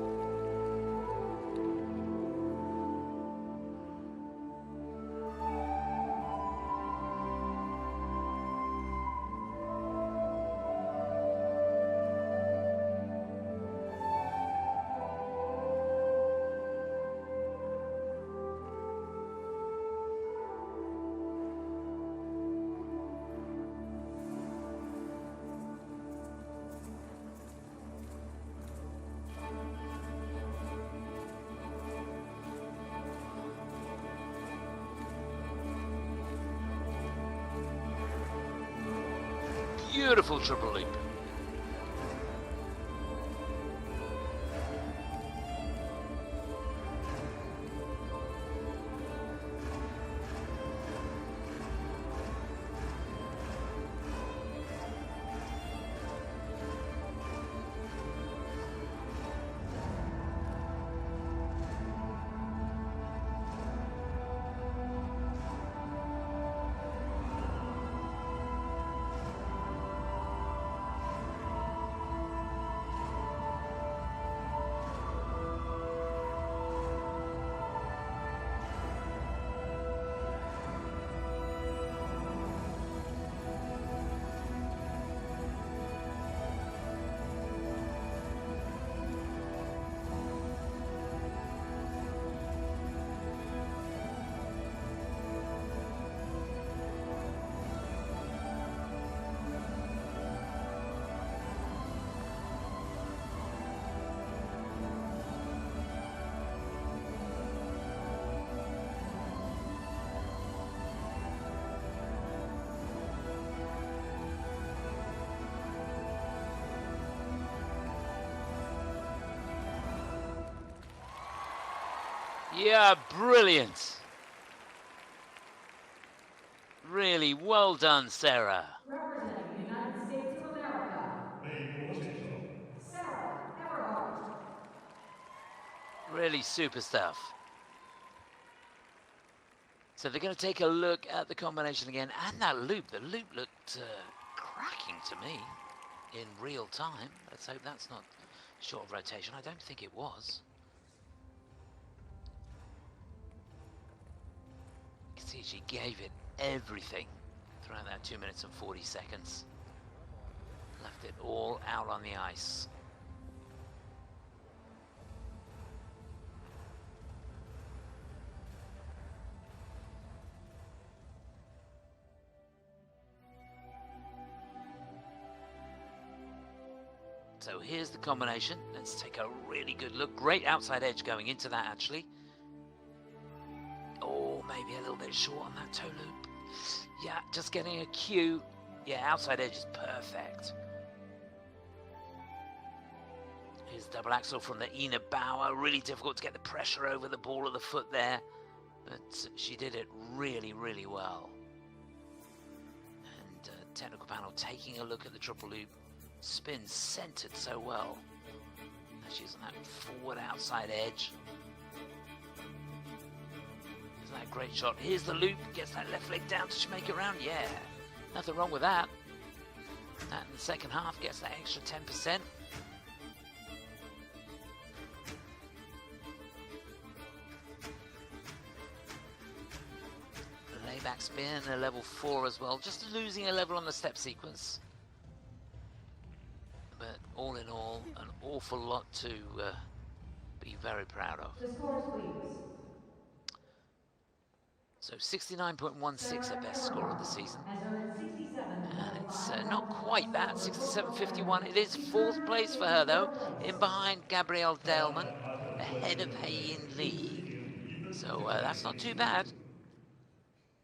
S2: Beautiful triple loop. Yeah, brilliant. Really well done, Sarah.
S5: Representing the United States of America,
S1: 美国选手
S5: Sarah Everhardt.
S2: Really super stuff. So they're going to take a look at the combination again and that loop. The loop looked cracking to me in real time. Let's hope that's not short of rotation. I don't think it was. You can see she gave it everything throughout that 2 minutes and 40 seconds. Left it all out on the ice. So here's the combination. Let's take a really good look. Great outside edge going into that, actually. Oh, maybe a little bit short on that toe loop. Yeah, just getting a cue. Yeah, outside edge is perfect. Here's double axel from the Ina Bauer. Really difficult to get the pressure over the ball of the foot there. But she did it really, really well. And technical panel taking a look at the triple loop. Spin centered so well. She's on that forward outside edge. Isn't that a great shot? Here's the loop, gets that left leg down to make it round. Yeah, nothing wrong with that. That in the second half gets that extra 10%. Layback spin, a level 4 as well. Just losing a level on the step sequence. But all in all, an awful lot to be very proud of.
S5: The scores, please.
S2: So 69.16, her best score of the season.
S5: Has earned 67.
S2: And it's not quite that, 67.51. It is 4th place for her, though, in behind Gabrielle Daleman, ahead of Haein Lee. So that's not too bad.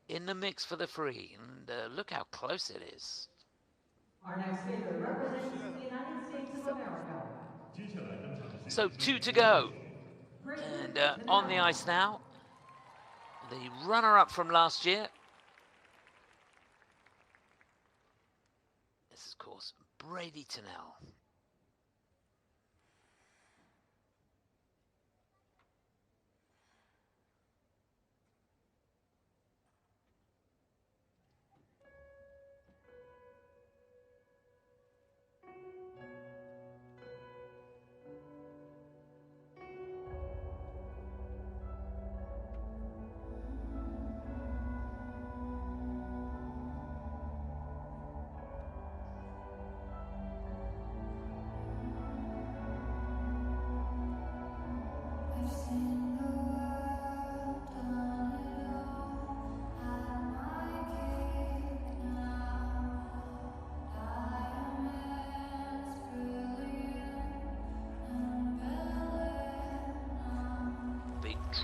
S2: In the mix for the free, and look how close it is.
S5: Our next skater represents the United States of America.
S1: 接下来登场的是
S2: So 2 to go. And on the ice now, the runner-up from last year. This is, of course, Bradie Tennell.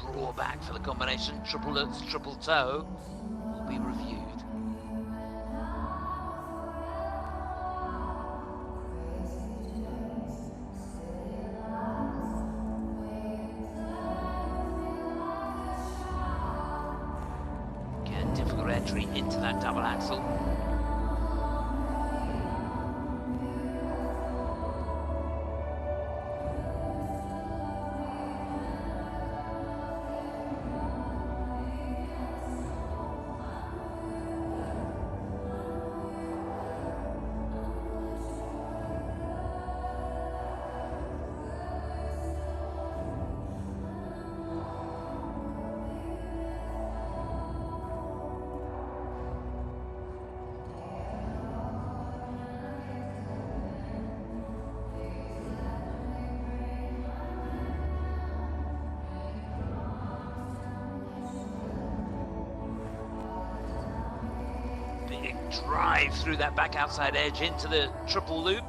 S2: Drawback for the combination, triple lutz, triple toe, will be reviewed. entry into that double axel. Drive through that back outside edge into the triple loop.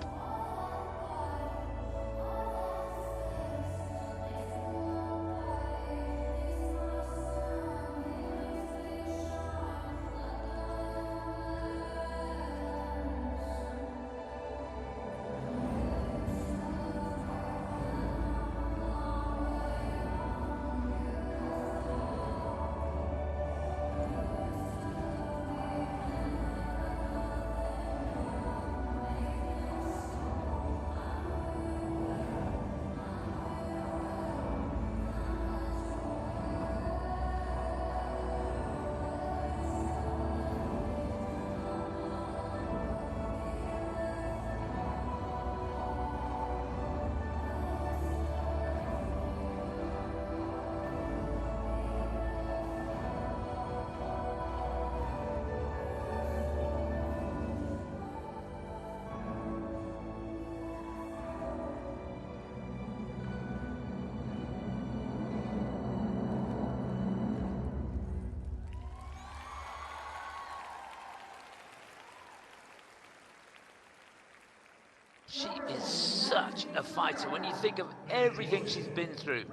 S2: She is such a fighter when you think of everything she's been through.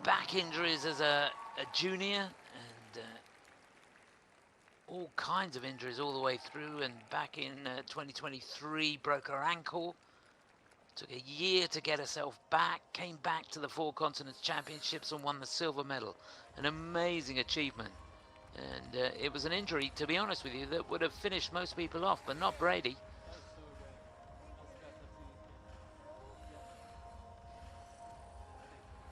S2: Back injuries as a junior and all kinds of injuries all the way through, and back in 2023 broke her ankle. Took a year to get herself back, came back to the Four Continents Championships and won the silver medal. An amazing achievement. And it was an injury, to be honest with you, that would have finished most people off, but not Bradie.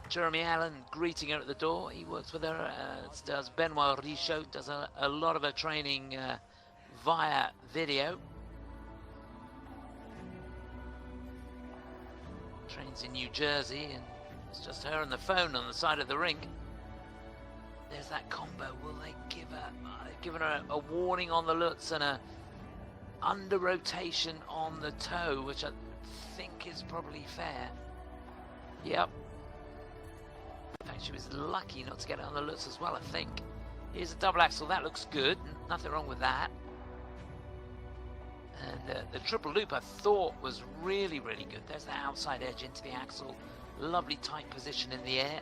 S2: Jeremy Allen greeting her at the door. He works with her, as does Benoit Richaud, does a lot of her training via video. Trains in New Jersey, and it's just her and the phone on the side of the ring. There's that combo. Will they give her, given her a warning on the Lutz and a under rotation on the toe, which I think is probably fair. Yep. In fact, she was lucky not to get it on the Lutz as well, I think. Here's a double axel. That looks good. Nothing wrong with that. And the triple loop I thought was really, really good. There's the outside edge into the axle. Lovely tight position in the air.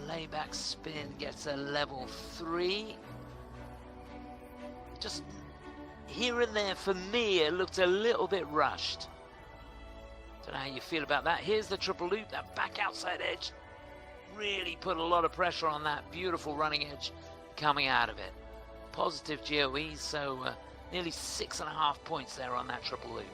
S2: Layback spin gets a level 3. Just here and there for me it looked a little bit rushed. Don't know how you feel about that. Here's the triple loop, that back outside edge. Really put a lot of pressure on that beautiful running edge coming out of it. Positive GOE, so nearly 6.5 points there on that triple loop.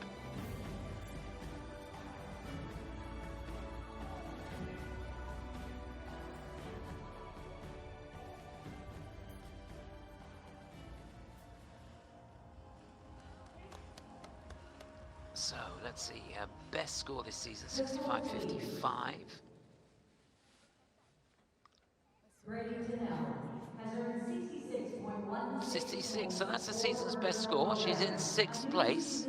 S2: So let's see, best score this season, 65.55.
S5: Bradie Tennell has earned 66.1.
S2: 66, so that's the season's best score. She's in 6th place.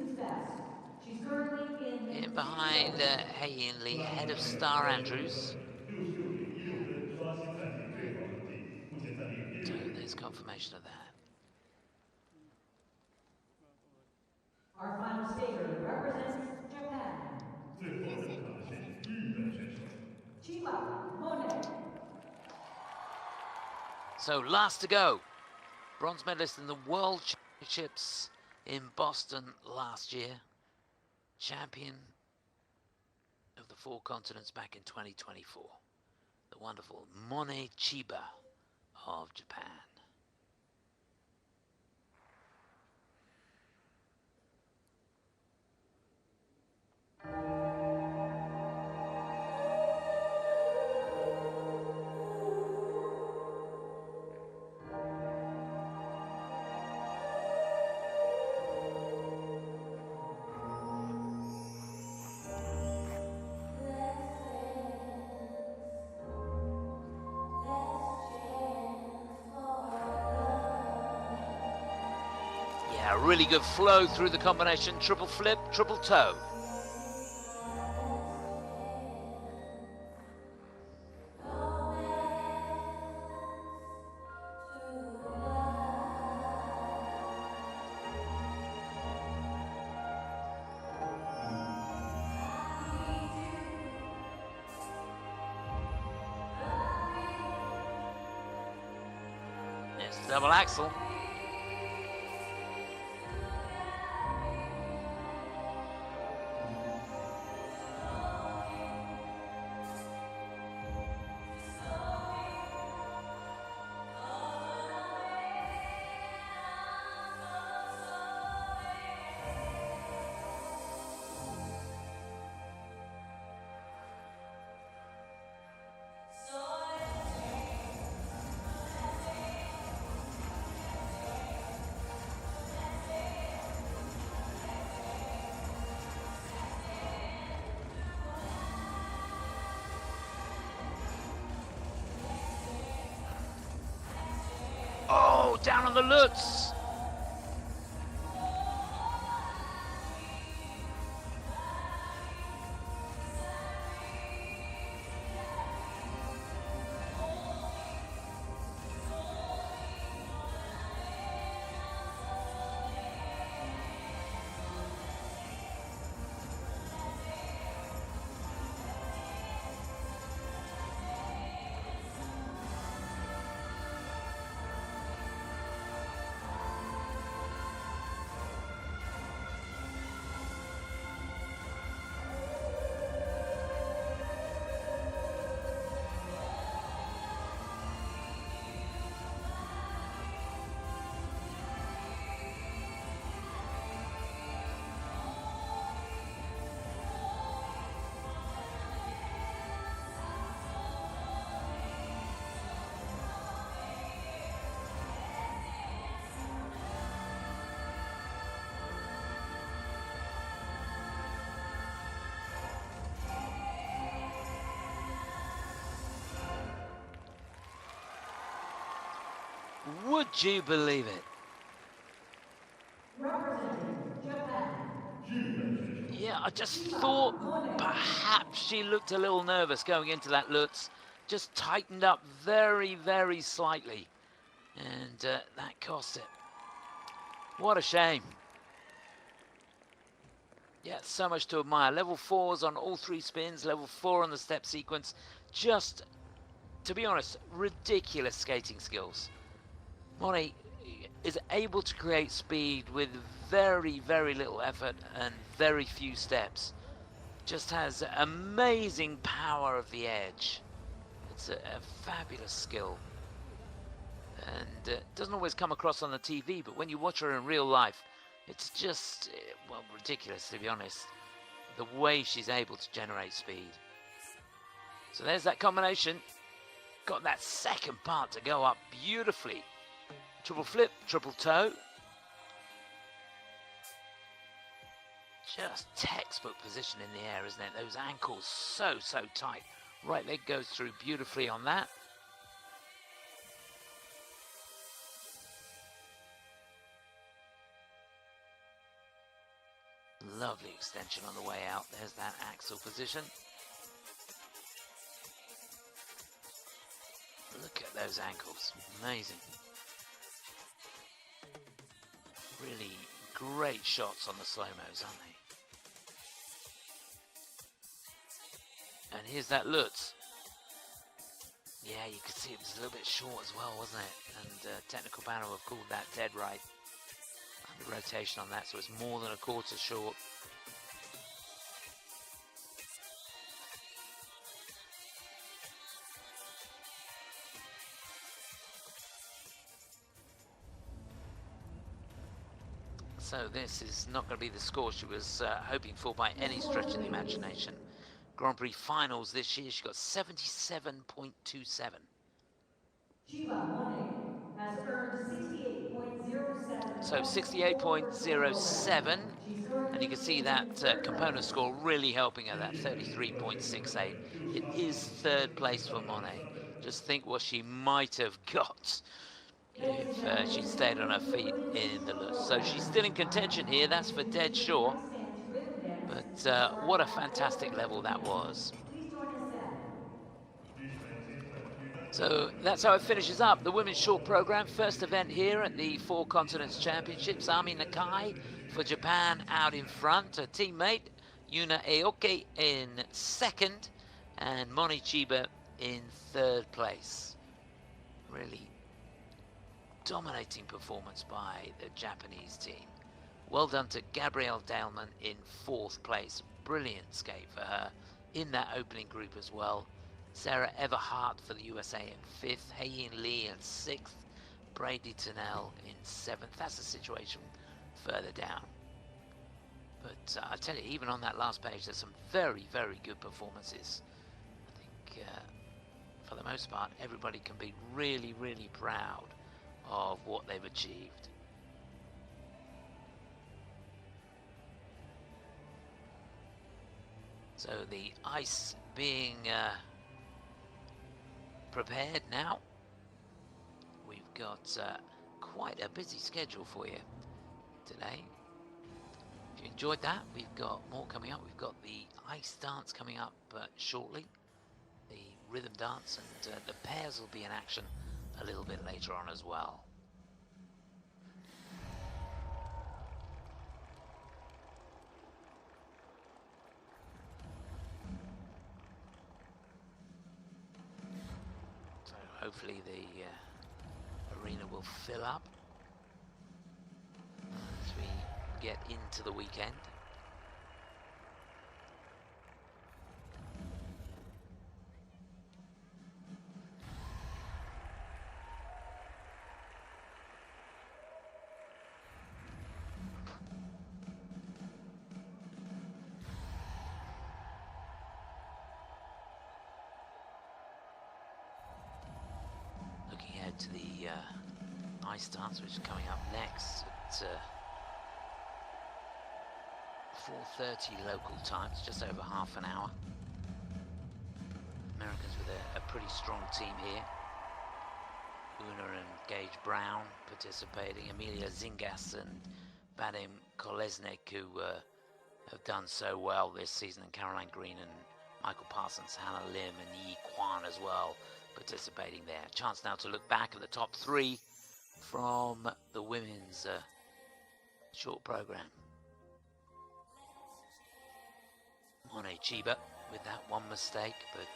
S5: She's currently
S2: In behind Haein Lee, head of Starr Andrews. So there's confirmation of that.
S5: Our final skater represents Japan. Chiba, Mone.
S2: So last to go. Bronze medalist in the World Championships in Boston last year. Champion of the Four Continents back in 2024. The wonderful Mone Chiba. of Japan. Really good flow through the combination, triple flip, triple toe. It's the double axel. Oh, down on the Lutz. Would you believe it? Yeah, I just thought perhaps she looked a little nervous going into that Lutz. Just tightened up very, very slightly. And that cost it. What a shame. Yeah, so much to admire. Level 4s on all 3 spins, level 4 on the step sequence. Just, to be honest, ridiculous skating skills. Mone is able to create speed with very, very little effort and very few steps. Just has amazing power of the edge. It's a fabulous skill. And doesn't always come across on the TV, but when you watch her in real life, it's just, well, ridiculous, to be honest, the way she's able to generate speed. So there's that combination. Got that second part to go up beautifully. Triple flip, triple toe. Just textbook position in the air, isn't it? Those ankles so, so tight. Right leg goes through beautifully on that. Lovely extension on the way out. There's that axle position. Look at those ankles. Amazing. Really great shots on the slow-mos, aren't they? And here's that Lutz. Yeah, you could see it was a little bit short as well, wasn't it? And technical panel have called that dead right. Under rotation on that, so it's more than a quarter short. So this is not going to be the score she was hoping for by any stretch of the imagination. Grand Prix finals this year, she got 77.27.
S5: Chiba Mone has earned 68.07.
S2: So 68.07, and you can see that component score really helping her, that 33.68. It is third place for Mone. Just think what she might have got if she'd stayed on her feet in the Lutz. So she's still in contention here, that's for dead sure. But what a fantastic level that was.
S5: Please join us then.
S2: So that's how it finishes up. The women's short program, first event here at the Four Continents Championships. Ami Nakai for Japan out in front. Her teammate Yuna Aoki in second, and Mone Chiba in third place. Really dominating performance by the Japanese team. Well done to Gabrielle Daleman in fourth place. Brilliant skate for her in that opening group as well. Sarah Everhardt for the USA in fifth. Haein Lee in sixth. Bradie Tennell in seventh. That's the situation further down. But I tell you, even on that last page, there's some very, very good performances. I think for the most part, everybody can be really, really proud of what they've achieved. So the ice being prepared now. We've got quite a busy schedule for you today. If you enjoyed that, we've got more coming up. We've got the ice dance coming up shortly, the rhythm dance, and the pairs will be in action a little bit later on as well. So hopefully the arena will fill up as we get into the weekend. Looking ahead to the ice dance, which is coming up next at 4:30 local time. It's just over half an hour. Americans with a pretty strong team here. Una and Gage Brown participating, Amelia Zingas and Vadim Kolesnik, who have done so well this season, and Caroline Green and Michael Parsons, Hannah Lim and Yi Kwan as well participating there. Chance now to look back at the top three from the women's short program. Mone Chiba with that one mistake, but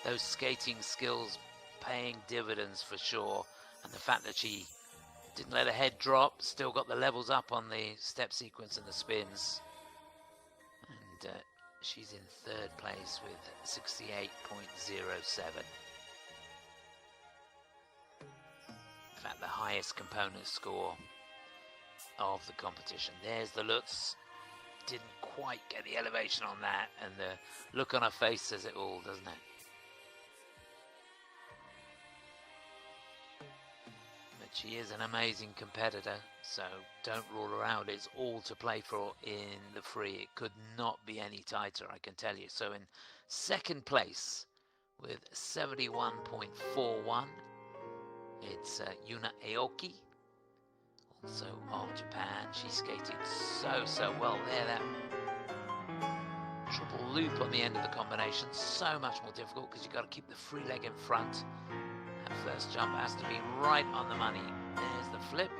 S2: those skating skills paying dividends for sure, and the fact that she didn't let her head drop, still got the levels up on the step sequence and the spins, and she's in third place with 68.07. In fact, the highest component score of the competition. There's the Lutz. Didn't quite get the elevation on that, and the look on her face says it all, doesn't it? But she is an amazing competitor, so don't rule her out. It's all to play for in the free. It could not be any tighter, I can tell you. So in second place with 71.41, it's Yuna Aoki, also of Japan. She skated so well there. That triple loop on the end of the combination, so much more difficult because you've got to keep the free leg in front. That first jump has to be right on the money. There's the flip.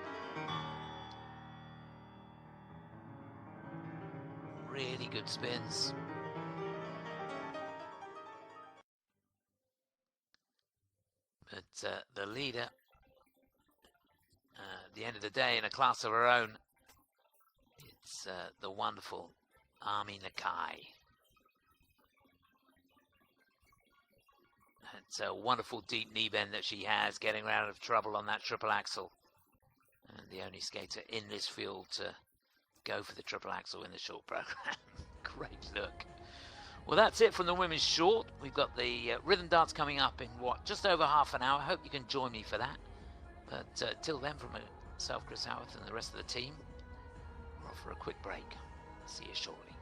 S2: Really good spins. But the leader, at the end of the day, in a class of her own, it's the wonderful Ami Nakai. It's a wonderful deep knee bend that she has, getting her out of trouble on that triple axel. And the only skater in this field to go for the triple axel in the short program. Great look. Well, that's it from the women's short. We've got the rhythm dance coming up in what, just over half an hour. I hope you can join me for that. But till then, from myself, Chris Howarth, and the rest of the team, we're off for a quick break. See you shortly.